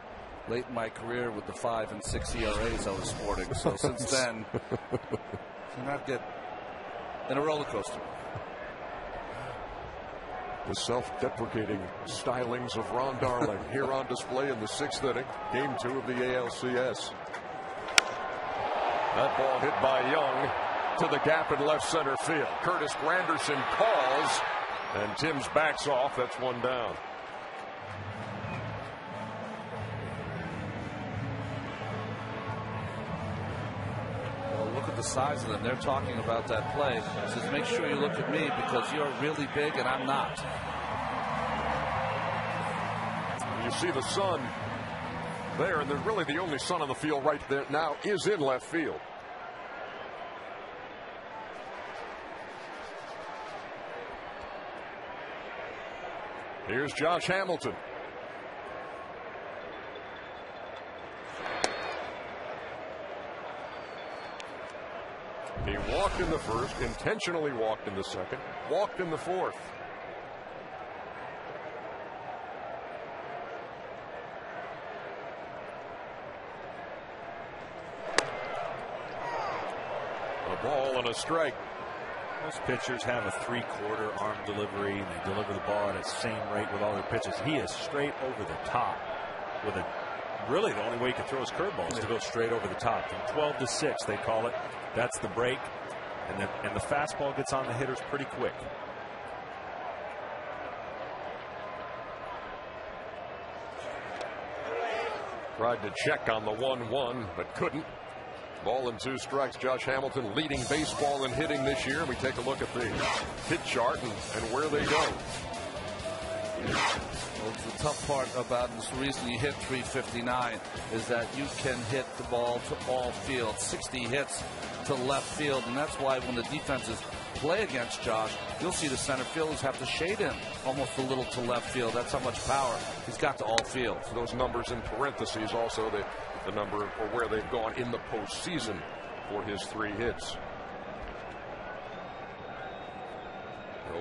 late in my career with the 5 and 6 ERAs I was sporting. So since then, do not get in a roller coaster. The self-deprecating stylings of Ron Darling here on display in the 6th inning, game 2 of the ALCS. That ball hit by Young to the gap in left center field. Curtis Granderson calls, and Timms backs off. That's one down. Well, look at the size of them. They're talking about that play. It says, make sure you look at me because you're really big and I'm not. You see the sun there, and there's really the only sun on the field right there now is in left field. Here's Josh Hamilton. He walked in the first, intentionally walked in the second, walked in the fourth. A ball and a strike. Most pitchers have a 3/4 arm delivery, and they deliver the ball at the same rate with all their pitches. He is straight over the top with a really the only way he can throw his curveball is to go straight over the top. From 12 to 6, they call it. That's the break, and the fastball gets on the hitters pretty quick. Tried to check on the 1-1, but couldn't. Ball and 2 strikes. Josh Hamilton leading baseball in hitting this year. We take a look at the hit chart and where they go. Well, the tough part about this reason you hit 359 is that you can hit the ball to all fields, 60 hits to left field, and that's why when the defenses play against Josh, you'll see the center fielders have to shade him almost a little to left field. That's how much power he's got to all fields. Those numbers in parentheses also the number or where they've gone in the postseason for his 3 hits.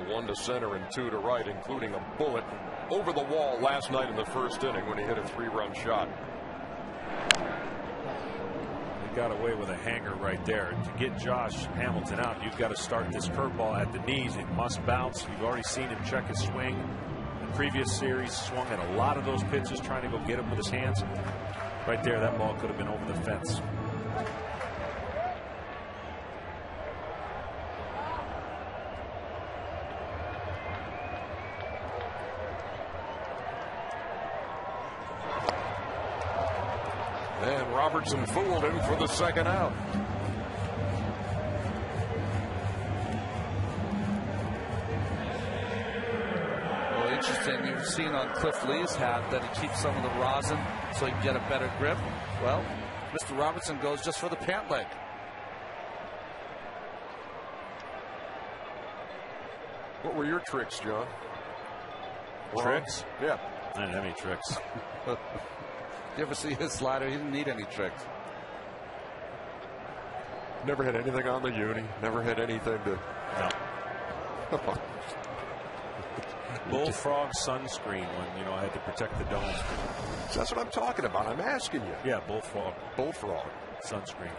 1 to center and 2 to right, including a bullet over the wall last night in the first inning when he hit a 3-run shot. He got away with a hanger right there. To get Josh Hamilton out, you've got to start this curveball at the knees. It must bounce. You've already seen him check his swing. In the previous series, swung at a lot of those pitches, trying to go get him with his hands. Right there, that ball could have been over the fence. And Robertson fooled him for the second out. Well, interesting. You've seen on Cliff Lee's hat that he keeps some of the rosin so he can get a better grip. Well, Mr. Robertson goes just for the pant leg. What were your tricks, John? Tricks? Yeah. I didn't have any tricks. You ever see his slider? He didn't need any tricks. Never had anything on the uni. Never had anything to. No. Bullfrog sunscreen when I had to protect the dome. That's what I'm talking about. I'm asking you. Yeah, bullfrog. Bullfrog Sunscreen.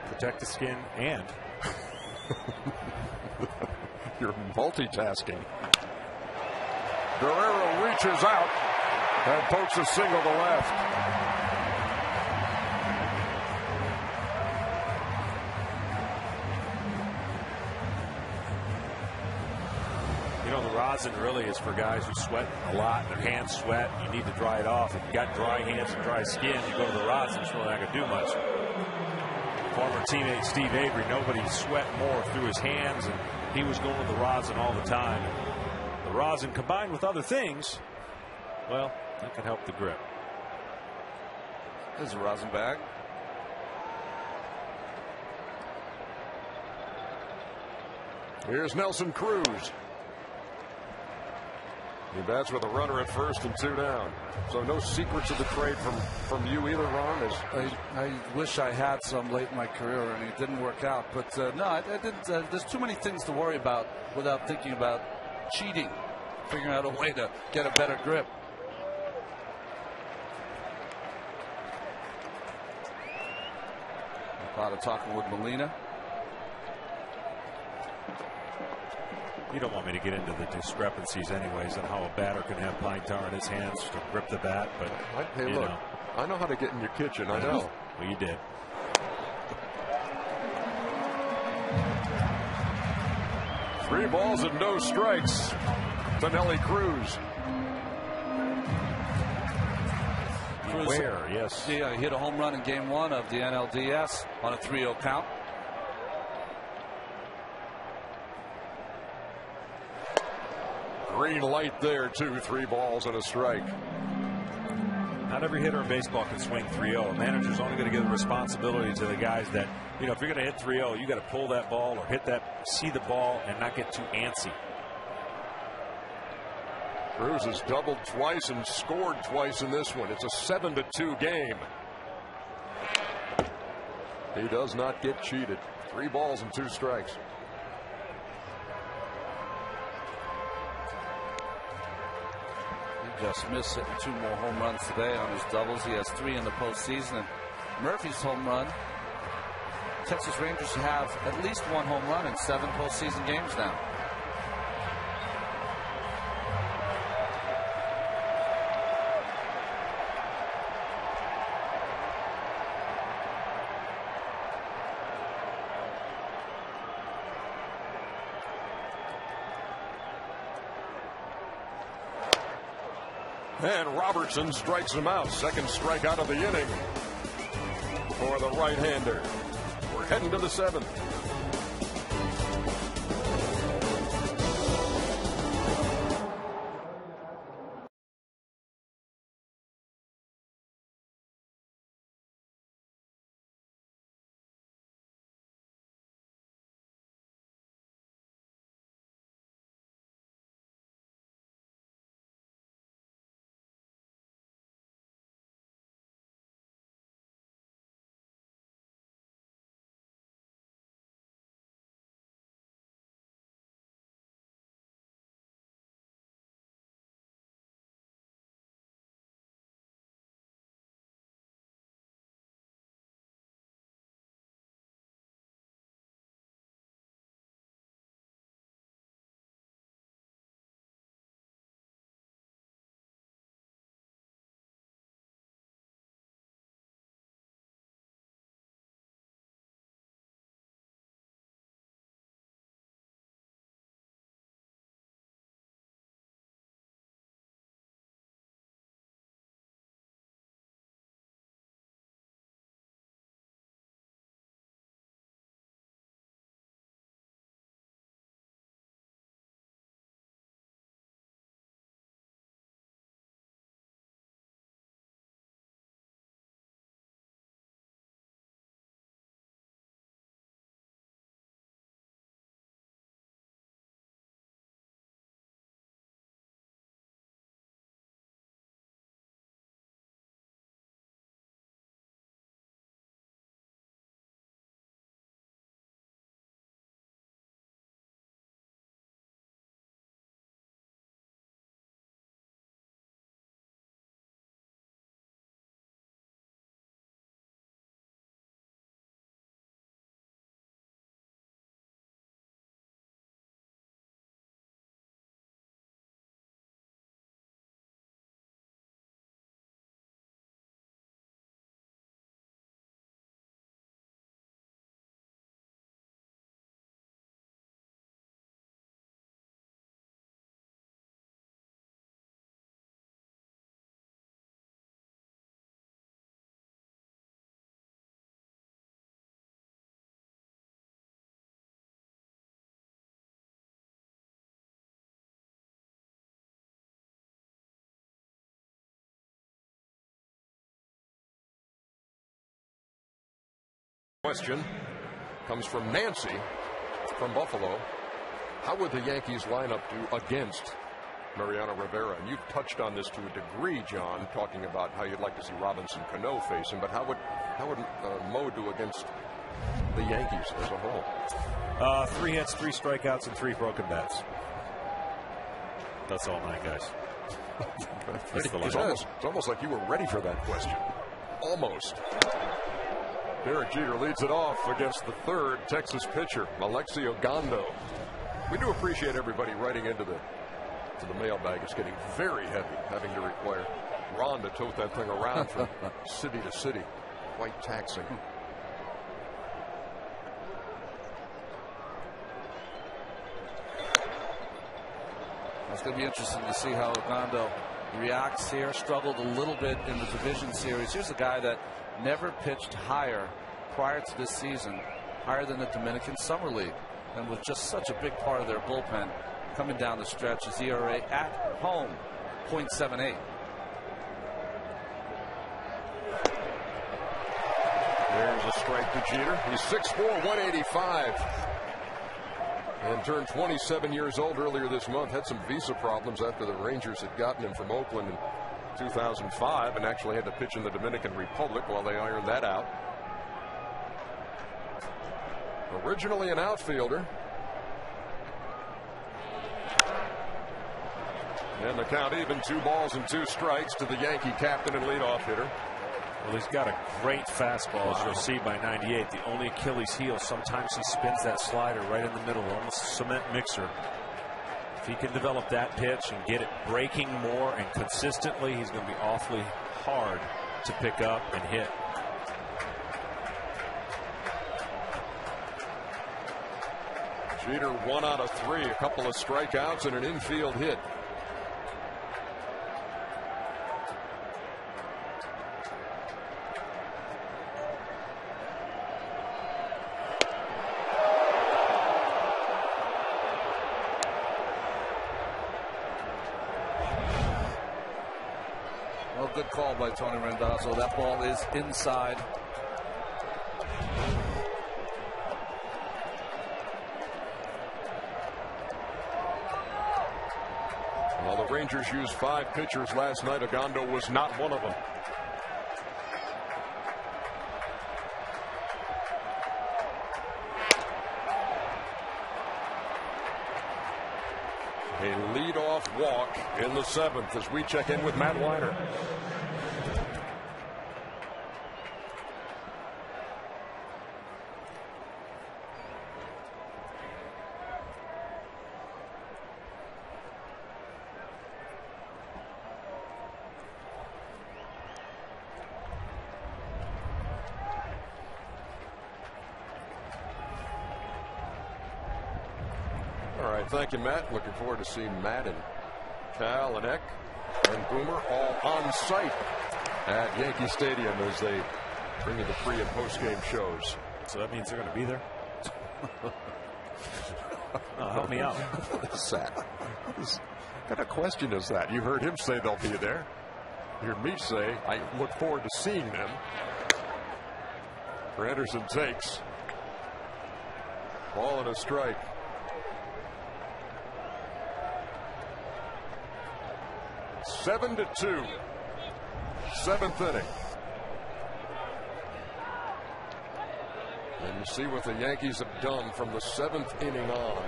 Protect the skin and. You're multitasking. Guerrero reaches out and pokes a single to left. know, the rosin really is for guys who sweat a lot. Their hands sweat. You need to dry it off. If you got dry hands and dry skin, you go to the rosin. It's really not going to do much. Former teammate Steve Avery, nobody sweat more through his hands, and he was going with the rosin all the time. The rosin combined with other things, well, that can help the grip. There's a rosin bag. Here's Nelson Cruz. He bats with a runner at first and 2 down. So no secrets of the trade from you either, Ron? I wish I had some late in my career, and it didn't work out. But no, I didn't. There's too many things to worry about without thinking about cheating, figuring out a way to get a better grip. A lot of talking with Molina. You don't want me to get into the discrepancies anyways on how a batter can have pine tar in his hands to grip the bat, but hey, look, I know how to get in your kitchen. I know. Well, you did. Three balls and no strikes to Nelly Cruz. Where? Yes. Yeah, he hit a home run in Game 1 of the NLDS on a 3-0 count. Green light there, too. 3 balls and a strike. Not every hitter in baseball can swing 3-0. A manager's only going to give the responsibility to the guys that, you know, if you're going to hit 3-0, you got to pull that ball or hit that, see the ball, and not get too antsy. Cruz has doubled twice and scored twice in this one. It's a 7-2 game. He does not get cheated. 3 balls and 2 strikes. Just missed hitting 2 more home runs today on his doubles. He has 3 in the postseason. And Murphy's home run. Texas Rangers have at least 1 home run in 7 postseason games now. And Robertson strikes him out. Second strikeout of the inning for the right-hander. We're heading to the 7th. Question comes from Nancy from Buffalo. How would the Yankees lineup do against Mariano Rivera? And you've touched on this to a degree, John, talking about how you'd like to see Robinson Cano face him. But how would Mo do against the Yankees as a whole? 3 hits, 3 strikeouts, and 3 broken bats. That's all 9 guys. It's almost like you were ready for that question. Almost. Derek Jeter leads it off against the third Texas pitcher, Alexi Ogando. We do appreciate everybody writing into the mailbag. It's getting very heavy, having to require Ron to tote that thing around from city to city. Quite taxing. It's going to be interesting to see how Ogando reacts here. Struggled a little bit in the division series. Here's a guy that never pitched higher prior to this season, higher than the Dominican Summer League, and was just such a big part of their bullpen coming down the stretch. His ERA at home, .78. There's a strike to Jeter. He's 6'4", 185. And turned 27 years old earlier this month. Had some visa problems after the Rangers had gotten him from Oakland in 2005 and actually had to pitch in the Dominican Republic while they ironed that out. Originally an outfielder. And the count even, 2 balls and 2 strikes to the Yankee captain and leadoff hitter. Well, he's got a great fastball, as you'll see by 98. The only Achilles heel, sometimes he spins that slider right in the middle, almost a cement mixer. If he can develop that pitch and get it breaking more and consistently, he's going to be awfully hard to pick up and hit. Jeter 1 out of 3, a couple of strikeouts and an infield hit. Good call by Tony Randazzo. That ball is inside. Well, the Rangers used 5 pitchers last night. Ogando was not one of them. A leadoff walk in the 7th as we check in with Matt Weiner. Thank you, Matt. Looking forward to seeing Matt and Cal and Eck and Boomer all on site at Yankee Stadium as they bring you the pre- and post-game shows. So that means they're going to be there? Help me out. What is that? What kind of question is that? You heard him say they'll be there. You heard me say I look forward to seeing them. Anderson takes. Ball and a strike. 7-2. 7th inning. And you see what the Yankees have done from the 7th inning on.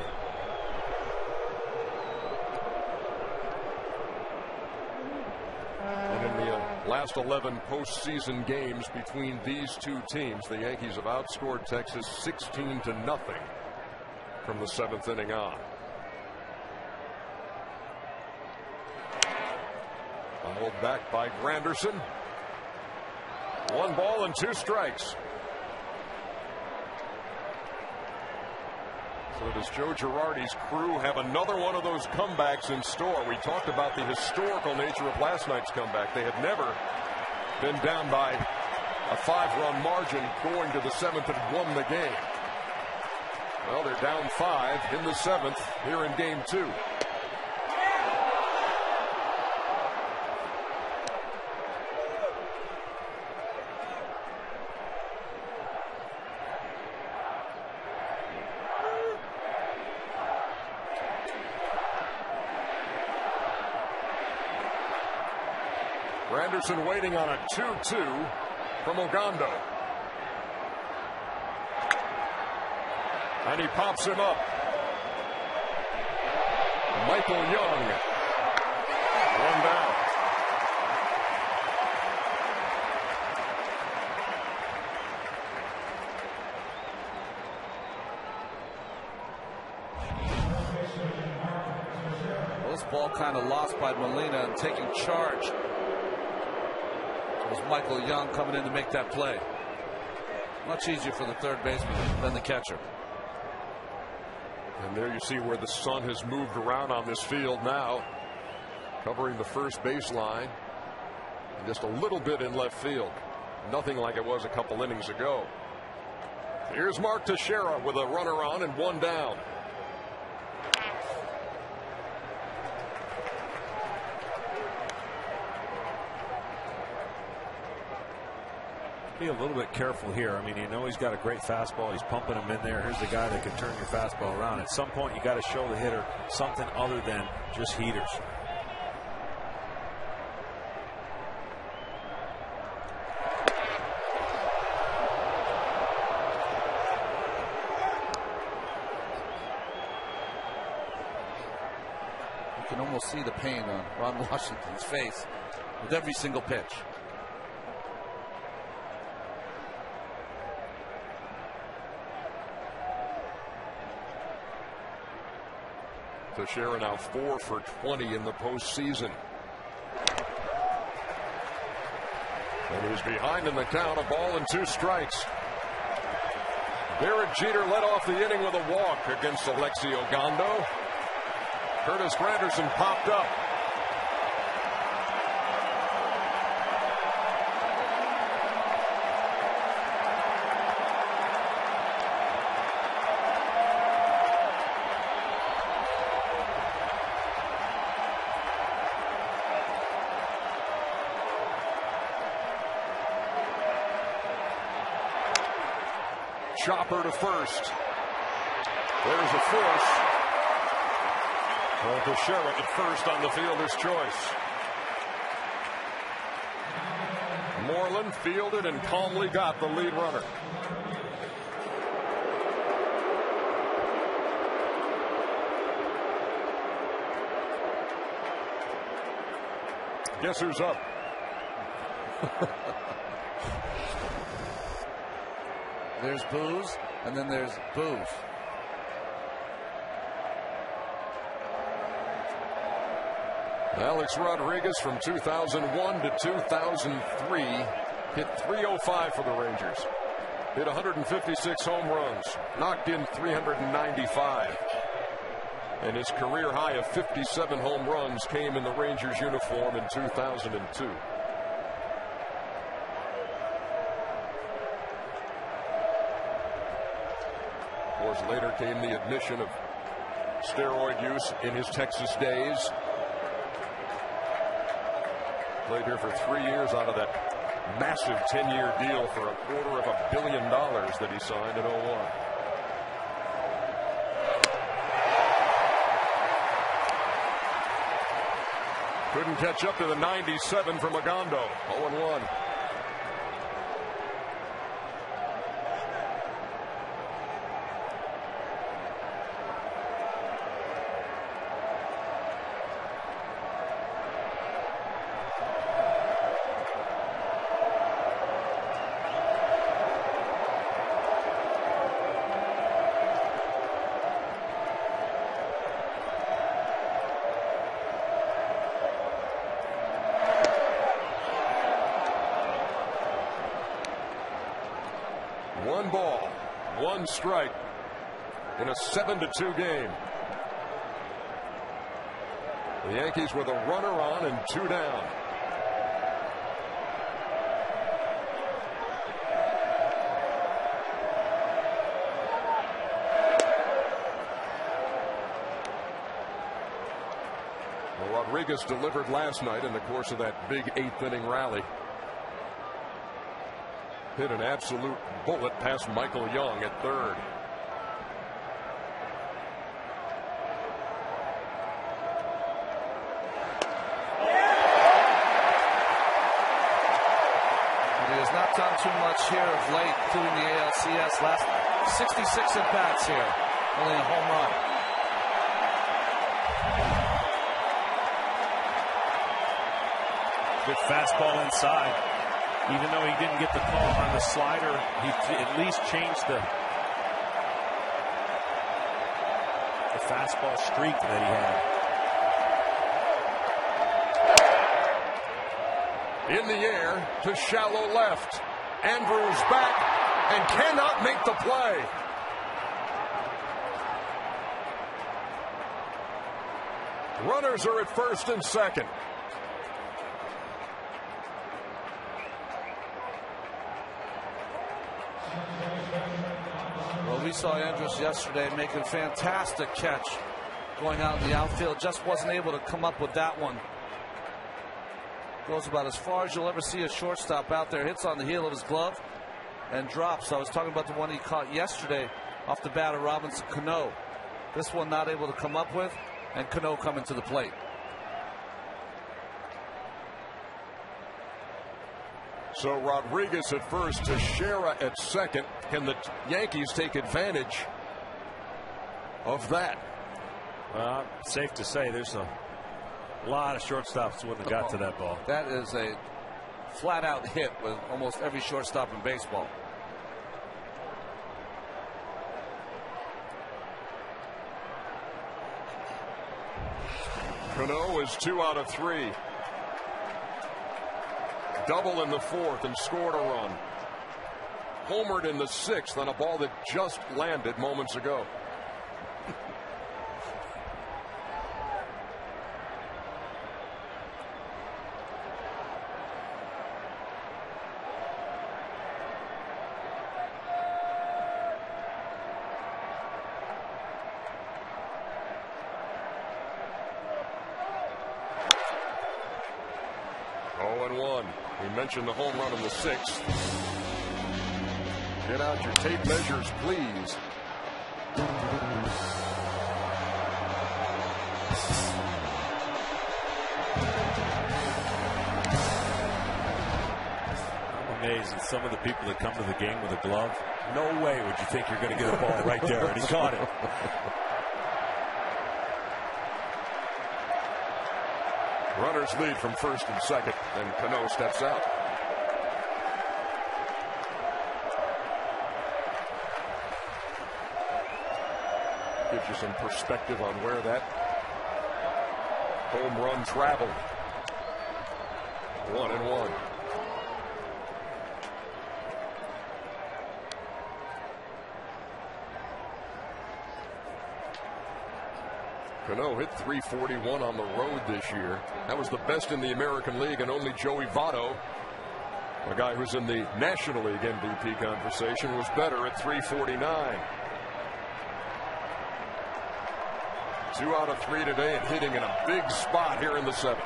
And in the last 11 postseason games between these two teams, the Yankees have outscored Texas 16-0 from the 7th inning on. Hold back by Granderson. 1 ball and 2 strikes. So does Joe Girardi's crew have another one of those comebacks in store? We talked about the historical nature of last night's comeback. They had never been down by a 5-run margin going to the 7th and won the game. Well, they're down 5 in the 7th here in game 2. Granderson waiting on a 2-2 from Ogando. And he pops him up. Michael Young. One down. This ball kind of lost by Molina and taking charge. It was Michael Young coming in to make that play. Much easier for the third baseman than the catcher. And there you see where the sun has moved around on this field now, covering the first baseline and just a little bit in left field. Nothing like it was a couple innings ago. Here's Mark Teixeira with a runner on and one down. Be a little bit careful here. I mean, you know he's got a great fastball. He's pumping him in there. Here's the guy that can turn your fastball around. At some point, you got to show the hitter something other than just heaters. You can almost see the pain on Ron Washington's face with every single pitch. Teixeira now 4 for 20 in the postseason. And he's behind in the count, a ball and 2 strikes. Derek Jeter led off the inning with a walk against Alexi Ogando. Curtis Granderson popped up. Chopper to first. There's a force. Well, Teixeira at first on the fielder's choice. Moreland fielded and calmly got the lead runner. Guess who's up? There's boos, and then there's boos. Alex Rodriguez from 2001 to 2003 hit .305 for the Rangers. Hit 156 home runs, knocked in 395. And his career high of 57 home runs came in the Rangers uniform in 2002. Later came the admission of steroid use in his Texas days. Played here for 3 years out of that massive 10-year deal for $250 million that he signed in 2001. Couldn't catch up to the 97 from Ogando. 0-1. One ball, one strike in a 7-2 game. The Yankees with a runner on and 2 down. Well, Rodriguez delivered last night in the course of that big 8th inning rally. Hit an absolute bullet past Michael Young at third. done too much here of late, including the ALCS. Last 66 at-bats here. Only a home run. Good fastball inside. Even though he didn't get the call on the slider, he at least changed the fastball streak that he had. In the air to shallow left. Andrews back and cannot make the play. Runners are at first and second. Well, we saw Andrus yesterday making a fantastic catch going out in the outfield. Just wasn't able to come up with that one. Goes about as far as you'll ever see a shortstop out there. Hits on the heel of his glove and drops. I was talking about the one he caught yesterday off the bat of Robinson Cano. This one not able to come up with, and Cano coming to the plate. So Rodriguez at first, Teixeira at second. Can the Yankees take advantage of that? Well, safe to say there's a lot of shortstops wouldn't have got to that ball. That is a flat-out hit with almost every shortstop in baseball. Cano is 2 out of 3. Double in the fourth and scored a run. Homered in the sixth on a ball that just landed moments ago. We mentioned the home run in the sixth. Get out your tape measures, please. I'm amazed at some of the people that come to the game with a glove. No way would you think you're going to get a ball right there, and he caught it. Runners lead from first and second, and Cano steps out. Gives you some perspective on where that home run traveled. 1-1. Cano hit .341 on the road this year. That was the best in the American League, and only Joey Votto, a guy who's in the National League MVP conversation, was better at .349. 2 out of 3 today and hitting in a big spot here in the seventh.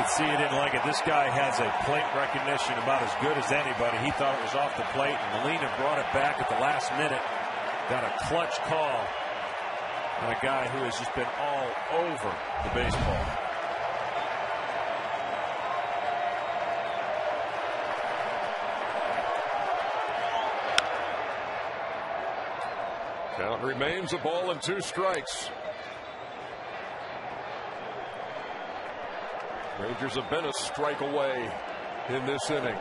See, he didn't like it. This guy has a plate recognition about as good as anybody. He thought it was off the plate, and Molina brought it back at the last minute. Got a clutch call on a guy who has just been all over the baseball. Count remains a ball and 2 strikes. Rangers have been a strike away in this inning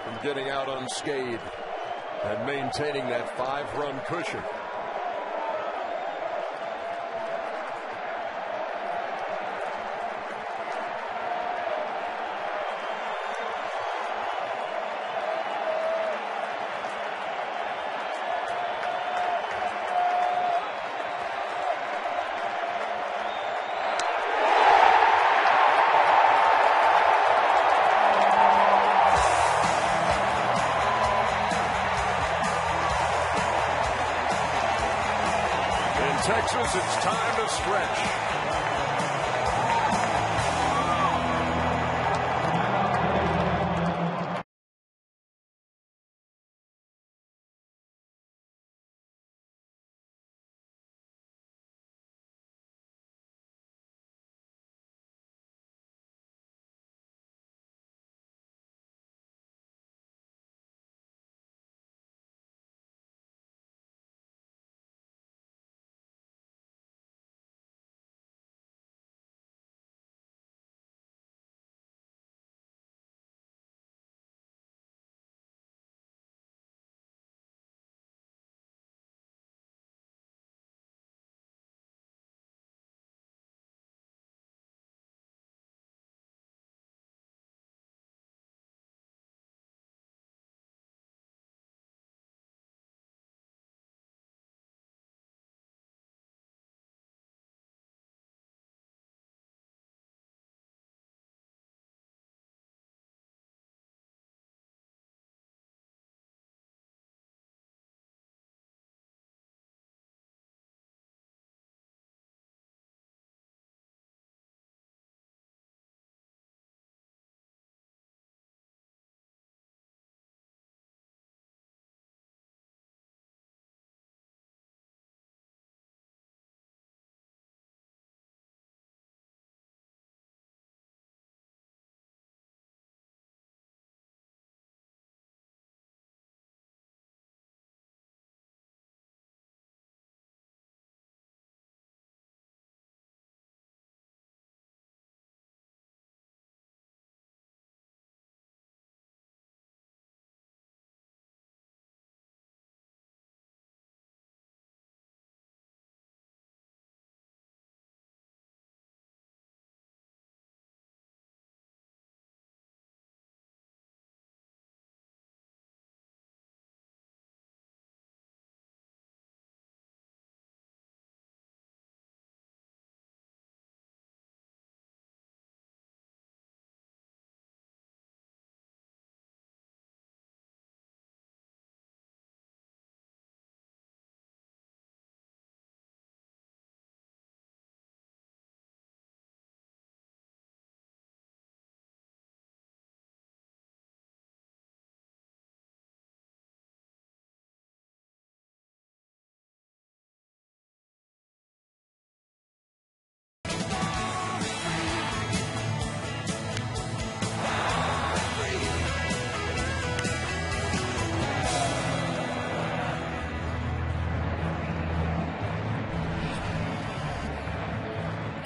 from getting out unscathed and maintaining that 5-run cushion. Texas, it's time to stretch.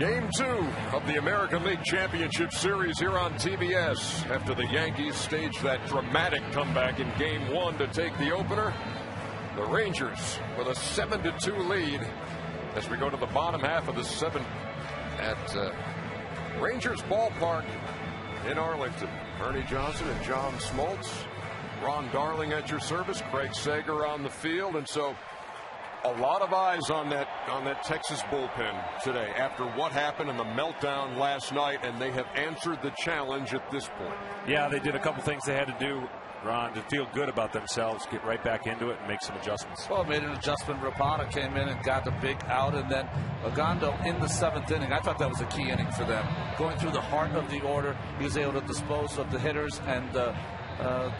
Game 2 of the American League Championship Series here on TBS. After the Yankees staged that dramatic comeback in Game 1 to take the opener, the Rangers with a 7-2 lead as we go to the bottom half of the 7th at Rangers Ballpark in Arlington. Ernie Johnson and John Smoltz, Ron Darling at your service, Craig Sager on the field, and so a lot of eyes on that Texas bullpen today after what happened in the meltdown last night, and they have answered the challenge at this point. Yeah, they did a couple things they had to do, Ron, to feel good about themselves, get right back into it and make some adjustments. Well, made an adjustment. Rapana came in and got the big out, and then Ogando in the 7th inning. I thought that was a key inning for them. Going through the heart of the order, he was able to dispose of the hitters, and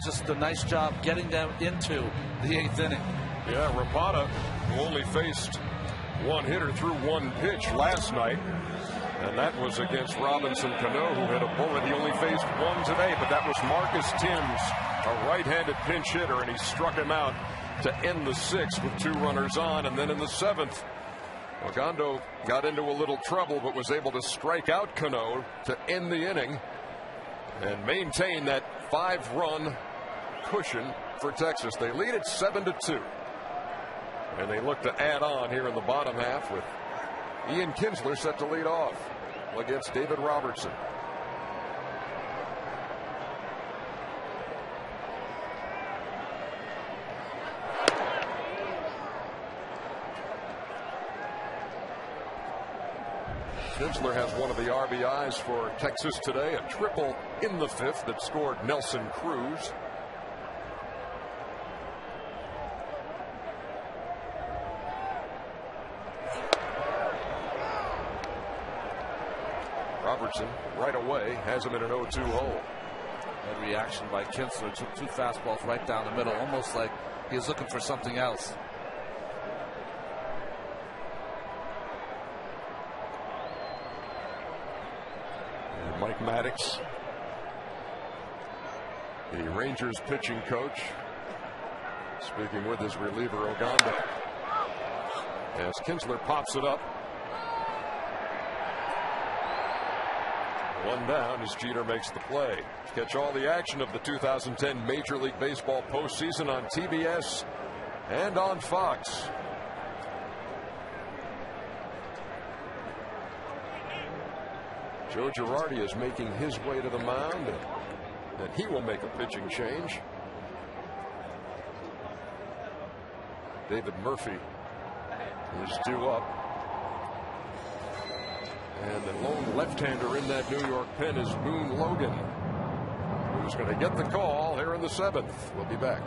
just a nice job getting them into the 8th inning. Yeah, Rapana, who only faced one hitter through one pitch last night, and that was against Robinson Cano, who had a bullet. He only faced one today, but that was Marcus Timms, a right-handed pinch hitter, and he struck him out to end the 6th with 2 runners on. And then in the 7th, Ogando got into a little trouble, but was able to strike out Cano to end the inning and maintain that 5-run cushion for Texas. They lead it 7-2. And they look to add on here in the bottom half with Ian Kinsler set to lead off against David Robertson. Kinsler has one of the RBIs for Texas today, a triple in the 5th that scored Nelson Cruz. Robertson right away has him in an 0-2 hole. That reaction by Kinsler, took 2 fastballs right down the middle, almost like he was looking for something else. And Mike Maddox, the Rangers pitching coach, speaking with his reliever Ogando as Kinsler pops it up. 1 down as Jeter makes the play. Catch all the action of the 2010 Major League Baseball postseason on TBS and on Fox. Joe Girardi is making his way to the mound, and he will make a pitching change. David Murphy is due up. And the lone left-hander in that New York pen is Boone Logan, who's going to get the call here in the 7th. We'll be back.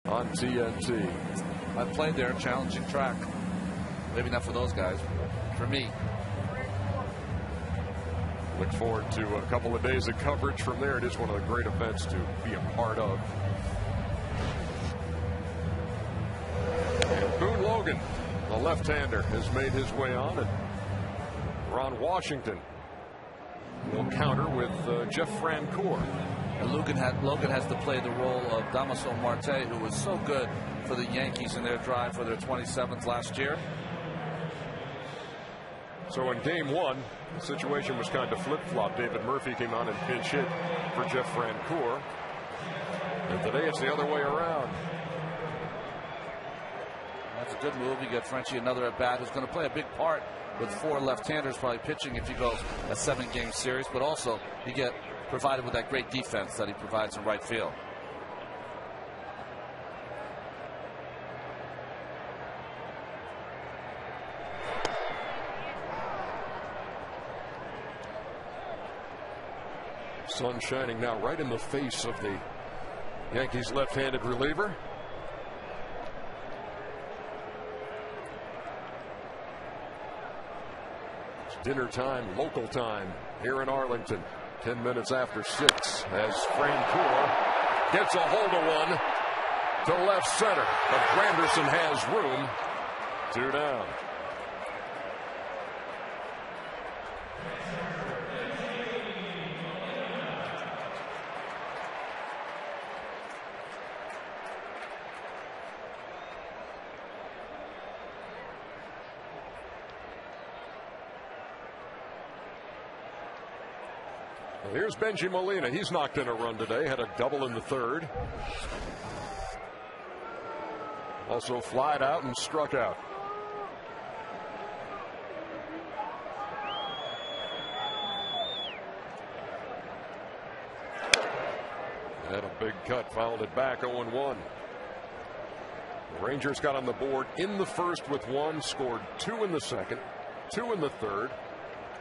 On TNT. I played there, challenging track. Maybe not for those guys, for me. Look forward to a couple of days of coverage from there. It is one of the great events to be a part of. And Boone Logan, the left-hander, has made his way on, and Ron Washington will counter with Jeff Francoeur. And Logan has to play the role of Damaso Marte, who was so good for the Yankees in their drive for their 27th last year. So in game one, the situation was kind of flip-flop. David Murphy came on and pinch hit for Jeff Francoeur. And today it's the other way around. That's a good move. You get Frenchie another at bat who's going to play a big part with 4 left-handers probably pitching if you go a 7-game series, but also you get provided with that great defense that he provides in right field. Sun shining now right in the face of the Yankees left-handed reliever. It's dinner time, local time here in Arlington. 10 minutes after 6 as Francoeur gets a hold of one to left center. But Granderson has room. 2 down. Here's Benji Molina. He's knocked in a run today. Had a double in the 3rd. Also flied out and struck out. Had a big cut, fouled it back 0-1. The Rangers got on the board in the 1st with 1, scored 2 in the 2nd, 2 in the 3rd,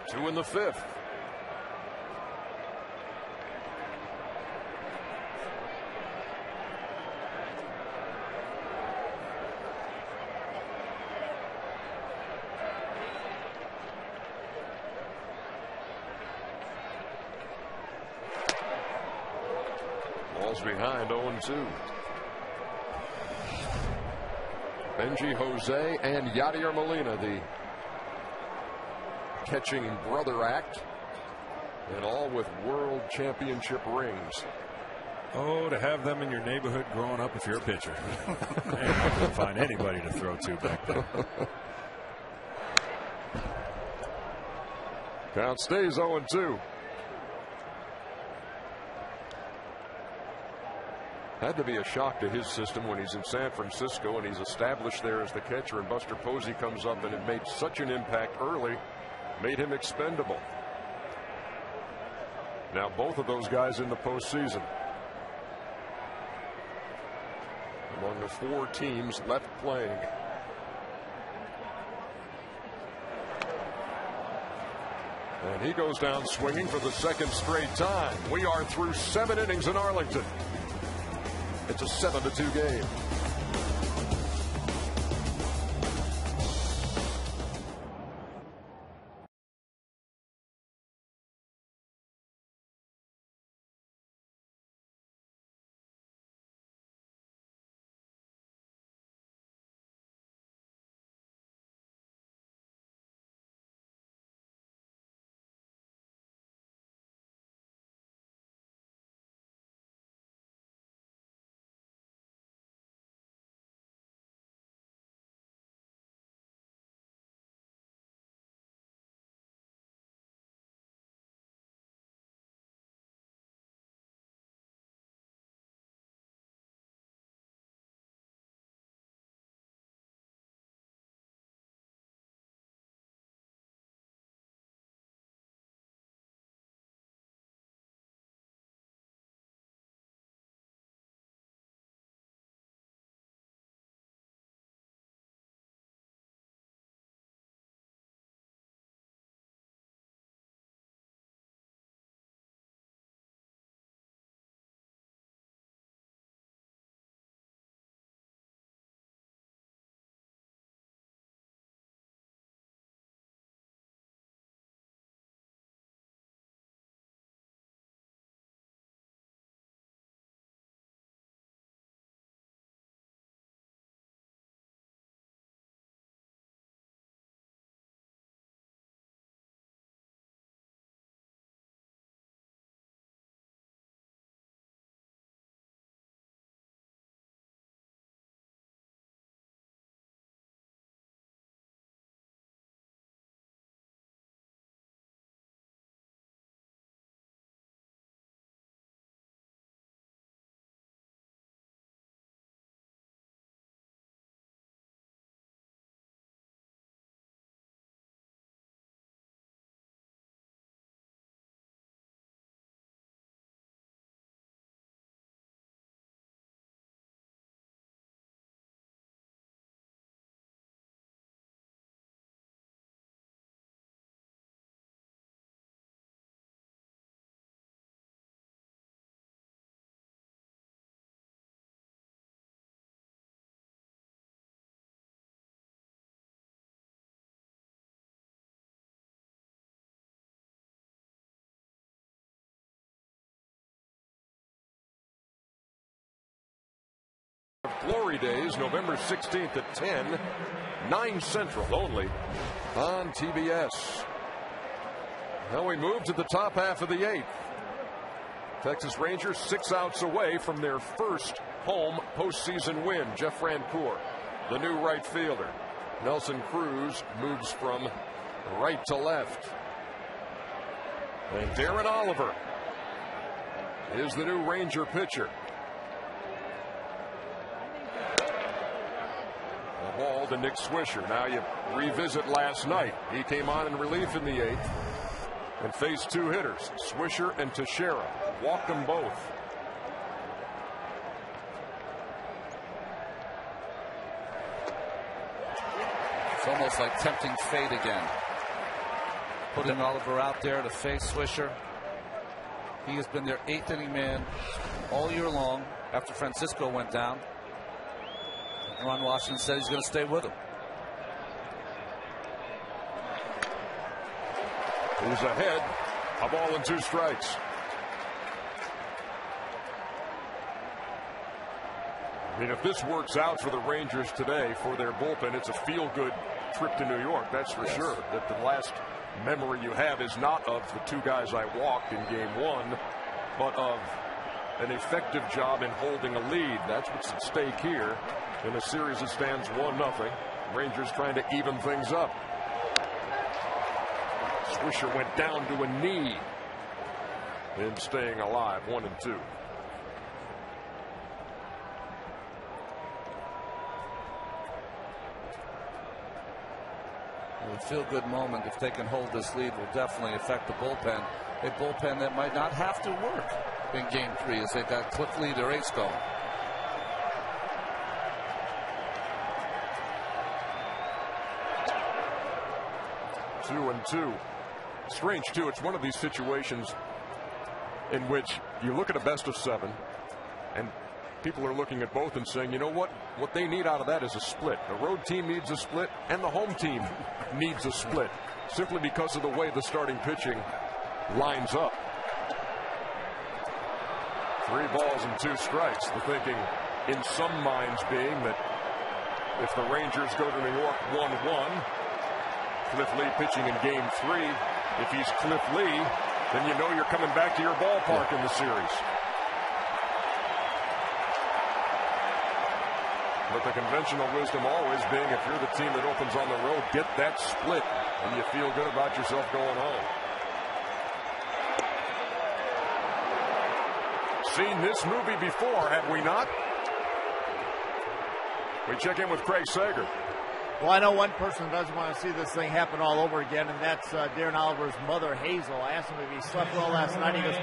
2 in the 5th. Behind 0-2. Benji Jose and Yadier Molina, the catching brother act, and all with world championship rings. Oh, to have them in your neighborhood growing up if you're a pitcher. Man, I couldn't find anybody to throw to back then. Count stays 0-2. Had to be a shock to his system when he's in San Francisco and he's established there as the catcher, and Buster Posey comes up and it made such an impact early, made him expendable. Now both of those guys in the postseason. Among the 4 teams left playing. And he goes down swinging for the 2nd straight time. We are through 7 innings in Arlington. It's a 7-2 game. Glory Days, November 16th at 10, 9 Central only on TBS. Now we move to the top half of the 8th. Texas Rangers 6 outs away from their first home postseason win. Jeff Francoeur, the new right fielder. Nelson Cruz moves from right to left. And Darren Oliver is the new Ranger pitcher. The ball to Nick Swisher. Now you revisit last night. He came on in relief in the 8th and faced 2 hitters, Swisher and Teixeira. Walked them both. It's almost like tempting fate again. Putting Oliver out there to face Swisher. He has been their 8th inning man all year long after Francisco went down. Ron Washington said he's going to stay with him. He's ahead. A ball and 2 strikes. I mean, if this works out for the Rangers today for their bullpen, it's a feel-good trip to New York, that's for sure. That the last memory you have is not of the 2 guys I walked in game 1, but of an effective job in holding a lead. That's what's at stake here in a series that stands 1-0. Rangers trying to even things up. Swisher went down to a knee in staying alive, 1-2. A feel-good moment, if they can hold this lead, will definitely affect the bullpen. A bullpen that might not have to work in game 3 as they've got Cliff Lee, their ace, going. Two and 2. Strange, too. It's one of these situations in which you look at a best of 7 and people are looking at both and saying, you know what? What they need out of that is a split. The road team needs a split, and the home team needs a split, simply because of the way the starting pitching lines up. 3 balls and 2 strikes. The thinking in some minds being that if the Rangers go to New York 1-1, Cliff Lee pitching in game 3, if he's Cliff Lee, then you know you're coming back to your ballpark in the series. But the conventional wisdom always being, if you're the team that opens on the road, get that split, and you feel good about yourself going home. Seen this movie before, have we not? We check in with Craig Sager. Well, I know one person who doesn't want to see this thing happen all over again, and that's Darren Oliver's mother, Hazel. I asked him if he slept well last night. He goes,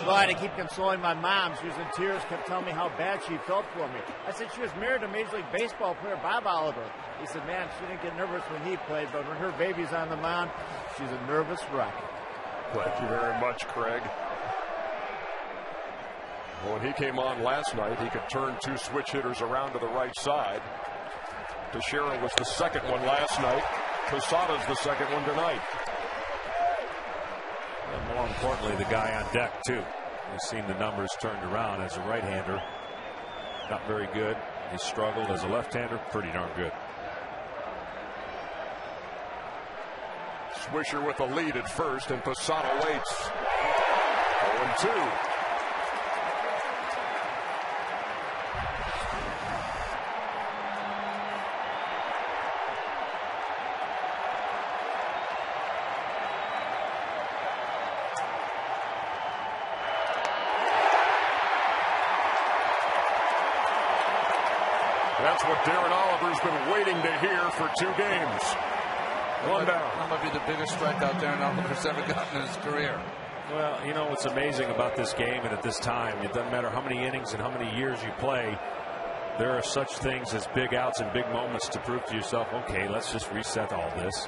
Vlad, I keep consoling my mom. She was in tears, kept telling me how bad she felt for me. I said she was married to Major League Baseball player Bob Oliver. He said, man, she didn't get nervous when he played, but when her baby's on the mound, she's a nervous wreck. Thank you very much, Craig. Well, when he came on last night, he could turn 2 switch hitters around to the right side. Teixeira was the second one last night. Posada's the second one tonight. And more importantly, the guy on deck, too. We've seen the numbers turned around as a right-hander. Not very good. He struggled as a left-hander. Pretty darn good. Swisher with the lead at first, and Posada waits. 0-2. That's what Darren Oliver's been waiting to hear for 2 games. One down. That might be the biggest strikeout Darren Oliver's ever gotten in his career. Well, you know what's amazing about this game and at this time, it doesn't matter how many innings and how many years you play, there are such things as big outs and big moments to prove to yourself, okay, let's just reset all this.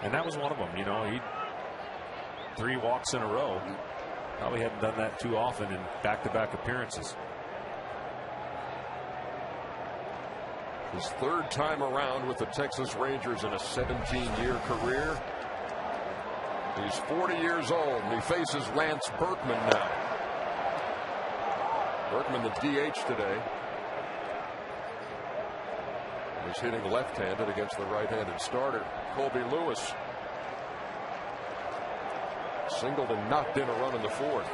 And that was one of them. You know, he 3 walks in a row. Probably hadn't done that too often in back-to-back appearances. His 3rd time around with the Texas Rangers in a 17-year career. He's 40 years old, and he faces Lance Berkman now. Berkman, the DH today. was hitting left-handed against the right-handed starter, Colby Lewis. Singled and knocked in a run in the fourth.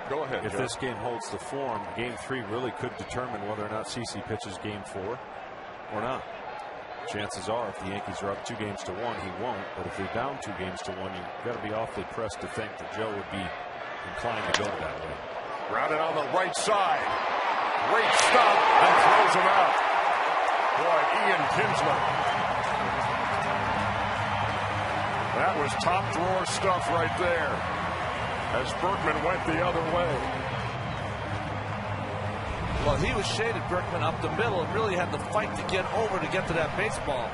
Go ahead. If Joe. this game holds the form, game 3 really could determine whether or not CC pitches game 4 or not. Chances are, if the Yankees are up 2-1, he won't. But if they're down 2-1, you've got to be awfully pressed to think that Joe would be inclined to go that way. Grounded on the right side. Great stop and throws him out. Boy, Ian Kinsler. That was top drawer stuff right there, as Berkman went the other way. Well, he was shaded, Berkman, up the middle and really had to fight to get over to get to that baseball.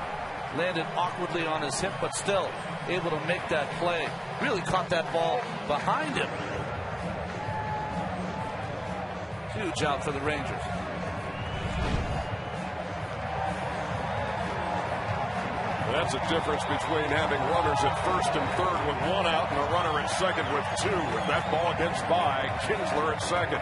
Landed awkwardly on his hip, but still able to make that play. Really caught that ball behind him. Huge out for the Rangers. That's a difference between having runners at first and third with 1 out and a runner at second with 2. If that ball gets by, Kinsler at second.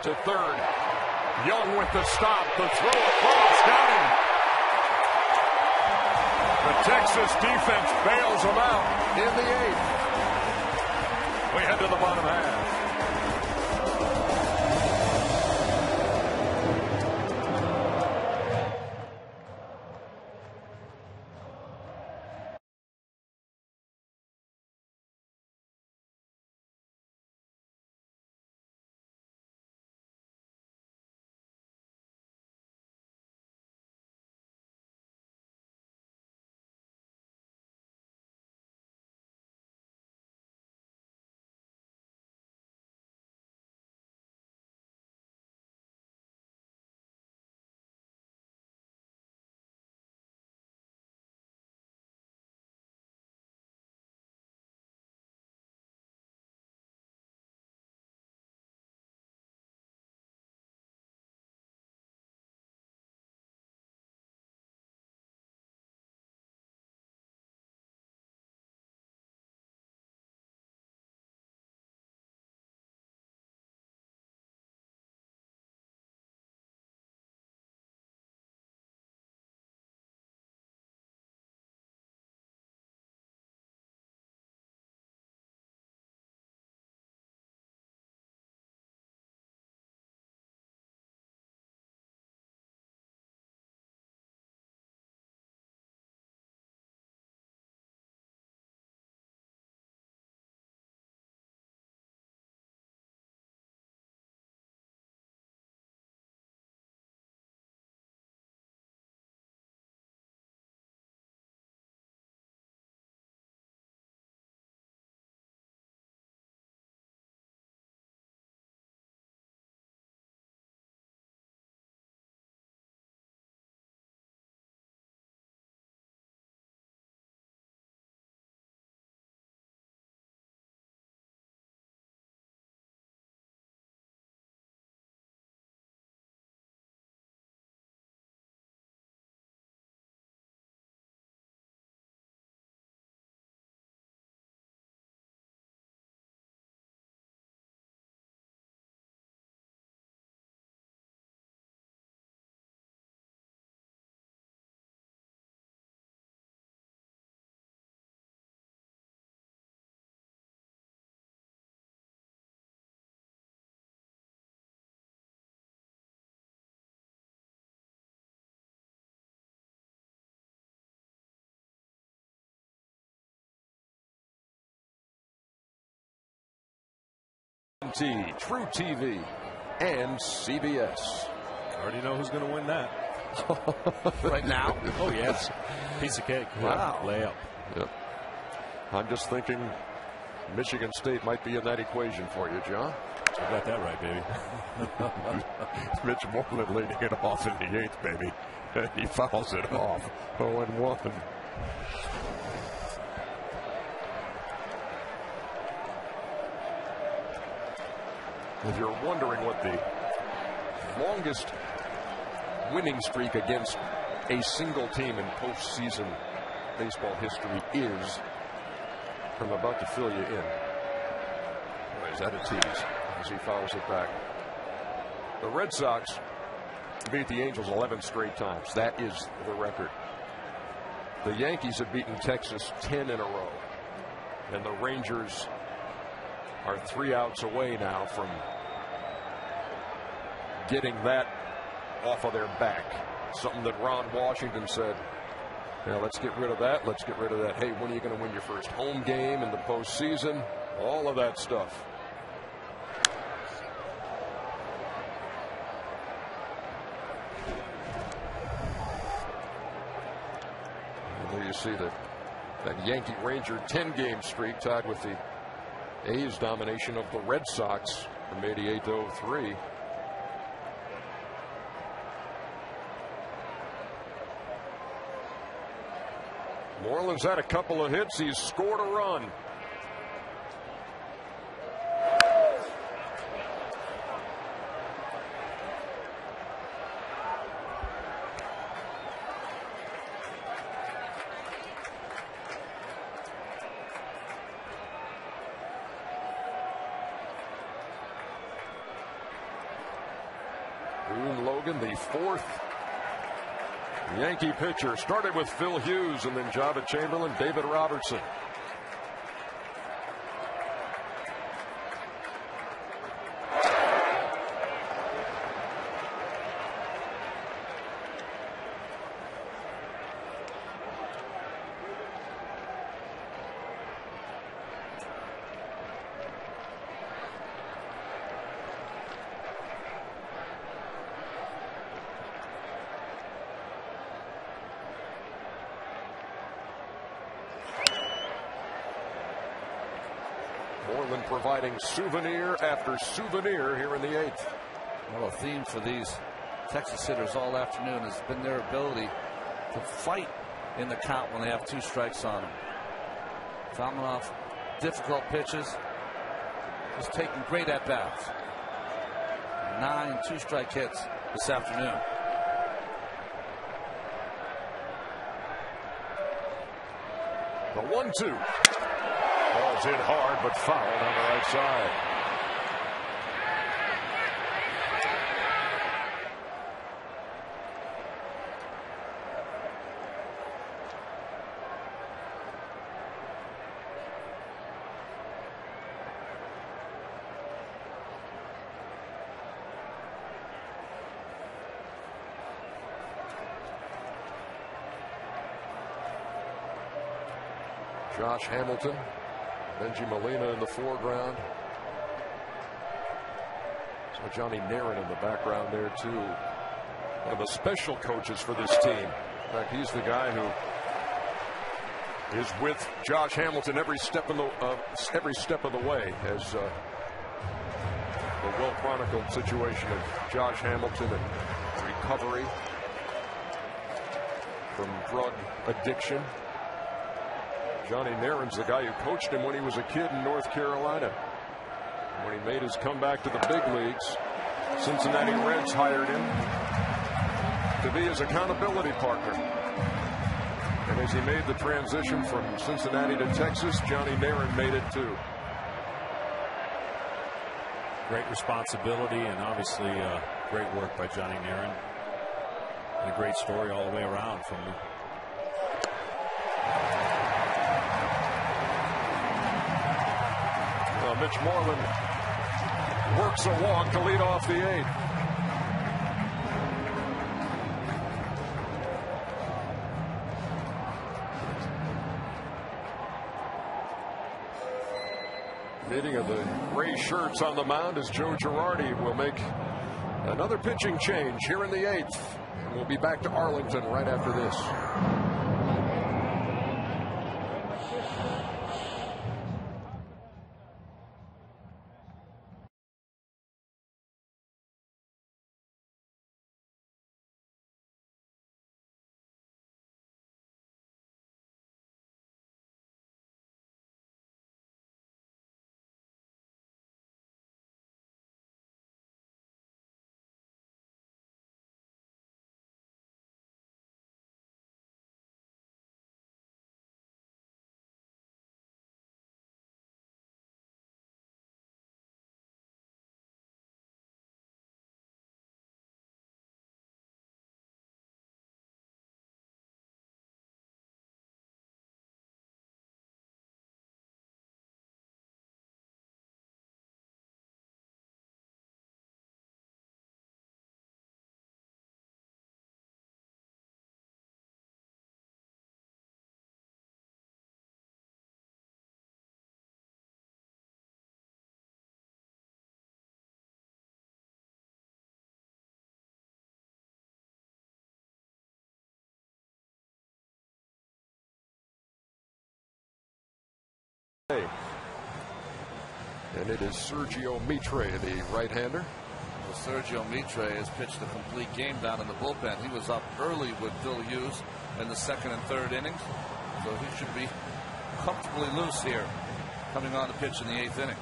To third. Young with the stop. The throw across. Got him. The Texas defense bails him out in the 8th. We head to the bottom half. TNT, True TV, and CBS. I already know who's going to win that. Right now? Oh, yes. Piece of cake. Wow. Layup. Yep. I'm just thinking Michigan State might be in that equation for you, John. You got that right, baby. Mitch Moreland leading it off in the 8th, baby. And he fouls it off. 0-1. If you're wondering what the longest winning streak against a single team in postseason baseball history is, I'm about to fill you in. Boy, is that a tease as he fouls it back. The Red Sox beat the Angels 11 straight times. That is the record. The Yankees have beaten Texas 10 in a row. And the Rangers are 3 outs away now from getting that off of their back. Something that Ron Washington said, "Now let's get rid of that. Let's get rid of that. Hey, when are you going to win your first home game in the postseason?" All of that stuff. And there you see that Yankee Ranger 10-game streak tied with the A's domination of the Red Sox from 88 to 03. Moreland's had a couple of hits. He's scored a run. Boone Logan, the 4th Yankee pitcher, started with Phil Hughes and then Java Chamberlain, David Robertson. Moreland providing souvenir after souvenir here in the 8th. Well, a theme for these Texas hitters all afternoon has been their ability to fight in the count when they have 2 strikes on them. Fouling off difficult pitches, just taking great at-bats. 9 2-strike hits this afternoon. The 1-2. Ball's hit hard, but fouled on the right side. Josh Hamilton, Benji Molina in the foreground. So Johnny Narin in the background there too. One of the special coaches for this team. In fact, he's the guy who is with Josh Hamilton every step of the way, as the well-chronicled situation of Josh Hamilton and recovery from drug addiction. Johnny Narin's the guy who coached him when he was a kid in North Carolina. When he made his comeback to the big leagues, Cincinnati Reds hired him to be his accountability partner. And as he made the transition from Cincinnati to Texas, Johnny Narin made it too. Great responsibility and obviously great work by Johnny Narin. And a great story all the way around from the Mitch Moreland works a walk to lead off the 8th. Hitting of the gray shirts on the mound as Joe Girardi will make another pitching change here in the 8th. And we'll be back to Arlington right after this. And it is Sergio Mitre, the right-hander. Well, Sergio Mitre has pitched a complete game down in the bullpen. He was up early with Phil Hughes in the 2nd and 3rd innings, so he should be comfortably loose here, coming on to pitch in the 8th inning.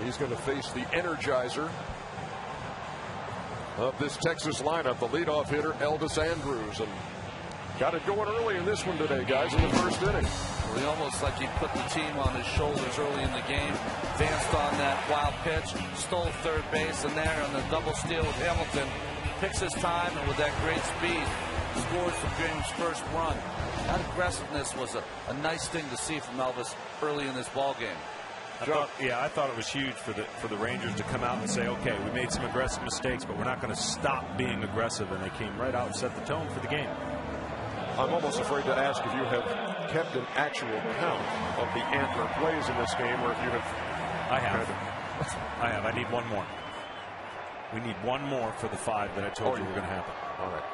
He's going to face the energizer of this Texas lineup, the leadoff hitter Elvis Andrews, and got it going early in this one today, guys, in the 1st inning. Well, he almost like he put the team on his shoulders early in the game, danced on that wild pitch, stole 3rd base, and there on the double steal with Hamilton, picks his time, and with that great speed, scores the game's first run. That aggressiveness was a nice thing to see from Elvis early in this ball game. I thought it was huge for the Rangers to come out and say, okay, we made some aggressive mistakes, but we're not going to stop being aggressive, and they came right out and set the tone for the game. I'm almost afraid to ask if you have kept an actual count of the antler plays in this game, or if you have. I have. I need one more. We need one more for the 5 that I told you were going to happen. All right.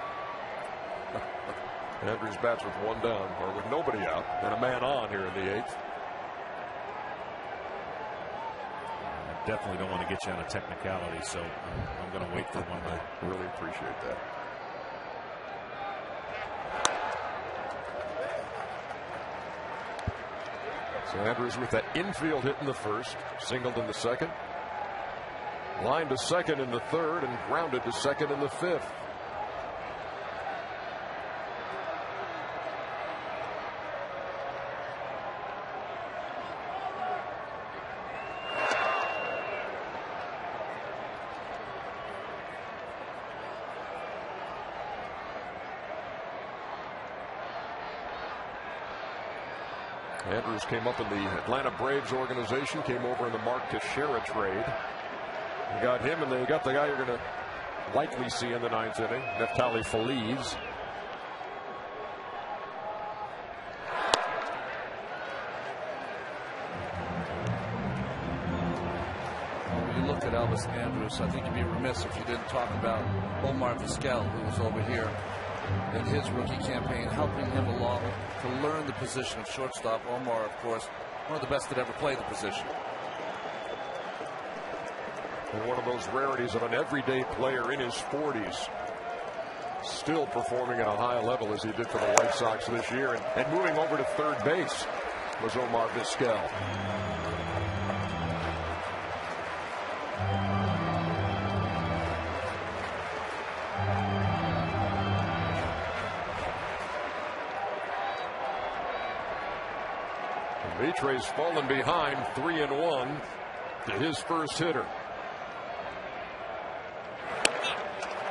Andrews bats with 1 down, or with nobody out, and a man on here in the 8th. I definitely don't want to get you on a technicality, so I'm going to wait for one more. I really appreciate that. So Andrews with that infield hit in the 1st, singled in the 2nd, lined to 2nd in the 3rd, and grounded to 2nd in the 5th. Andrews came up in the Atlanta Braves organization, came over in the Mark Teixeira trade. They got him, and they got the guy you're going to likely see in the 9th inning, Neftali Feliz. When you look at Elvis Andrews, I think you'd be remiss if you didn't talk about Omar Vizquel, who was over here in his rookie campaign, helping him along to learn the position of shortstop. Omar, of course, one of the best that ever played the position. And one of those rarities of an everyday player in his 40s, still performing at a high level as he did for the White Sox this year. And moving over to 3rd base was Omar Vizquel. Mitre's fallen behind 3-1 to his first hitter.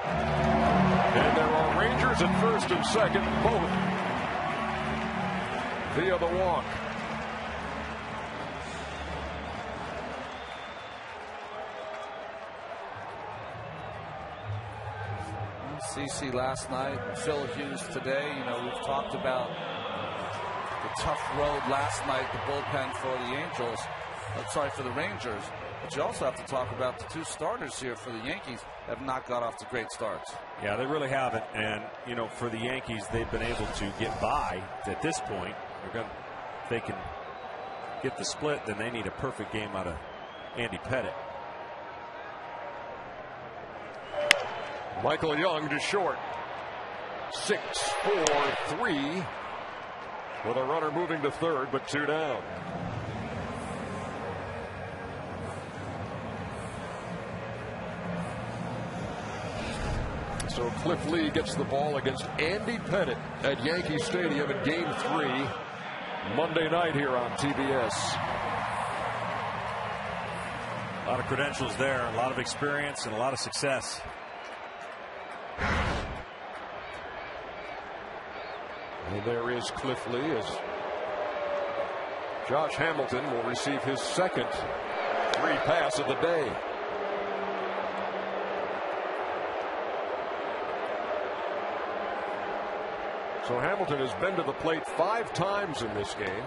And there are Rangers at 1st and 2nd, both via the walk. CC last night, Phil Hughes today. You know, we've talked about the tough road last night, the bullpen for the Angels. for the Rangers. But you also have to talk about the two starters here for the Yankees have not got off to great starts. Yeah, they really haven't. And, you know, for the Yankees, they've been able to get by at this point. If they can get the split, then they need a perfect game out of Andy Pettitte. Michael Young to short. 6-4-3 with a runner moving to third, but 2 down. So Cliff Lee gets the ball against Andy Pettitte at Yankee Stadium in Game 3 Monday night here on TBS. A lot of credentials there, a lot of experience, and a lot of success. And there is Cliff Lee as Josh Hamilton will receive his second free pass of the day. So Hamilton has been to the plate 5 times in this game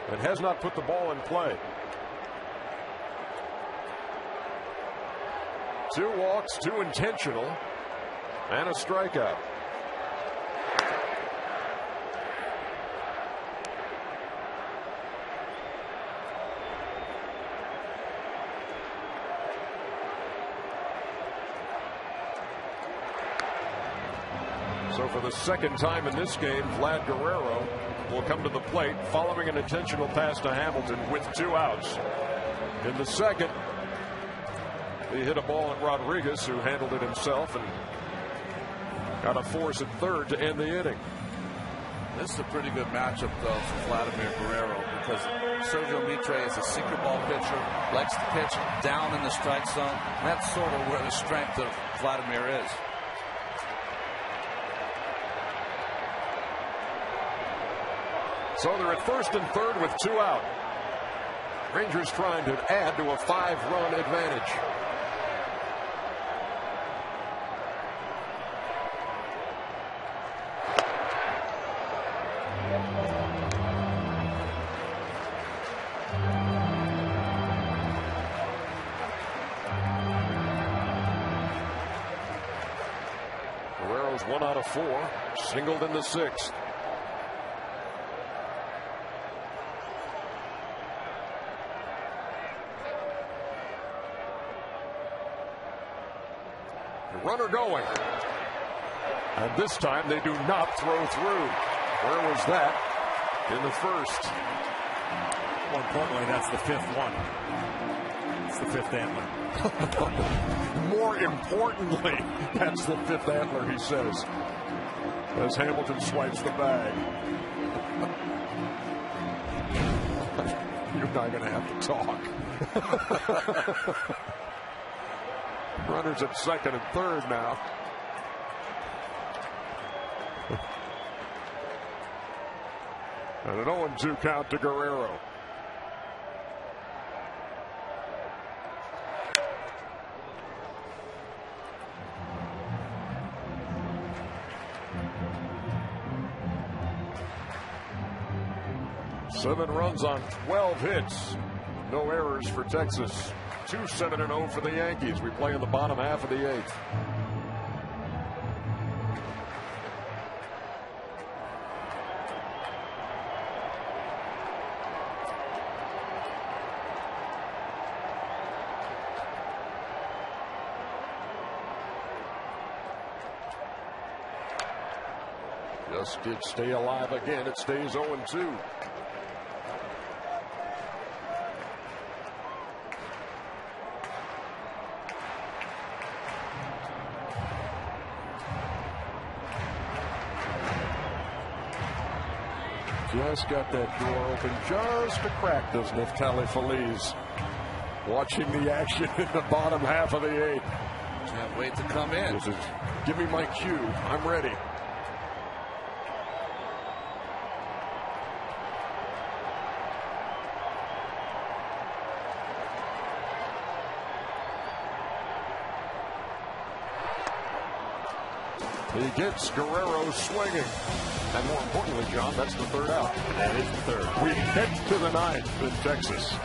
and has not put the ball in play. 2 walks, 2 intentional, and a strikeout. So for the second time in this game, Vlad Guerrero will come to the plate following an intentional pass to Hamilton with 2 outs. In the second, he hit a ball at Rodriguez, who handled it himself and got a force at third to end the inning. This is a pretty good matchup, though, for Vladimir Guerrero, because Sergio Mitre is a sinker ball pitcher, likes to pitch down in the strike zone. And that's sort of where the strength of Vladimir is. So they're at first and third with 2 out. Rangers trying to add to a 5-run advantage. Guerrero's 1 out of 4, singled in the 6th. Runner going. And this time they do not throw through. Where was that in the first? More importantly, that's the 5th one. It's the 5th antler. More importantly, that's the 5th antler, he says, as Hamilton swipes the bag. You're not going to have to talk. Runners at second and third now. And an 0-2 count to Guerrero. Seven runs on 12 hits. No errors for Texas. 2-7-0 for the Yankees. We play in the bottom half of the 8th. Just did stay alive again. It stays 0-2. Just got that door open just a crack, does Neftali Feliz. Watching the action in the bottom half of the 8th. Can't wait to come in. This is, give me my cue. I'm ready. He gets Guerrero swinging. And more importantly, John, that's the third out. That is the third. We head to the ninth in Texas.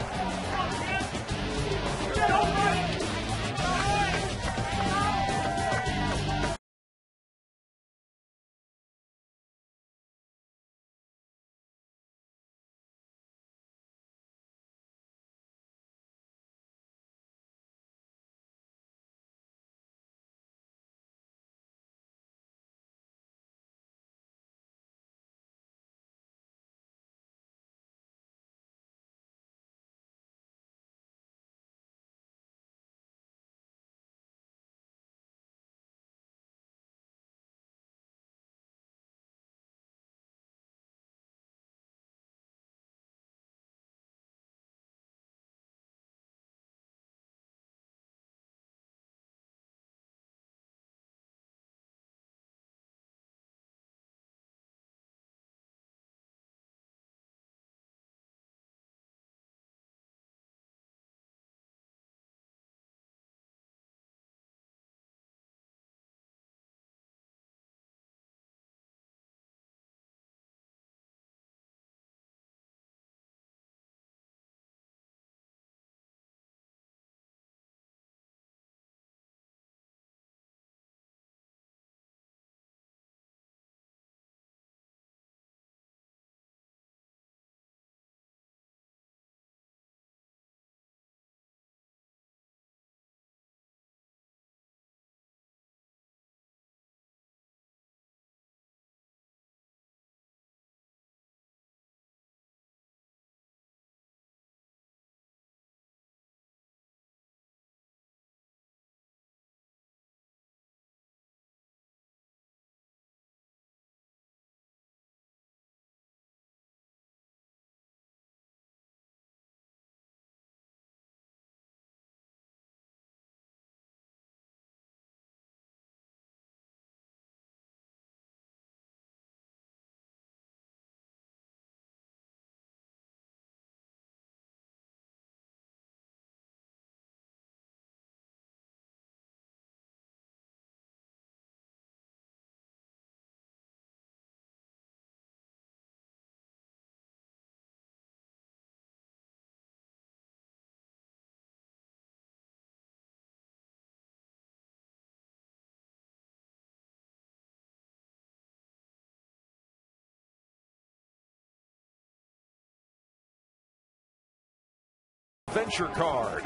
Venture card.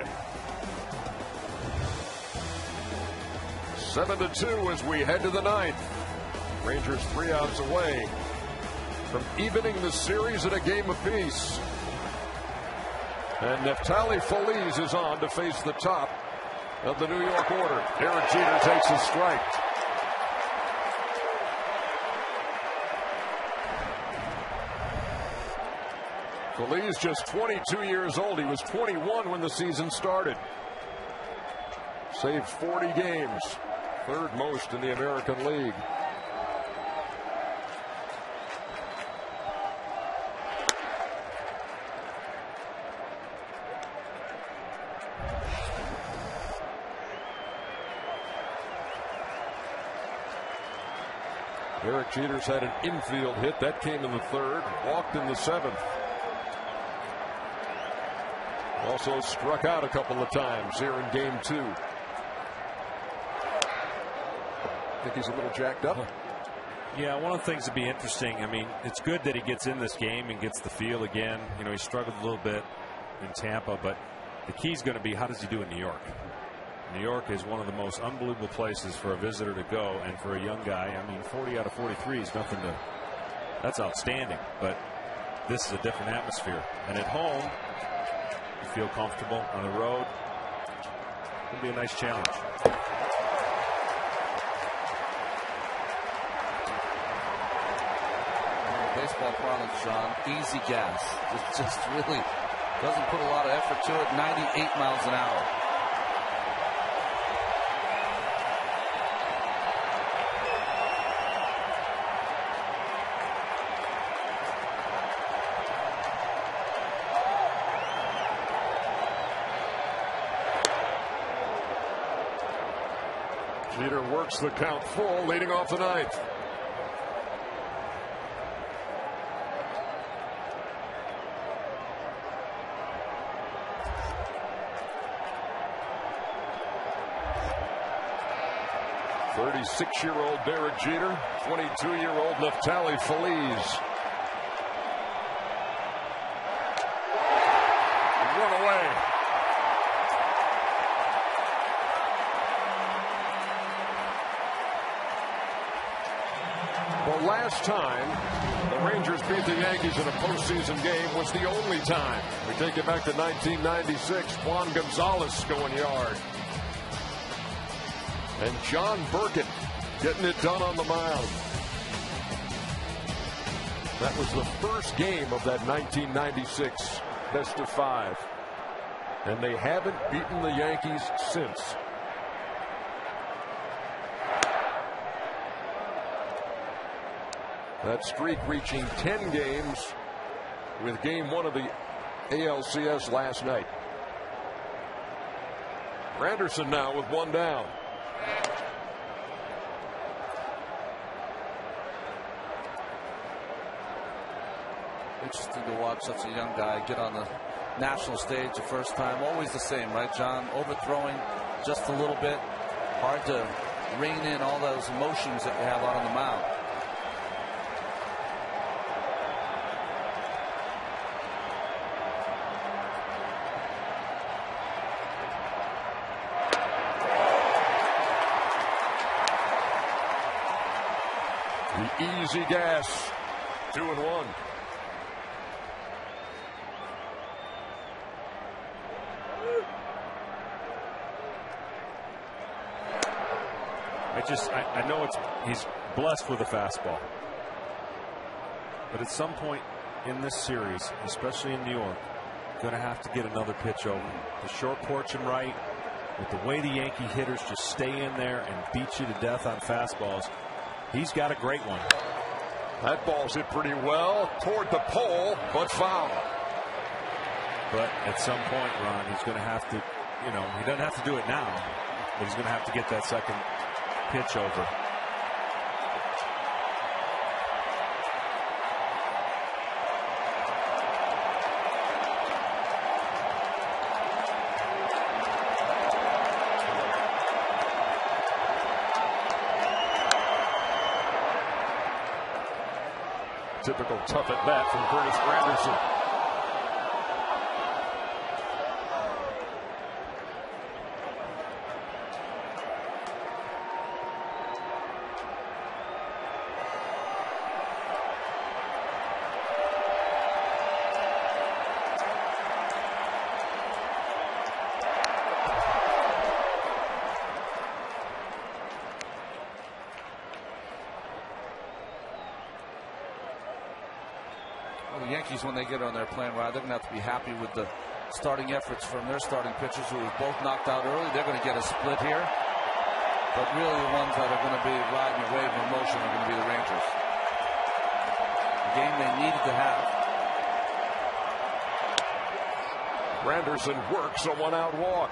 7-2 as we head to the ninth. Rangers 3 outs away from evening the series at a game apiece. And Neftali Feliz is on to face the top of the New York order. Derek Jeter takes a strike. Feliz just 22 years old. He was 21 when the season started. Saved 40 games, third most in the American League. Derek Jeter's had an infield hit. That came in the third. Walked in the seventh. Also struck out a couple of times here in game 2. Think he's a little jacked up. Yeah, one of the things that'd be interesting, I mean, it's good that he gets in this game and gets the feel again. You know, he struggled a little bit in Tampa, but the key is going to be how does he do in New York? New York is one of the most unbelievable places for a visitor to go, and for a young guy, I mean, 40 out of 43 is nothing to, that's outstanding, but this is a different atmosphere. And at home, you feel comfortable. On the road, it'll be a nice challenge. Baseball parlance, Sean, easy gas. Just really doesn't put a lot of effort to it. 98 miles an hour. Jeter works the count full, leading off the ninth. "36-year-old Derek Jeter, 22-year-old Neftali Feliz. Run away. The last time the Rangers beat the Yankees in a postseason game was the only time. We take it back to 1996. Juan Gonzalez going yard. And John Burkett getting it done on the mound. That was the first game of that 1996 best of 5. And they haven't beaten the Yankees since. That streak reaching 10 games with game 1 of the ALCS last night. Granderson now with 1 down. Interesting to watch such a young guy get on the national stage the first time. Always the same, right, John? Overthrowing just a little bit. Hard to rein in all those emotions that you have out on the mound. The easy gas. 2-1. I know he's blessed with a fastball, but at some point in this series, especially in New York, going to have to get another pitch over. The short porch and right, with the way the Yankee hitters just stay in there and beat you to death on fastballs, he's got a great one. That ball's hit pretty well toward the pole, but foul. But at some point, Ron, he's going to have to, he doesn't have to do it now, but he's going to have to get that second pitch over. Typical tough at bat from Curtis Granderson. When they get on their playing ride, they're going to have to be happy with the starting efforts from their starting pitchers who were both knocked out early. They're going to get a split here, but really the ones that are going to be riding the wave of emotion are going to be the Rangers. The game they needed to have. Granderson works a 1-out walk.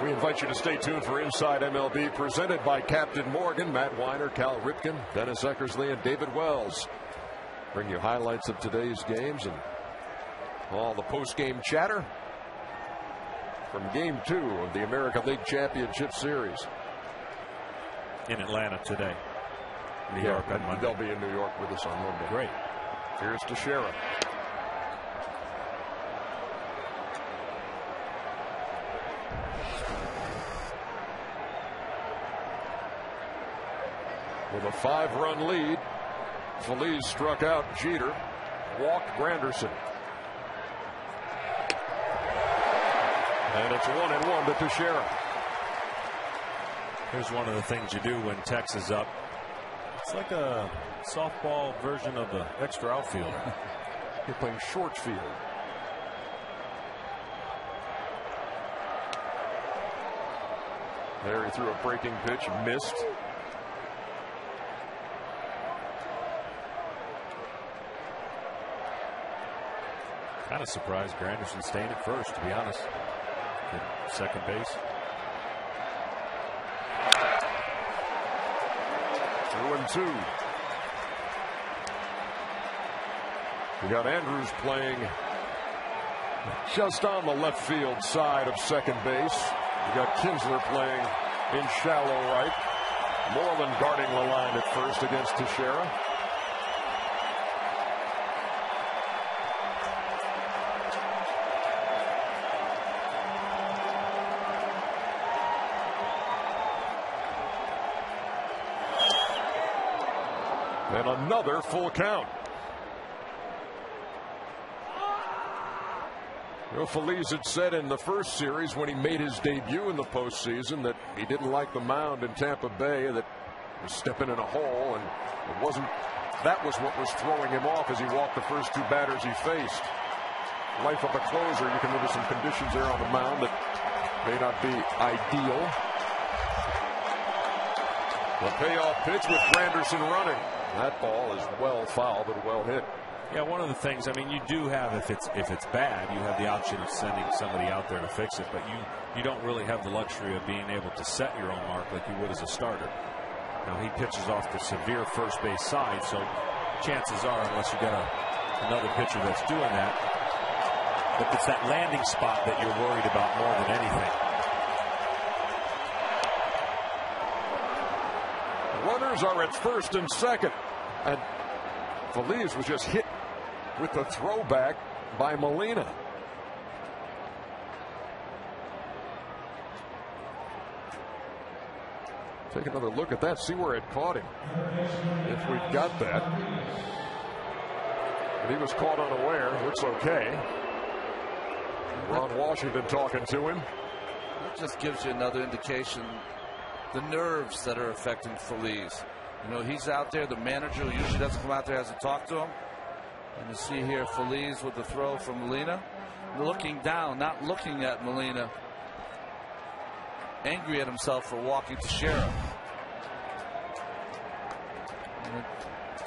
We invite you to stay tuned for Inside MLB, presented by Captain Morgan, Matt Weiner, Cal Ripken, Dennis Eckersley, and David Wells. Bring you highlights of today's games and all the post-game chatter from Game 2 of the American League Championship Series. In Atlanta today. New York on Monday. They'll be in New York with us on Monday. Great. Here's Teixeira. With a 5-run lead, Feliz struck out Jeter, walked Granderson. And it's 1-1 to Teixeira. Here's one of the things you do when Tex is up. It's like a softball version of the extra outfield. You're playing short field. There he threw a breaking pitch, missed. Kind of surprised Granderson staying at first, to be honest. At second base. 2-2. We got Andrews playing just on the left field side of second base. We got Kinsler playing in shallow right. Moreland guarding the line at first against Teixeira. And another full count. Feliz had said in the first series when he made his debut in the postseason that he didn't like the mound in Tampa Bay, that was stepping in a hole, and it wasn't. That was what was throwing him off as he walked the first two batters he faced. Life of a closer, you can look at some conditions there on the mound that may not be ideal. The payoff pitch with Granderson running. That ball is well fouled but well hit. Yeah, one of the things, I mean, you do have, if it's bad, you have the option of sending somebody out there to fix it, but you don't really have the luxury of being able to set your own mark like you would as a starter. Now, he pitches off the severe first base side, so chances are, unless you got another pitcher that's doing that, but it's that landing spot that you're worried about more than anything. Runners are at first and second, and Feliz was just hit with the throwback by Molina. Take another look at that, see where it caught him, if we've got that. But he was caught unaware. Looks okay. Ron Washington talking to him. That just gives you another indication the nerves that are affecting Feliz. You know, he's out there, the manager who usually doesn't come out there has to talk to him. And you see here Feliz with the throw from Molina. Looking down, not looking at Molina. Angry at himself for walking Teixeira.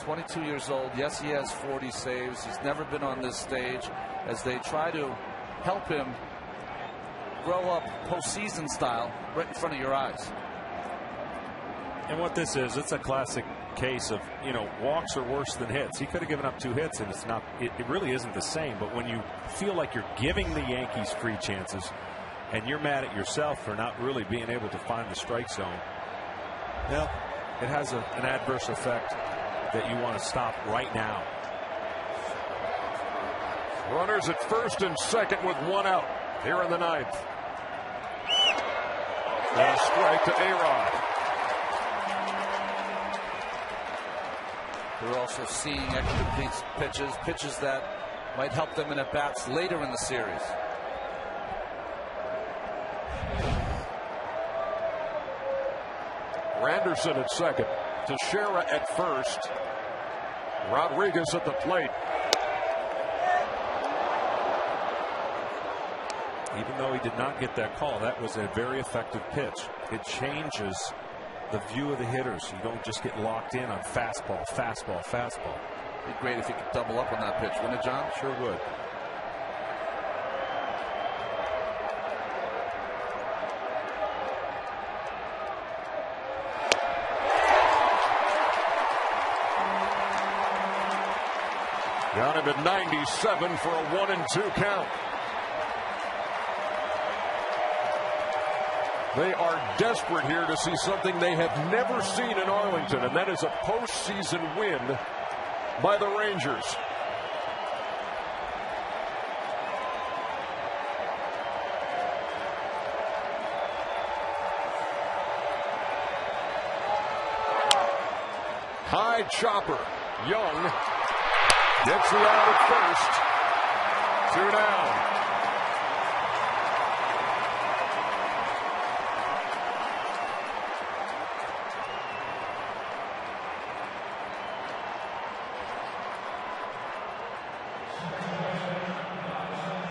22 years old. Yes, he has 40 saves. He's never been on this stage as they try to help him grow up postseason style right in front of your eyes. And what this is, it's a classic case of, you know, walks are worse than hits. He could have given up 2 hits, and it's not. It really isn't the same. But when you feel like you're giving the Yankees free chances, and you're mad at yourself for not really being able to find the strike zone, well, it has an adverse effect that you want to stop right now. Runners at first and second with 1 out here in the 9th. And a strike to A-Rod. We're also seeing extra pitches that might help them in at bats later in the series. Granderson at second. Teixeira at first. Rodriguez at the plate. Even though he did not get that call, that was a very effective pitch. It changes the view of the hitters. You don't just get locked in on fastball, fastball, fastball. It'd be great if he could double up on that pitch, wouldn't it, John? Sure would. Got him at 97 for a 1-2 count. They are desperate here to see something they have never seen in Arlington, and that is a postseason win by the Rangers. High chopper. Young gets the out at first. 2 down.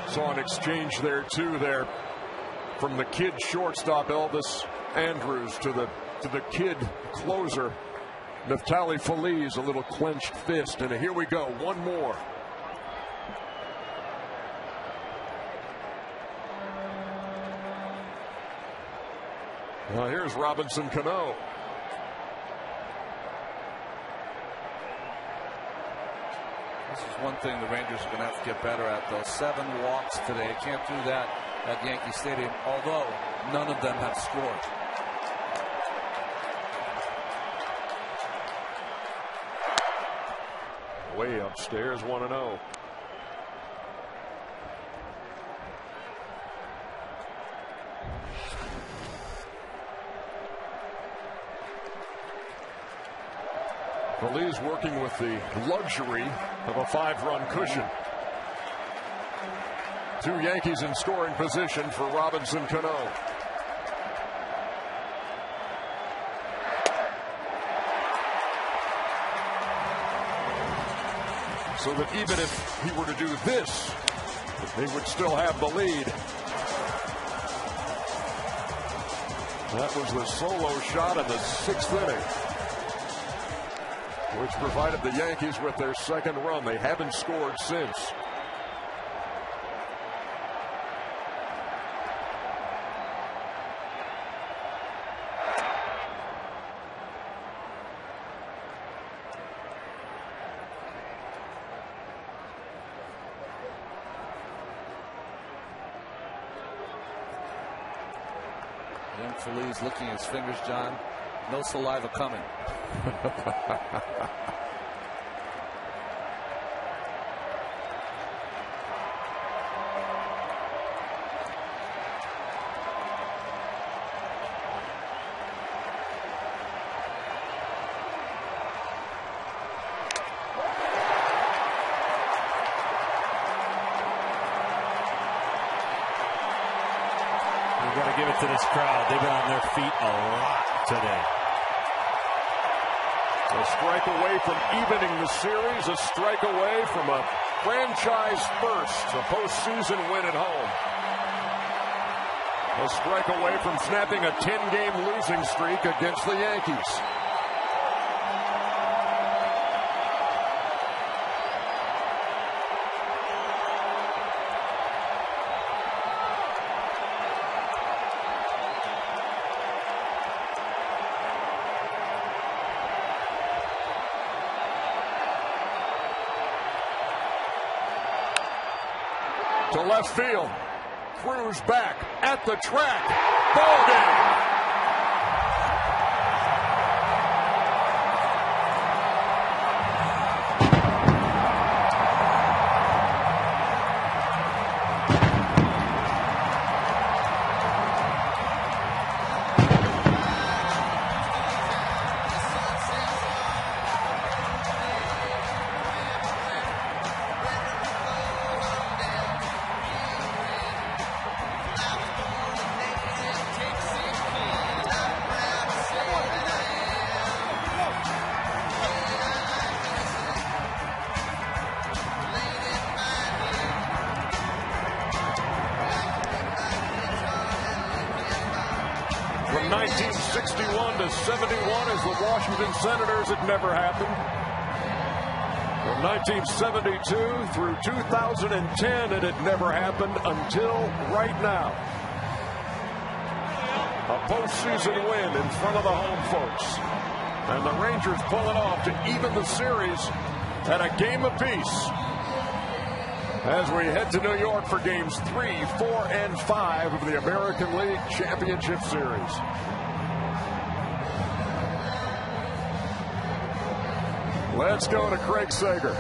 Saw an exchange there too, there from the kid shortstop Elvis Andrews to the kid closer Neftali Feliz. A little clenched fist, and here we go, one more. Well, here's Robinson Cano. This is one thing the Rangers are going to have to get better at, though. 7 walks today. Can't do that at Yankee Stadium, although none of them have scored. Way upstairs, 1-0. Phillies working with the luxury of a 5-run cushion. 2 Yankees in scoring position for Robinson Cano. So that even if he were to do this, they would still have the lead. That was the solo shot in the 6th inning, which provided the Yankees with their 2nd run. They haven't scored since. Young Feliz looking at his fingers, John. No saliva coming. We've got to give it to this crowd. They've been on their feet a lot today. A strike away from evening the series, a strike away from a franchise first, a postseason win at home. A strike away from snapping a 10-game losing streak against the Yankees. To left field. Cruz back at the track. Ball game. From 1961 to 71 as the Washington Senators, it never happened. From 1972 through 2010, it had never happened until right now. A postseason win in front of the home folks. And the Rangers pull it off to even the series at a game apiece. As we head to New York for games 3, 4, and 5 of the American League Championship Series. Let's go to Craig Sager.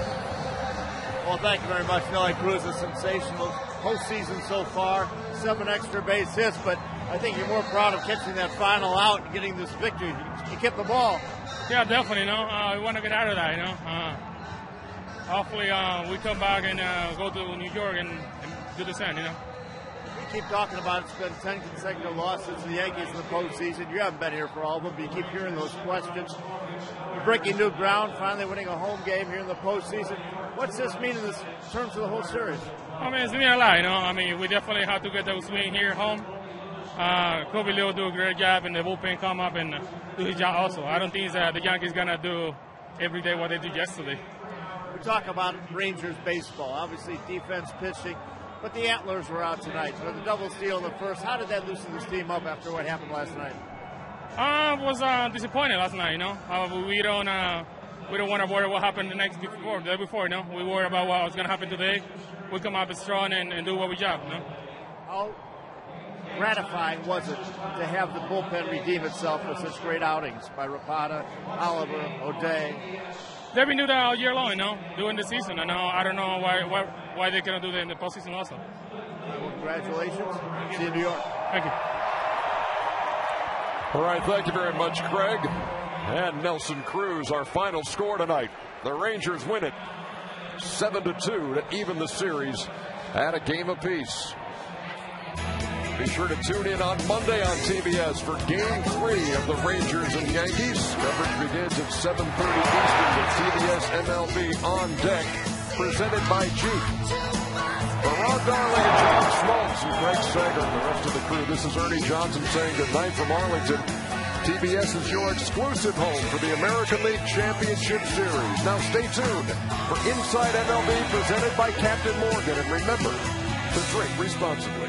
Well, thank you very much. Nelly Cruz is sensational postseason so far. 7 extra base hits, but I think you're more proud of catching that final out and getting this victory. You kept the ball. Yeah, definitely. We want to get out of that. Hopefully, we come back and go to New York and do the same. We keep talking about it's been 10 consecutive losses to the Yankees in the postseason. You haven't been here for all of them, but you keep hearing those questions. You're breaking new ground, finally winning a home game here in the postseason. What's this mean in terms of the whole series? It's mean a lot. We definitely have to get those wins here home. Kobe Leo do a great job, and the bullpen come up and do his job also. I don't think the Yankees gonna do every day what they did yesterday. We talk about Rangers baseball, obviously defense, pitching, but the Antlers were out tonight. So the double steal in the first, how did that loosen this team up after what happened last night? Was disappointed last night. We don't want to worry what happened the day before. We worry about what was going to happen today. We come up strong and do what we job. How gratifying was it to have the bullpen redeem itself with such great outings by Rapata, Oliver, O'Day? They've been doing that all year long, during the season. I don't know why they cannot do that in the postseason also. Well, congratulations. See you in New York. Thank you. All right, thank you very much, Craig. And Nelson Cruz, our final score tonight. The Rangers win it 7-2 to even the series at a game apiece. Be sure to tune in on Monday on TBS for Game 3 of the Rangers and Yankees. Coverage begins at 7:30 Eastern with TBS MLB On Deck, presented by Jeep. For Ron Darling and John Smoltz and Greg Sager and the rest of the crew, this is Ernie Johnson saying goodnight from Arlington. TBS is your exclusive home for the American League Championship Series. Now stay tuned for Inside MLB presented by Captain Morgan. And remember to drink responsibly.